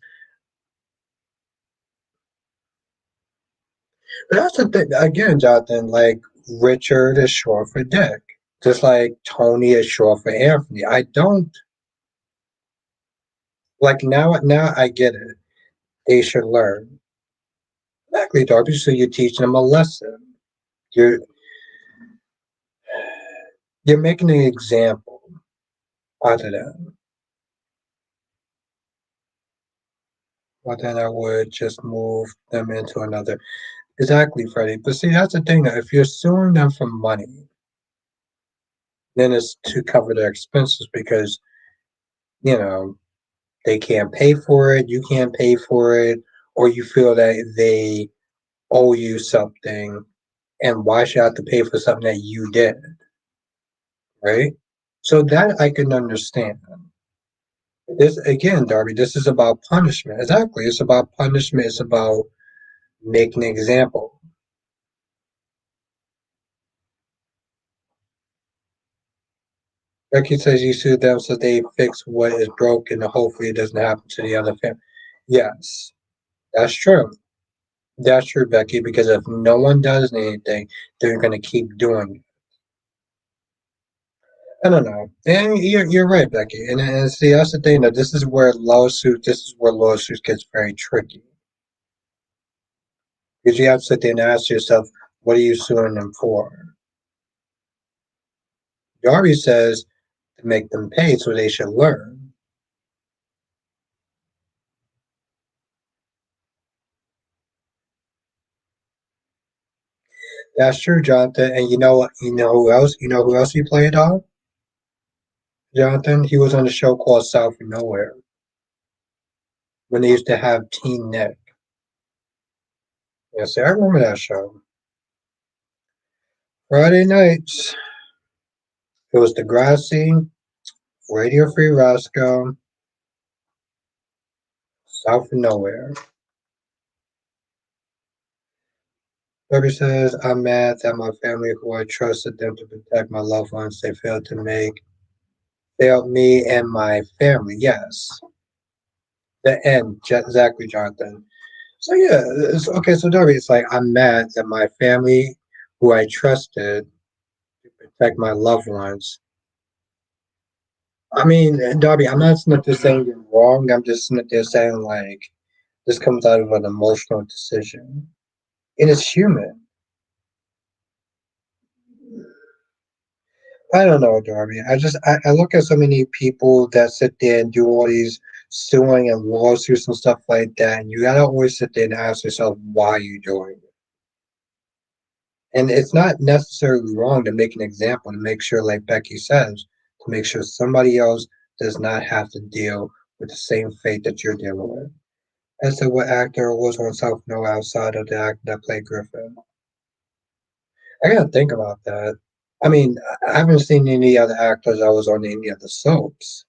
But that's the thing, again, Jonathan, like Richard is short for Dick. Just like Tony is short for Anthony. I don't like now I get it. They should learn. Exactly, Darby. So you're teaching them a lesson. You're you're making an example out of them. But then I would just move them into another. Exactly, Freddie. But see, that's the thing. If you're suing them for money, then it's to cover their expenses because you know they can't pay for it. You can't pay for it, or you feel that they owe you something, and why should I have to pay for something that you did, right? So that I can understand. This again, Darby, this is about punishment. Exactly. It's about punishment. It's about making an example. Becky says you sue them so they fix what is broken and hopefully it doesn't happen to the other family. Yes, that's true. That's true, Becky, because if no one does anything, they're going to keep doing it. I don't know. And you're right, Becky. And see, that's the thing, that this is where lawsuits gets very tricky. Because you have to sit there and ask yourself, what are you suing them for? Darby says to make them pay so they should learn. That's true, Jonathan. And you know who else? You know who else he played on? Jonathan. He was on a show called South of Nowhere when they used to have Teen Nick. Yes, I remember that show. Friday nights. It was Degrassi, Radio Free Roscoe, South of Nowhere. Kirby says, I'm mad that my family, who I trusted them to protect my loved ones, they failed me and my family. Yes. The end. Exactly, Jonathan. So yeah, okay. So Darby, it's like I'm mad that my family, who I trusted to protect my loved ones. I mean, Darby, I'm not sitting there saying you're wrong. I'm just sitting there saying like this comes out of an emotional decision, and it's human. I don't know, Darby. I look at so many people that sit there and do all these suing and lawsuits and stuff like that, and you gotta always sit there and ask yourself why you doing it. And it's not necessarily wrong to make an example, to make sure, like Becky says, to make sure somebody else does not have to deal with the same fate that you're dealing with. As to what actor was on South No outside of the actor that played Griffin. I gotta think about that. I mean, I haven't seen any other actors that was on any of the soaps.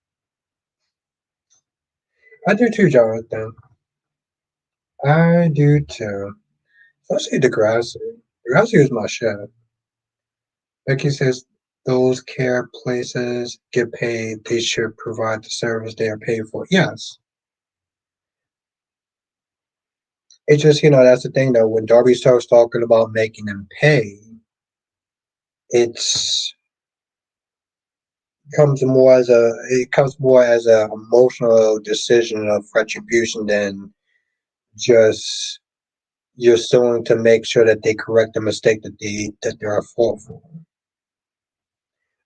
I do too, Jonathan. I do too. Especially Degrassi. Degrassi was my shit. Becky says those care places get paid. They should provide the service they are paid for. Yes. It's just, that's the thing though. When Darby starts talking about making them pay, it's it comes more as a emotional decision of retribution than just you're suing to make sure that they correct the mistake that they're at fault for.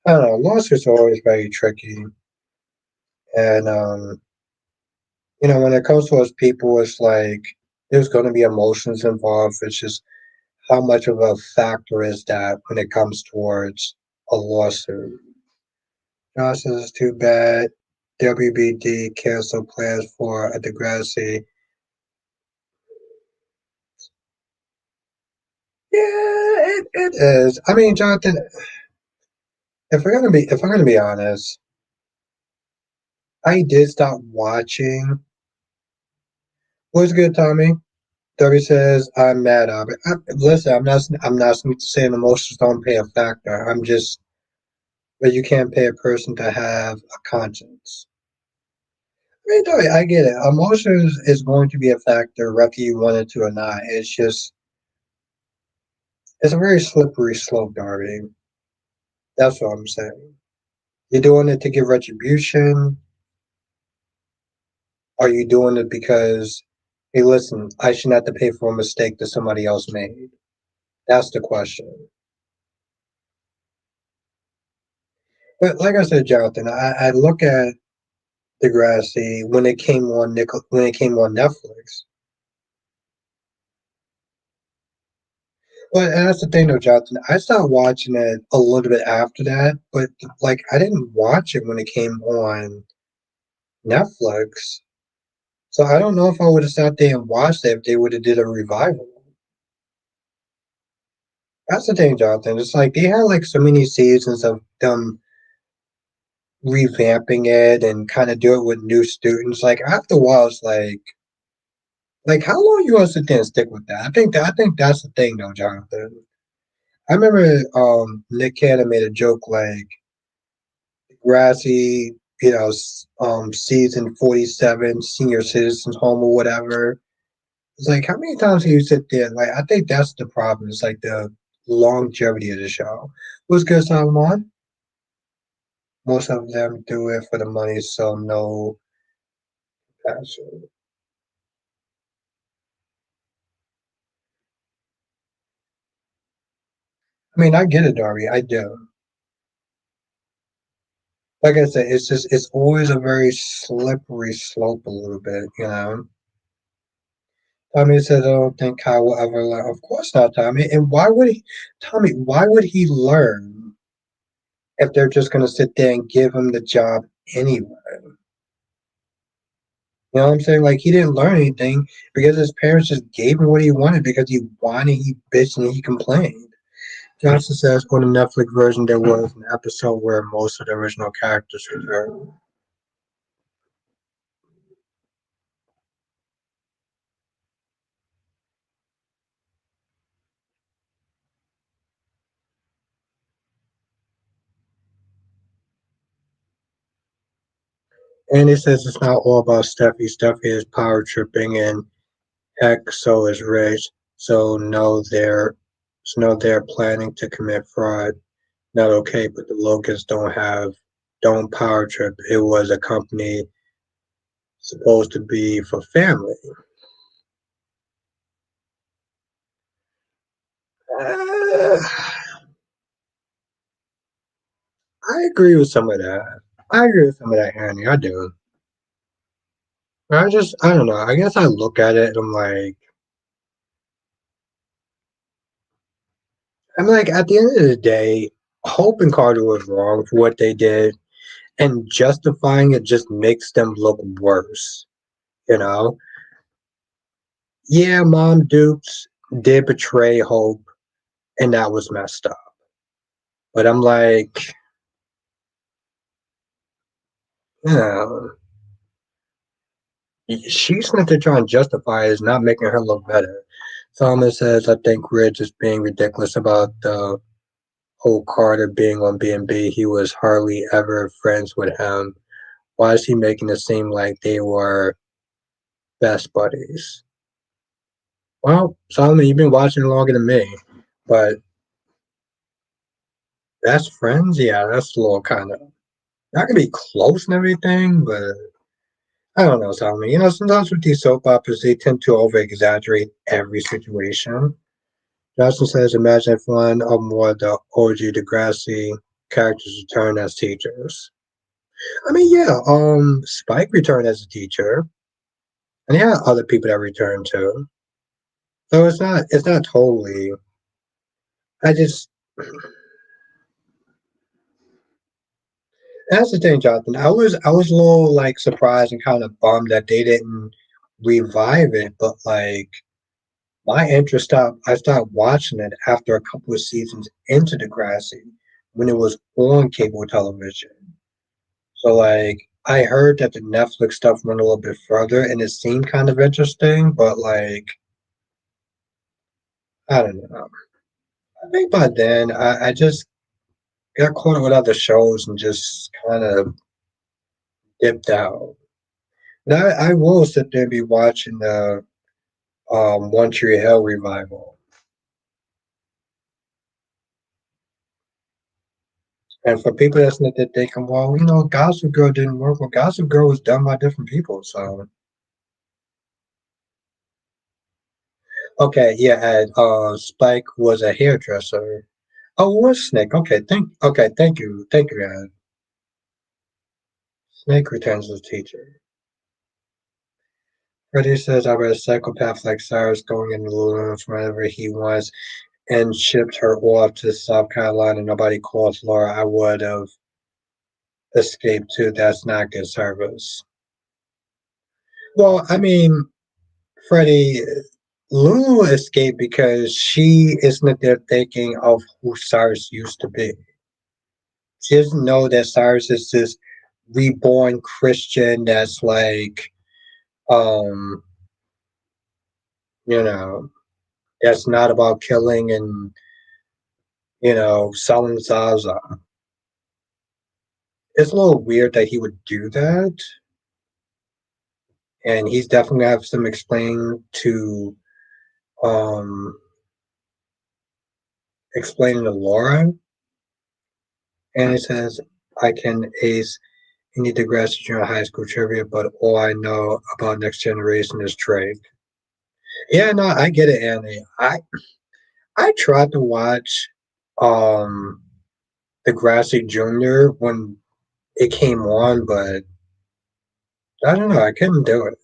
I don't know. Lawsuits are always very tricky, and when it comes to us people, it's like there's going to be emotions involved. It's just how much of a factor is that when it comes towards a lawsuit. Josh says it's too bad. WBD canceled plans for a Degrassi. Yeah, it is. I mean, Jonathan, if I'm gonna be honest, I did stop watching. What's good, Tommy? Debbie says I'm mad at it. Listen, I'm not saying emotions don't play a factor. I'm just, but you can't pay a person to have a conscience. I mean, Debbie, I get it. Emotions is going to be a factor, whether you want it to or not. It's a very slippery slope, Darby. That's what I'm saying. You're doing it to get retribution. Are you doing it because, hey, listen, I shouldn't have to pay for a mistake that somebody else made? That's the question. But like I said, Jonathan, I look at Degrassi when it came on Netflix. But and that's the thing, though, Jonathan. I started watching it a little bit after that, but like I didn't watch it when it came on Netflix. So I don't know if I would have sat there and watched it if they would have did a revival. That's the thing, Jonathan. It's like they had like so many seasons of them revamping it and kind of do it with new students. Like after a while, it's like how long you gonna sit there and stick with that? I think that's the thing, though, Jonathan. I remember Nick Cannon made a joke like Degrassi, season 47, senior citizens home or whatever. It's like how many times can you sit there? Like I think that's the problem. It's like the longevity of the show. What's good, Solomon? Most of them do it for the money, so no passion. I mean, I get it, Dari. I do. Like I said, it's always a very slippery slope a little bit. Tommy says, I don't think Kyle will ever learn. Of course not, Tommy. And why would he, Tommy, why would he learn if they're just going to sit there and give him the job anyway? You know what I'm saying? Like, he didn't learn anything because his parents just gave him what he wanted because he wanted, he bitched, and he complained. Johnson says on the Netflix version, there was an episode where most of the original characters returned. And he says it's not all about Steffi. Steffi is power tripping, and heck, so is Rich. So they're planning to commit fraud. Not okay, but the Locusts don't power trip. It was a company supposed to be for family. Uh, I agree with some of that. I agree with some of that, Annie. I do. I don't know. I guess I look at it and I'm like, at the end of the day, Hope and Carter was wrong for what they did, and justifying it just makes them look worse. You know? Yeah, Mom Dukes did betray Hope, and that was messed up. But I'm like, you know, she's not to try and justify it is not making her look better. Solomon says, I think Rich is being ridiculous about the whole Carter being on B&B. He was hardly ever friends with him. Why is he making it seem like they were best buddies? Well, Solomon, you've been watching longer than me, but best friends, yeah, that's a little kind of not gonna be close and everything, but I don't know, Solomon. Sometimes with these soap operas, they tend to over exaggerate every situation. Johnson says, imagine if one or more of the OG Degrassi characters return as teachers. I mean, yeah, Spike returned as a teacher, and yeah, other people that returned too. So it's not totally. I just that's the thing, Jonathan. I was a little like surprised and kind of bummed that they didn't revive it, but like my interest stopped. I stopped watching it after a couple of seasons into Degrassi when it was on cable television. So like I heard that the Netflix stuff went a little bit further and it seemed kind of interesting, but like I don't know. I think by then I just got caught up with other shows and just kind of dipped out. Now I will sit there and be watching the One Tree Hill revival. And for people that's not there thinking, well, Gossip Girl didn't work. Well, Gossip Girl was done by different people. So okay, yeah, and Spike was a hairdresser. Oh, it was Snake. Thank you, Ed. Snake returns as teacher. Freddy says, I read a psychopath like Cyrus going into Lulu whenever he wants and shipped her off to South Carolina. Nobody calls Laura. I would have escaped too. That's not good service. Well, I mean, Freddie, Lulu escaped because she isn't there thinking of who Cyrus used to be. She doesn't know that Cyrus is this reborn Christian that's like, um, you know, that's not about killing and, selling Zaza. It's a little weird that he would do that, and he's definitely gonna have some um explaining to Laura. And it says, I can ace any Degrassi Junior High School trivia, but all I know about Next Generation is Drake. Yeah, no, I get it, Annie. I tried to watch um Degrassi Junior when it came on, but I don't know, I couldn't do it.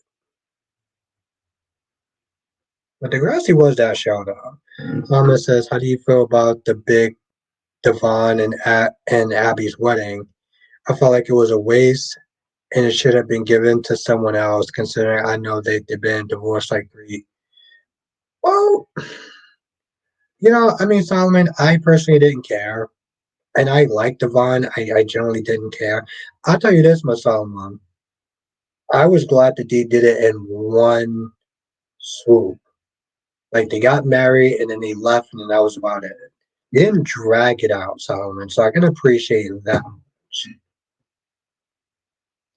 But Degrassi was that show though. Thomas says, how do you feel about the big Devon and Abby's wedding? I felt like it was a waste and it should have been given to someone else, considering I know they've been divorced like three. Well, I mean, Solomon, I personally didn't care. And I liked Devon. I generally didn't care. I'll tell you this, my Solomon. I was glad that they did it in one swoop. Like they got married and then they left and then that was about it. They didn't drag it out, Solomon. So I can appreciate that much.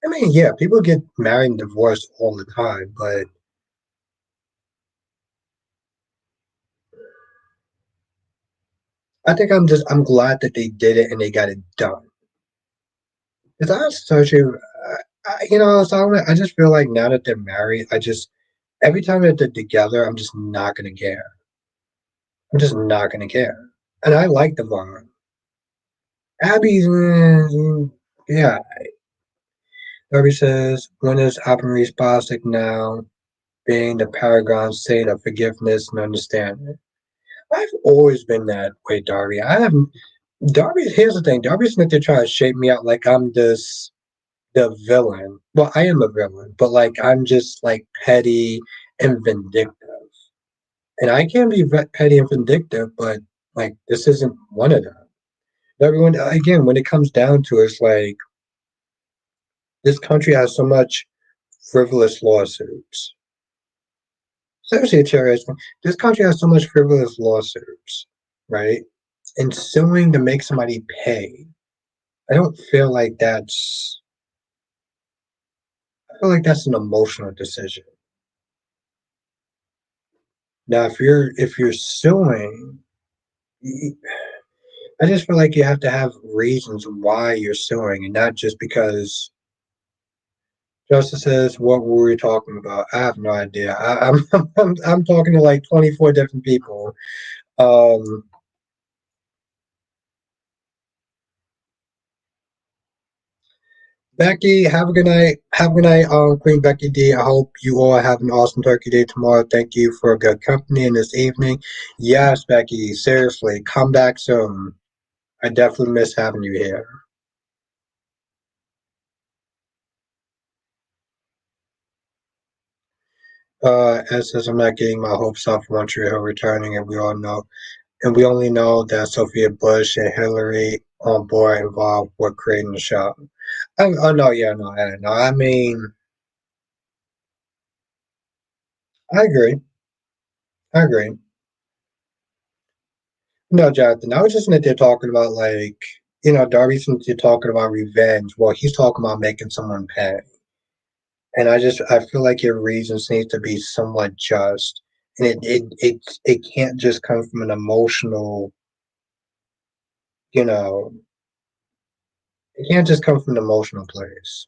I mean, yeah, people get married and divorced all the time, but I think I'm glad that they did it and they got it done. Because I told you, Solomon, I just feel like now that they're married, every time that they're together, I'm just not gonna care. I'm just not gonna care. And I like the Vaughn. Abby's, yeah. Darby says, when is Oppenreich Bostic now being the paragon saint of forgiveness and understanding? I've always been that way, Darby. I haven't. Darby, here's the thing. Darby's not there trying to shape me out like I'm the villain. Well, I am a villain, but like I'm just like petty and vindictive. And I can be petty and vindictive, but like this isn't one of them. Everyone, again, when it comes down to it, it's like this country has so much frivolous lawsuits. Seriously, Cherry, this country has so much frivolous lawsuits, right? And suing to make somebody pay. I don't feel like I feel like that's an emotional decision. Now, if you're suing, I just feel like you have to have reasons why you're suing, and not just because Justice says, "What were we talking about?" I have no idea. I'm talking to like 24 different people. Um, Becky, have a good night. Have a good night, Queen Becky D. I hope you all have an awesome Turkey Day tomorrow. Thank you for good company in this evening. Yes, Becky, seriously, come back soon. I definitely miss having you here. Ed says I'm not getting my hopes up for Montreal returning, and we only know that Sophia Bush and Hillary on board involved with creating the show. Oh no, yeah, no, no. I mean, I agree. I agree. No, Jonathan, I was just that they're talking about like, Darby since you're talking about revenge. Well, he's talking about making someone pay. And I feel like your reasons need to be somewhat just. And it can't just come from an emotional, you know, it can't just come from an emotional place.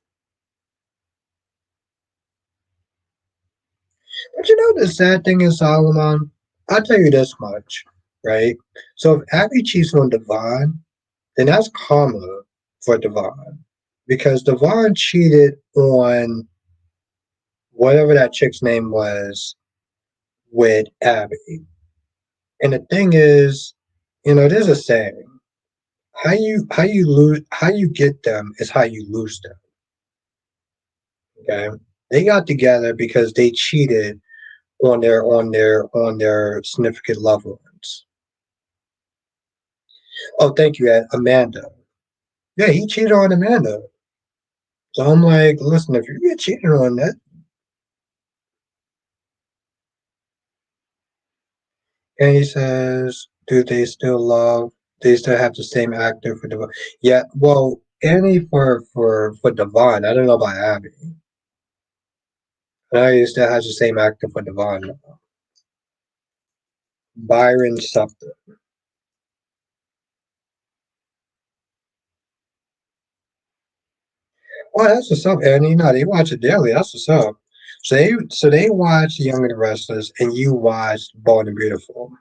But the sad thing is, Solomon, I'll tell you this much, right? So if Abby cheats on Devon, then that's karma for Devon. Because Devon cheated on whatever that chick's name was with Abby. And the thing is, there's a saying. How you get them is how you lose them. Okay. They got together because they cheated on their significant loved ones. Oh, thank you, Ed. Amanda. Yeah, he cheated on Amanda. So I'm like, listen, if you get cheated on that, and he says, do they still love? They still have the same actor for Devon. Yeah, well, Annie for Devon. I don't know about Abby. I know he still has the same actor for Devon. Byron something. Oh, that's what's up, Annie. No, they watch it daily. That's what's up. So they watch Young and the Restless, and you watched Born and Beautiful.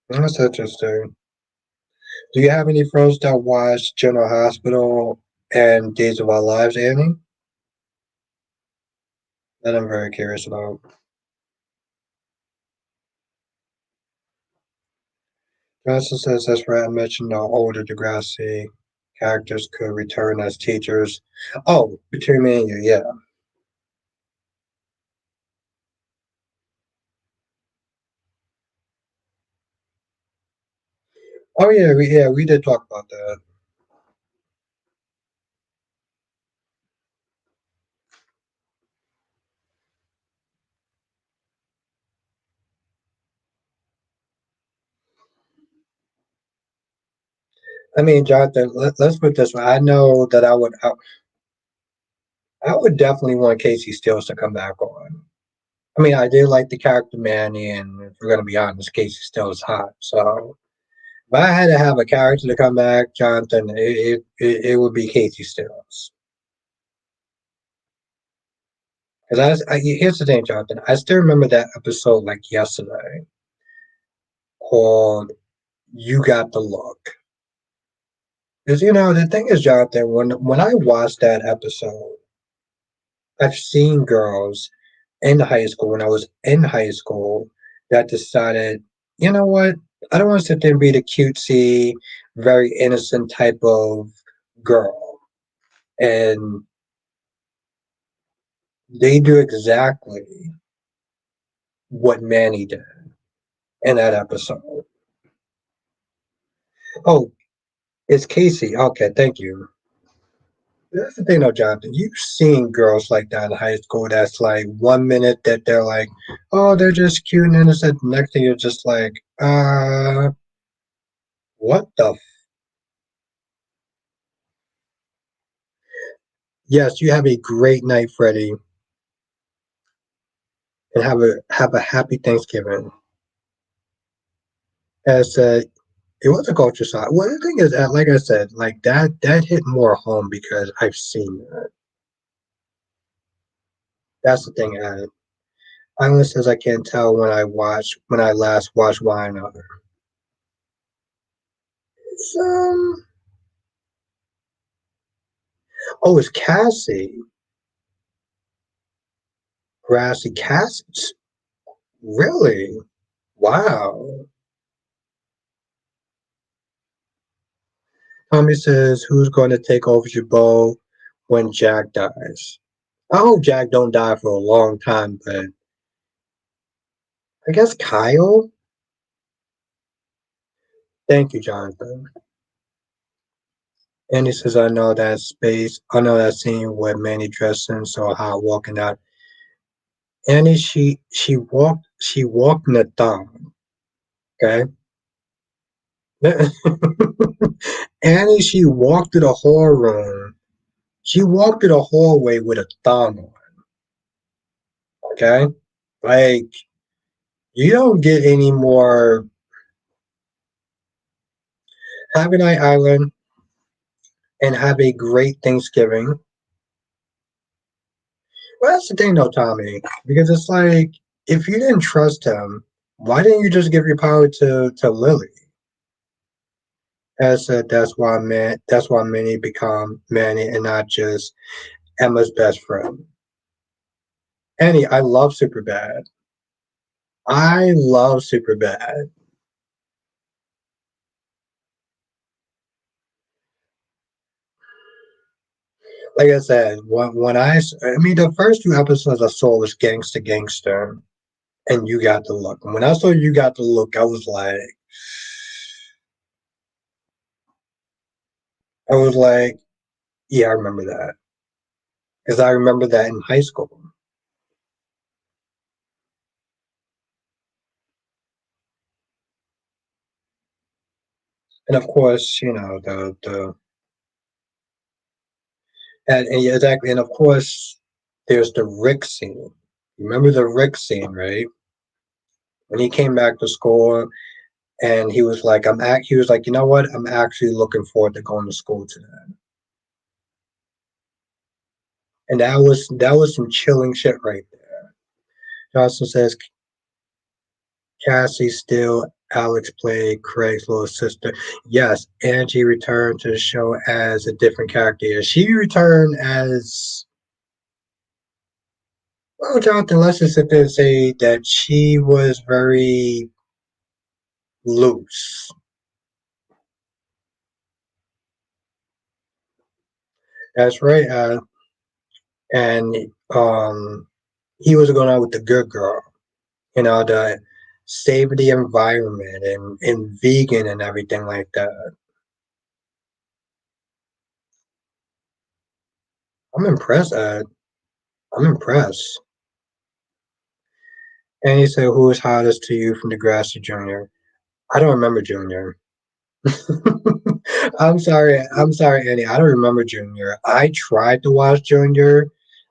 That's interesting. Do you have any friends that watch General Hospital and Days of Our Lives, Annie? That I'm very curious about. Johnson says that's where I mentioned the older Degrassi characters could return as teachers. Oh, between me and you, yeah. Oh yeah, we did talk about that. I mean, Jonathan, let's put it this way. I know that I would definitely want Casey Stills to come back on. I mean, I did like the character Manny, and if we're gonna be honest, Casey Stills hot. So if I had to have a character to come back, Jonathan, it would be Casey Stills. Because here's the thing, Jonathan. I still remember that episode like yesterday called "You Got the Look." Because the thing is, Jonathan, when I watched that episode, I've seen girls in high school when I was in high school that decided, you know what, I don't want to sit there and be the cutesy, very innocent type of girl, and they do exactly what Manny did in that episode. Oh, it's Casey. Okay, thank you. That's the thing though, Jonathan. You've seen girls like that in high school that's like 1 minute that they're like, oh, they're just cute and innocent. The next thing you're just like, what the yes, you have a great night, Freddie, and have a happy Thanksgiving. As it was a culture shock. Well, the thing is, like I said, like that hit more home because I've seen that. That's the thing. Island says I can't tell when I last watched Wine Other. It's oh, it's Cassie. Grassy Cassie. Really? Wow. Tommy says, who's going to take over Jabot when Jack dies? I hope Jack don't die for a long time, but I guess Kyle. Thank you, Jonathan. And he says, I know that space. I know that scene with Manny dressing so hot walking out. Annie, she walked in a thong. Okay. Annie, she walked to the hall room. She walked to the hallway with a thong on. Okay. Like you don't get any more. Have a night island and have a great Thanksgiving. Well, that's the thing, though, Tommy, because it's like if you didn't trust him, why didn't you just give your power to Lily? As said, that's why Minnie become Manny and not just Emma's best friend. Annie, I love Superbad. I love Superbad. Like I said, I mean, the first few episodes I saw was Gangsta Gangster, and You Got the Look. And when I saw You Got the Look, I was like, yeah, I remember that because I remember that in high school. And of course, and yeah, exactly, and of course, there's the Rick scene. Remember the Rick scene, right? When he came back to school and he was like, you know what? I'm actually looking forward to going to school today. And that was some chilling shit right there. Johnson says Cassie still Alex played Craig's little sister. Yes, Angie returned to the show as a different character. She returned as well, Jonathan. Let's just sit there and say that she was very loose. That's right. And he was going out with the good girl. The save the environment and vegan and everything like that. I'm impressed. I'm impressed. And he said, "Who is hottest to you from Degrassi Junior?" I don't remember Junior. I'm sorry. I'm sorry, Annie. I don't remember Junior. I tried to watch Junior,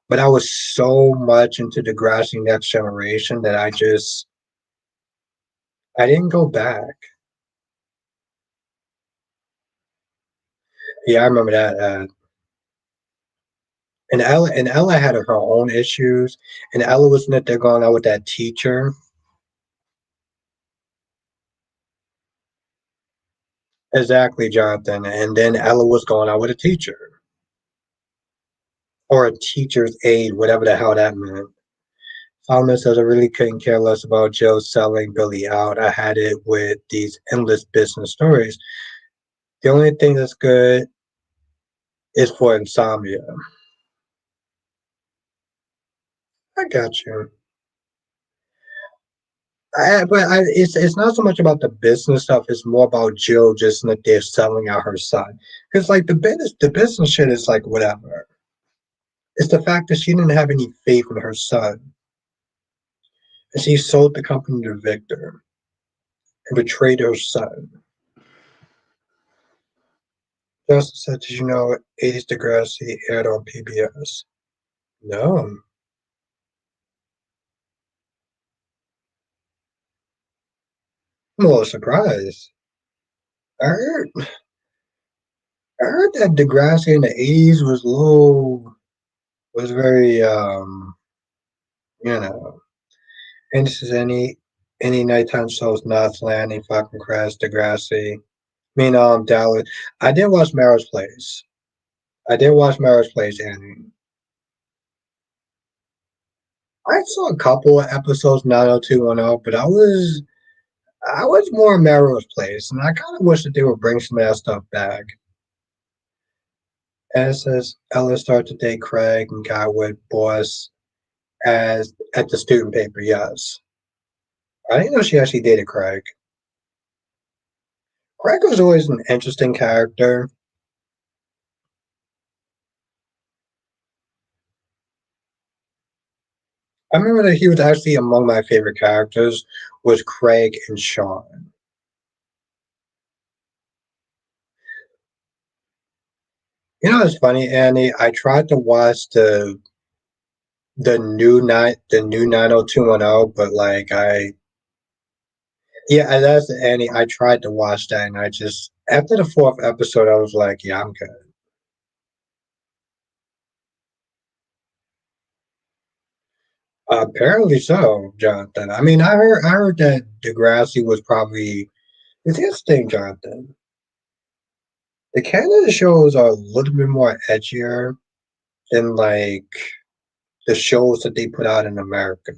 but I was so much into Degrassi Next Generation that I didn't go back. Yeah, I remember that. And Ella had her own issues, and Ella was not there going out with that teacher. Exactly, Jonathan. And then Ella was going out with a teacher or a teacher's aide, whatever the hell that meant. Solomon says I really couldn't care less about Joe selling Billy out. I had it with these endless business stories. The only thing that's good is for insomnia. I got you. It's not so much about the business stuff. It's more about Jill just that they're selling out her son. Because like the business shit is like whatever. It's the fact that she didn't have any faith in her son, and she sold the company to Victor and betrayed her son. Justin said, "Did you know 80s Degrassi aired on PBS?" No, I'm a little surprised. I heard, I heard that Degrassi in the 80s was very you know. And this is any nighttime shows, not Lanny, fucking Crash, Degrassi. I mean, Dallas. I did watch Melrose Place. I did watch Melrose Place, Annie. I saw a couple of episodes 90210, but I was more Melrose Place, and I kind of wish that they would bring some of that stuff back. And it says Ella started to date Craig and got with Boss as at the student paper. Yes, I didn't know she actually dated Craig. Craig was always an interesting character. I remember that he was actually among my favorite characters was Craig and Sean. It's funny, Annie. I tried to watch the new 90210, but like yeah, and that's Annie. I tried to watch that, and I just after the fourth episode, I was like, yeah, I'm good. Apparently so, Jonathan. I mean, I heard that Degrassi was probably it's interesting, Jonathan. The Canada shows are a little bit more edgier than like the shows that they put out in America.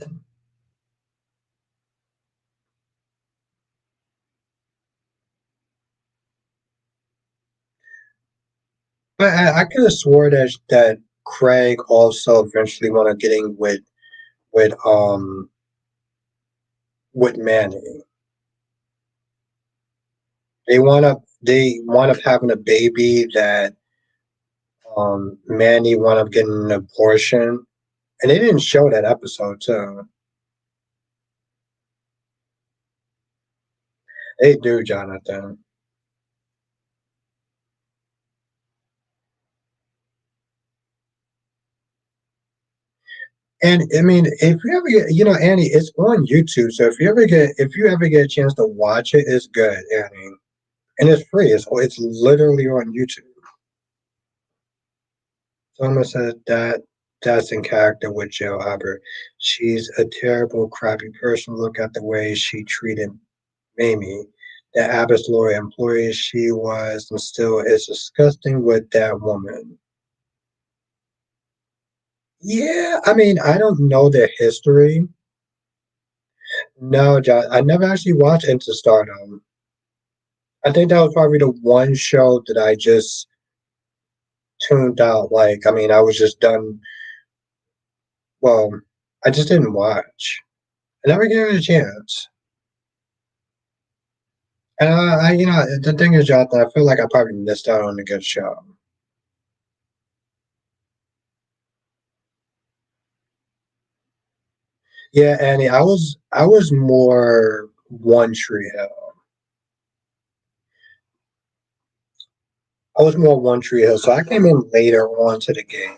But I could have swore that Craig also eventually want to get in with with Manny. They wind up having a baby that Manny wound up getting an abortion, and they didn't show that episode too. They do, Jonathan. And I mean, if you ever get, Annie, it's on YouTube. So if you ever get a chance to watch it, it's good, Annie, and it's free. It's literally on YouTube. Someone says that's in character with Jill Albert. She's a terrible, crappy person. Look at the way she treated Mamie. The Abbott's lawyer employee she was and still is disgusting with that woman. Yeah, I mean, I don't know their history. No, John, I never actually watched Into Stardom. I think that was probably the one show that I just tuned out. Like, I mean, I was just done. Well, I just didn't watch. I never gave it a chance. And the thing is, Jonathan, I feel like I probably missed out on a good show. Yeah, Annie, I was more One Tree Hill. I was more One Tree Hill, so I came in later on to the game.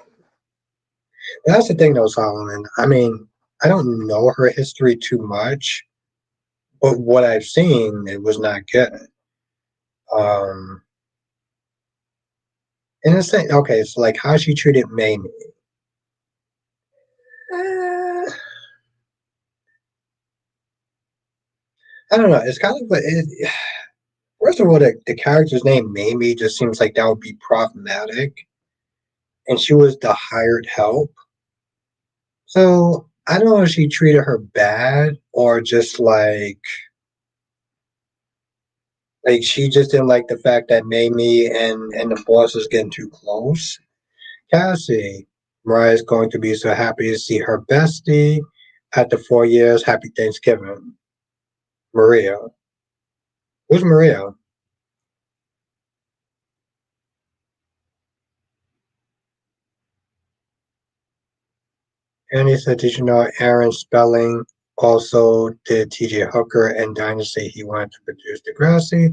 But that's the thing, though, Solomon. I mean, I don't know her history too much, but what I've seen, it was not good. Um, and it's like, okay, so like how she treated Mamie. Eh, I don't know. It's kind of first of all, the character's name Mamie just seems like that would be problematic, and she was the hired help. So I don't know if she treated her bad or just like she just didn't like the fact that Mamie and the boss was getting too close. Cassie, Mariah's going to be so happy to see her bestie after 4 years. Happy Thanksgiving, Maria. Who's Maria? And he said, "Did you know Aaron Spelling also did T.J. Hooker and Dynasty? He wanted to produce Degrassi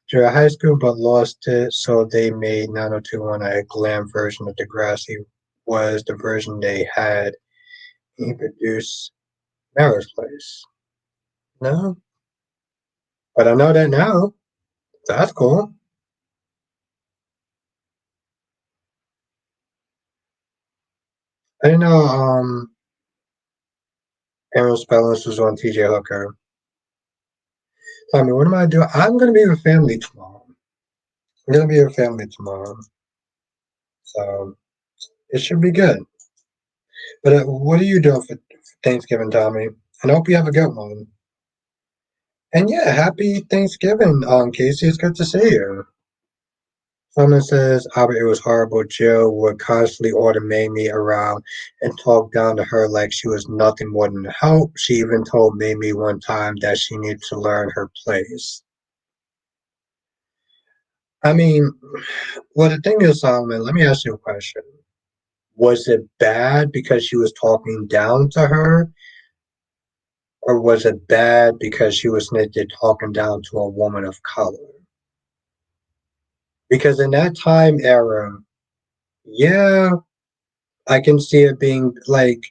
during high school, but lost it, so they made 90210 a glam version of Degrassi. Was the version they had. He produced Melrose Place. No, but I know that now. So that's cool. I didn't know Aaron Spelling was on T.J. Hooker. Tell me, what am I doing? I'm gonna be with family tomorrow. I'm gonna be with family tomorrow, so it should be good. But what are you doing for Thanksgiving, Tommy? And I hope you have a good one. And yeah, happy Thanksgiving, Casey. It's good to see you. Someone says, Albert, it was horrible. Jill would constantly order Mamie around and talk down to her like she was nothing more than help. She even told Mamie one time that she needed to learn her place. I mean, well, the thing is, Solomon, let me ask you a question. Was it bad because she was talking down to her, or was it bad because she was talking down to a woman of color? Because in that time era, yeah, I can see it being like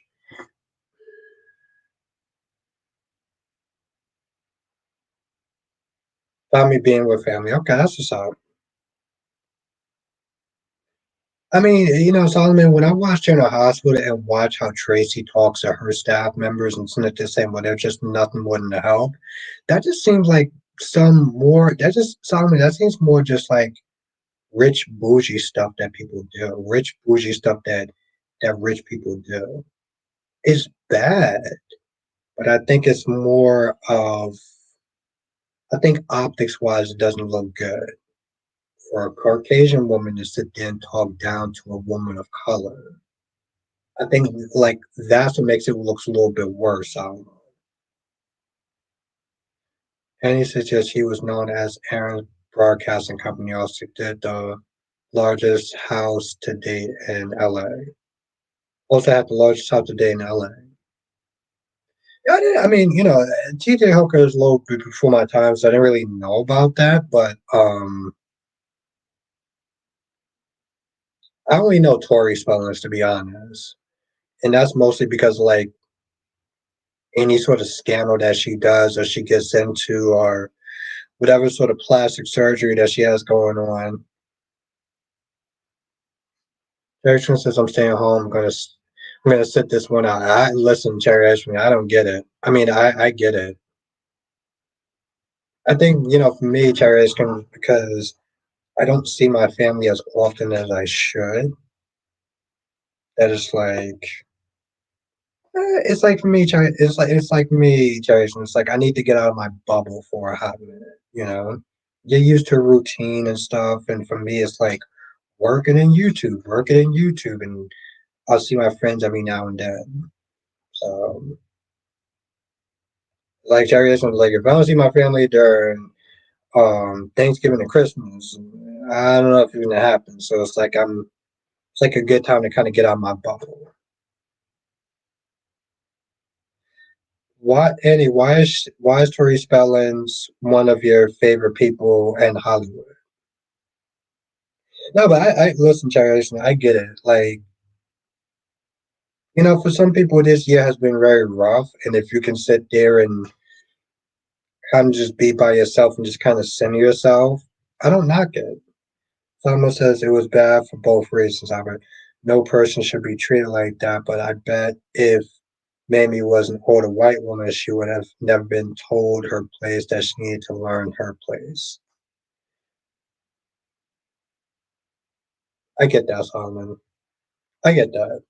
Tommy being with family. Okay, that's what's up. I mean, Solomon, when I watched her in the hospital and watch how Tracy talks to her staff members and send it to saying, well, they're just nothing more than a help, that just seems like Solomon, that seems more just like rich bougie stuff that people do, rich bougie stuff that rich people do. It's bad, but I think it's more of I think optics wise it doesn't look good. for a Caucasian woman to sit there and talk down to a woman of color. I think like that's what makes it looks a little bit worse. And he suggests he was known as Aaron's broadcasting company also did the largest house to date in LA. Also had the largest house to date in LA. Yeah, I mean, TJ Hooker is a little bit before my time, so I didn't really know about that. But I only know Tori Spellings to be honest, and that's mostly because like any sort of scandal that she does or she gets into or whatever sort of plastic surgery that she has going on. Jackson says I'm staying home. I'm gonna sit this one out. I listen, Cherry Ashby. I don't get it. I mean, I get it. I think for me, Cherry Ashby, because I don't see my family as often as I should. That is like it's like for me, Cherry. It's like me, Cherry. It's like I need to get out of my bubble for a hot minute. Get used to routine and stuff, and for me, it's like working in YouTube, and I'll see my friends every now and then. So, like Cherry Ashby, like if I don't see my family during Thanksgiving and Christmas, I don't know if it's gonna happen. So it's like a good time to kind of get out of my bubble. Why is Tori Spellings one of your favorite people in Hollywood? No, but I listen, Cherry, listen, I get it. Like, for some people this year has been very rough, and if you can sit there and kind of just be by yourself and just kind of center yourself, I don't knock it. Someone says it was bad for both reasons. I mean, no person should be treated like that, but I bet if Mamie was an older white woman, she would have never been told her place that she needed to learn her place. I get that, Solomon. I get that.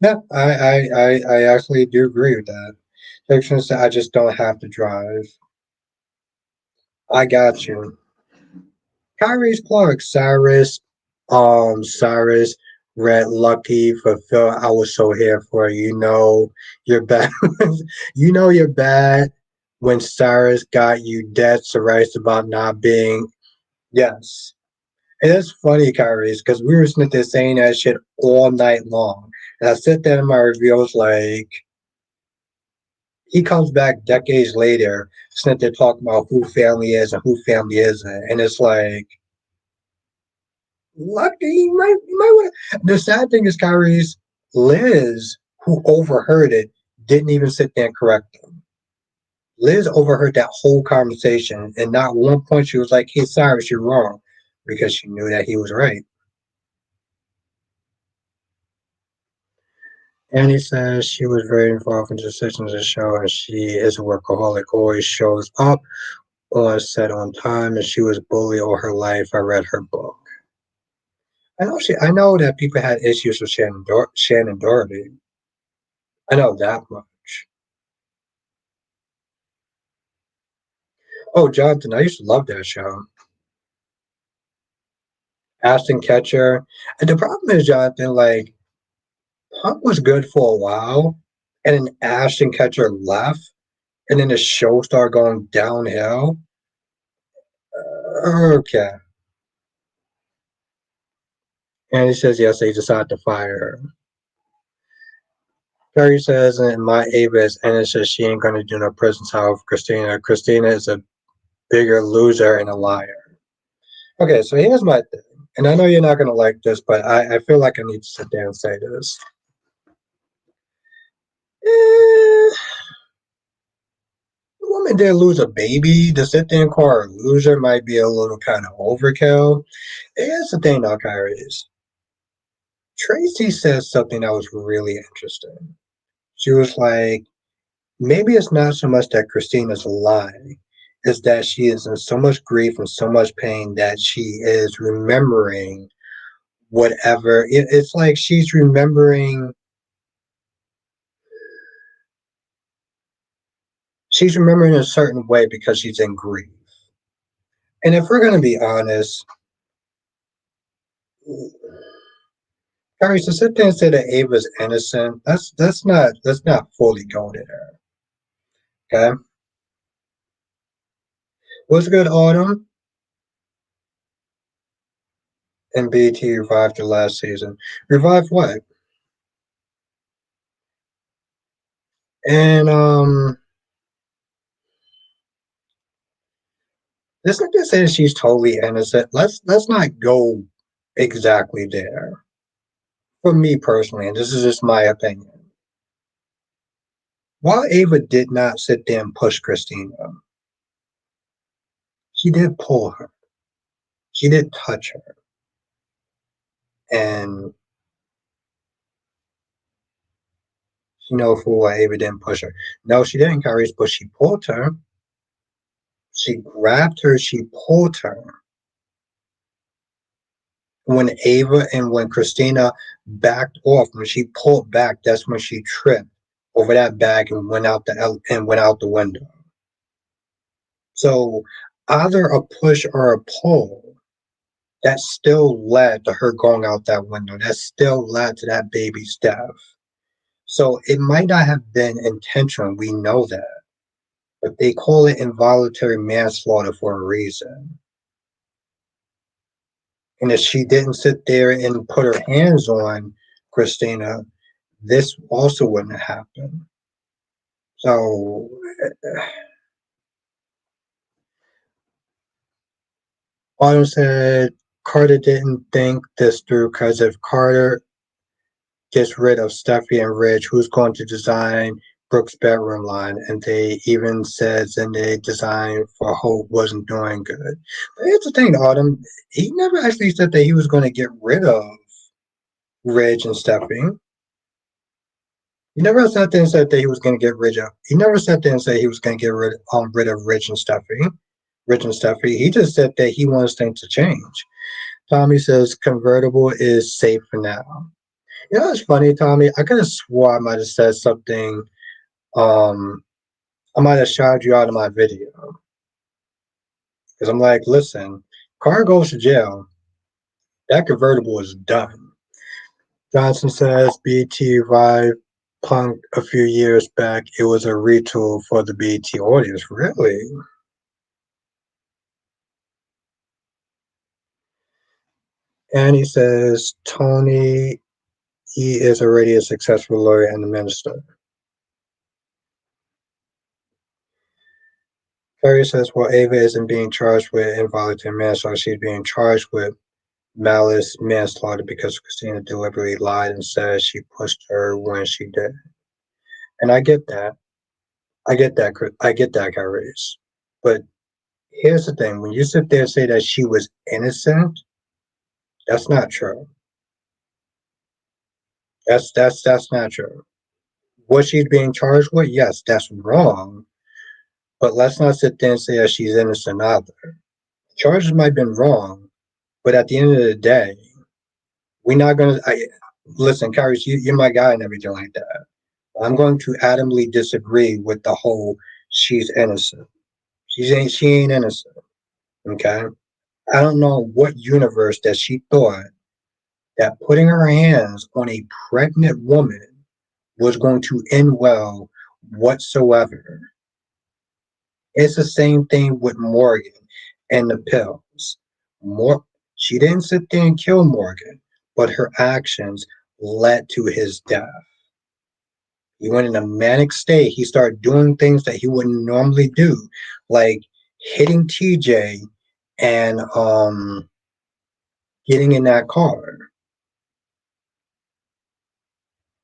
Yeah, I actually do agree with that. Fiction said, I just don't have to drive. I got you. Kyrie's Clark, Cyrus, Red Lucky, Fulfill. I was so here for you. You're bad. You're bad when Cyrus got you dead Cyrus about not being. Yes. And it's funny, Kyrie, because we were sitting there saying that shit all night long. And I sit there in my review, I was like, he comes back decades later, sitting there talking about who family is and who family isn't. And it's like, lucky, you might want to. The sad thing is, Kyrie's Liz, who overheard it, didn't even sit there and correct him. Liz overheard that whole conversation, and not one point she was like, hey, Cyrus, you're wrong, because she knew that he was right. Annie says she was very involved in decisions of the show, and she is a workaholic, always shows up on set on time, and she was bullied all her life. I read her book. I know that people had issues with Shannon Doherty. I know that much. Oh, Jonathan, I used to love that show. Ashton Catcher. And the problem is, Jonathan, like, Punk was good for a while, and then Ashton Catcher left, and then the show started going downhill. Okay. And he says, yes, they decided to fire her. Carrie says, and my Ava is, and it says she ain't going to do no prison time with Christina. Christina is a bigger loser and a liar. Okay, so here's my thing. And I know you're not going to like this, but I feel like I need to sit there and say this. Eh, the woman did lose a baby. To sit there and call her a loser might be a little kind of overkill. Here's the thing, though, Kyrie, is Tracy says something that was really interesting. She was like, maybe it's not so much that Christina's lying, it's that she is in so much grief and so much pain that she is remembering whatever. It's like she's remembering a certain way because she's in grief. And if we're going to be honest, Carrie, to sit there and say that Ava's innocent, that's not fully going there. Okay. What's good, Autumn? And BT revived the last season. Revived what? And this nigga says she's totally innocent. Let's not go exactly there. For me personally, and this is just my opinion. While Ava did not sit there and push Christina, she did pull her. She did touch her. And she know full well Ava didn't push her. No, she didn't, Cyrus, but she pulled her. She grabbed her, she pulled her. When Ava and when Christina backed off, when she pulled back, that's when she tripped over that bag and went out the window. So either a push or a pull, that still led to her going out that window. That still led to that baby's death. So it might not have been intentional. We know that, but they call it involuntary manslaughter for a reason. And if she didn't sit there and put her hands on Christina, this also wouldn't have happened. So Autumn said Carter didn't think this through because if Carter gets rid of Steffi and Rich, who's going to design Brooke's bedroom line? And they even says in the design for Hope wasn't doing good. But here's the thing, Autumn, he never actually said that he was going to get rid of Rich and Steffi. He never sat there and said that he was going to get rid of. He never sat there and said he was going to get rid of Rich and Steffi. Rich and Steffi. He just said that he wants things to change. Tommy says convertible is safe for now. You know, it's funny, Tommy. I could have swore I might have said something. Um, I might have shouted you out of my video because I'm like, listen, car goes to jail. That convertible is done. Johnson says BT revived Punk a few years back. It was a retool for the BT audience. Really? And he says Tony, he is already a successful lawyer and a minister. Perry says, well, Ava isn't being charged with involuntary manslaughter. She's being charged with malice manslaughter because Christina deliberately lied and said she pushed her when she did. And I get that. I get that. I get that, Cyrus. But here's the thing: when you sit there and say that she was innocent, that's not true. That's not true. What she's being charged with, yes, that's wrong. But let's not sit there and say that she's innocent either. Charges might have been wrong, but at the end of the day, we're not gonna. Listen, Kyrus, you're my guy and everything like that. I'm going to adamantly disagree with the whole she's innocent. She ain't innocent. Okay. I don't know what universe that she thought that putting her hands on a pregnant woman was going to end well whatsoever. It's the same thing with Morgan and the pills. More, she didn't sit there and kill Morgan, but her actions led to his death. He went in a manic state. He started doing things that he wouldn't normally do, like hitting TJ and getting in that car.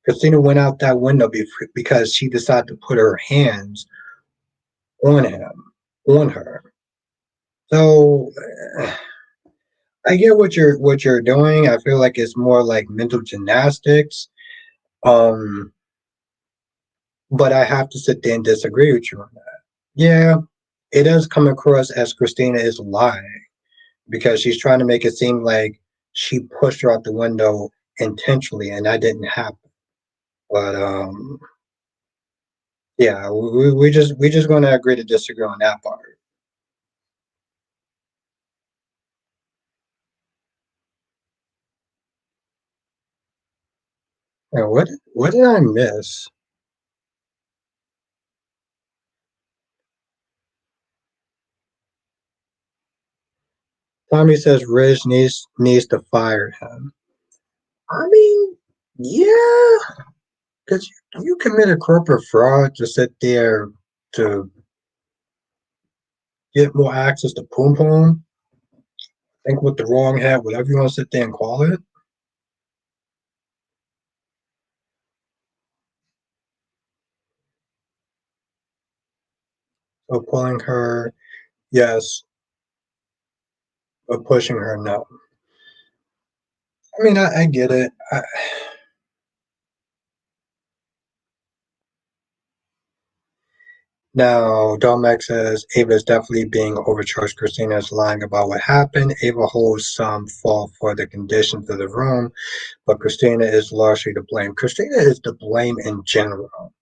Christina went out that window because she decided to put her hands on him, on her. So I get what you're doing. I feel like it's more like mental gymnastics. Um, but I have to sit there and disagree with you on that. Yeah, it does come across as Christina is lying because she's trying to make it seem like she pushed her out the window intentionally, and that didn't happen. But yeah, we just gonna agree to disagree on that part. Now, what did I miss? Tommy says Ridge needs to fire him. I mean, yeah, because you committed corporate fraud to sit there to get more access to Poom Poom. Think with the wrong hat, whatever you want to sit there and call it. So pulling her, yes, but pushing her, no. I mean, I get it. Now, Domek says Ava is definitely being overcharged. Christina is lying about what happened. Ava holds some fault for the conditions of the room, but Christina is largely to blame. Christina is to blame in general,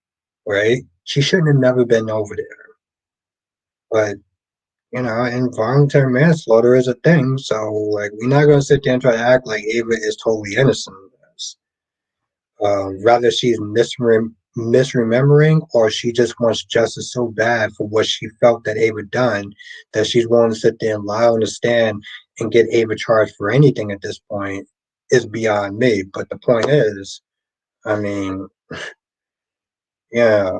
right? She shouldn't have never been over there. But, involuntary manslaughter is a thing, so, like, we're not going to sit there and try to act like Ava is totally innocent of this. Rather, she's misremembering, or she just wants justice so bad for what she felt that Ava done that she's willing to sit there and lie on the stand and get Ava charged for anything at this point is beyond me. But the point is, I mean, yeah,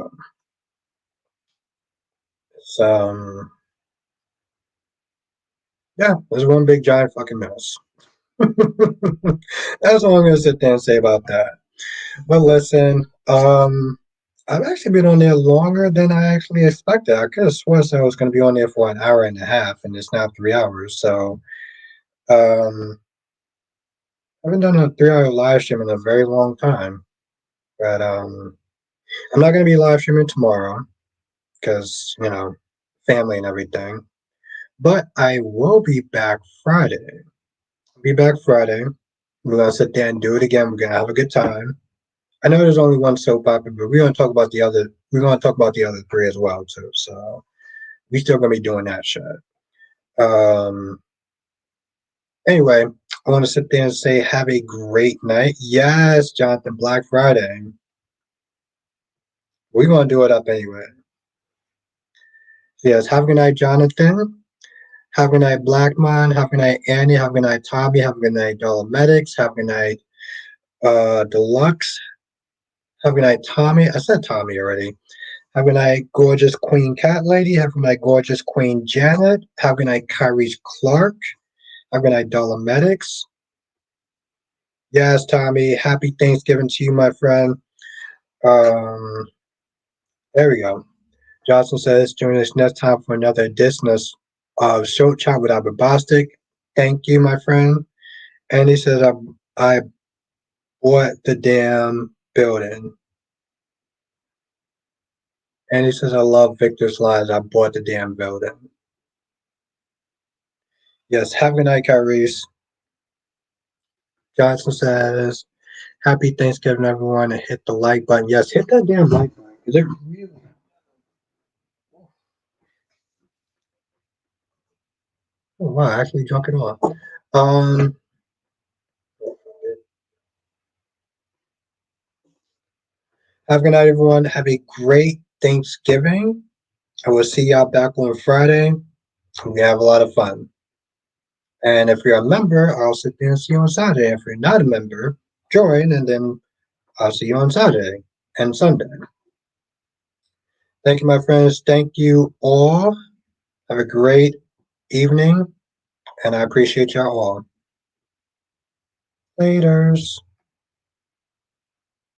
it's yeah, it's one big giant fucking mess. That's all I'm gonna sit there and say about that. But listen, I've actually been on there longer than I actually expected. I could have sworn I was going to be on there for an hour and a half, and it's now 3 hours. So, um, I haven't done a 3 hour live stream in a very long time. But I'm not going to be live streaming tomorrow because family and everything. But I will be back Friday. I'll be back Friday. We're gonna sit there and do it again. We're gonna have a good time. I know there's only one soap opera, but we're gonna talk about the other. We're gonna talk about the other three as well too. So we still gonna be doing that shit. Um. Anyway, I want to sit there and say have a great night. Yes, Jonathan. Black Friday. We're gonna do it up anyway. So yes, have a good night, Jonathan. Have a good night, Blackmon. Have a good night, Annie. Have a good night, Tommy. Have a good night, Dollar Medics. Have a good night, Deluxe. Have a good night, Tommy. I said Tommy already. Have a good night, gorgeous Queen Cat Lady. Have a good night, gorgeous Queen Janet. Have a good night, Kyrie Clark. Have a good night, Dollar Medics. Yes, Tommy. Happy Thanksgiving to you, my friend. Um, there we go. Johnson says, join us next time for another edition of Show Chat with Albert Bostic. Thank you, my friend. And he says, I bought the damn building. And he says, I love Victor's lines. I bought the damn building. Yes, have a good night, Kyrie. Johnson says, happy Thanksgiving, everyone, and hit the like button. Yes, hit that damn like button. Is it really? Oh, wow, I actually drunk it off. Um, have a good night, everyone. Have a great Thanksgiving. I will see y'all back on Friday. We have a lot of fun. And if you're a member, I'll sit there and see you on Saturday. If you're not a member, join, and then I'll see you on Saturday and Sunday. Thank you, my friends. Thank you all. Have a great evening, and I appreciate y'all all. Laters.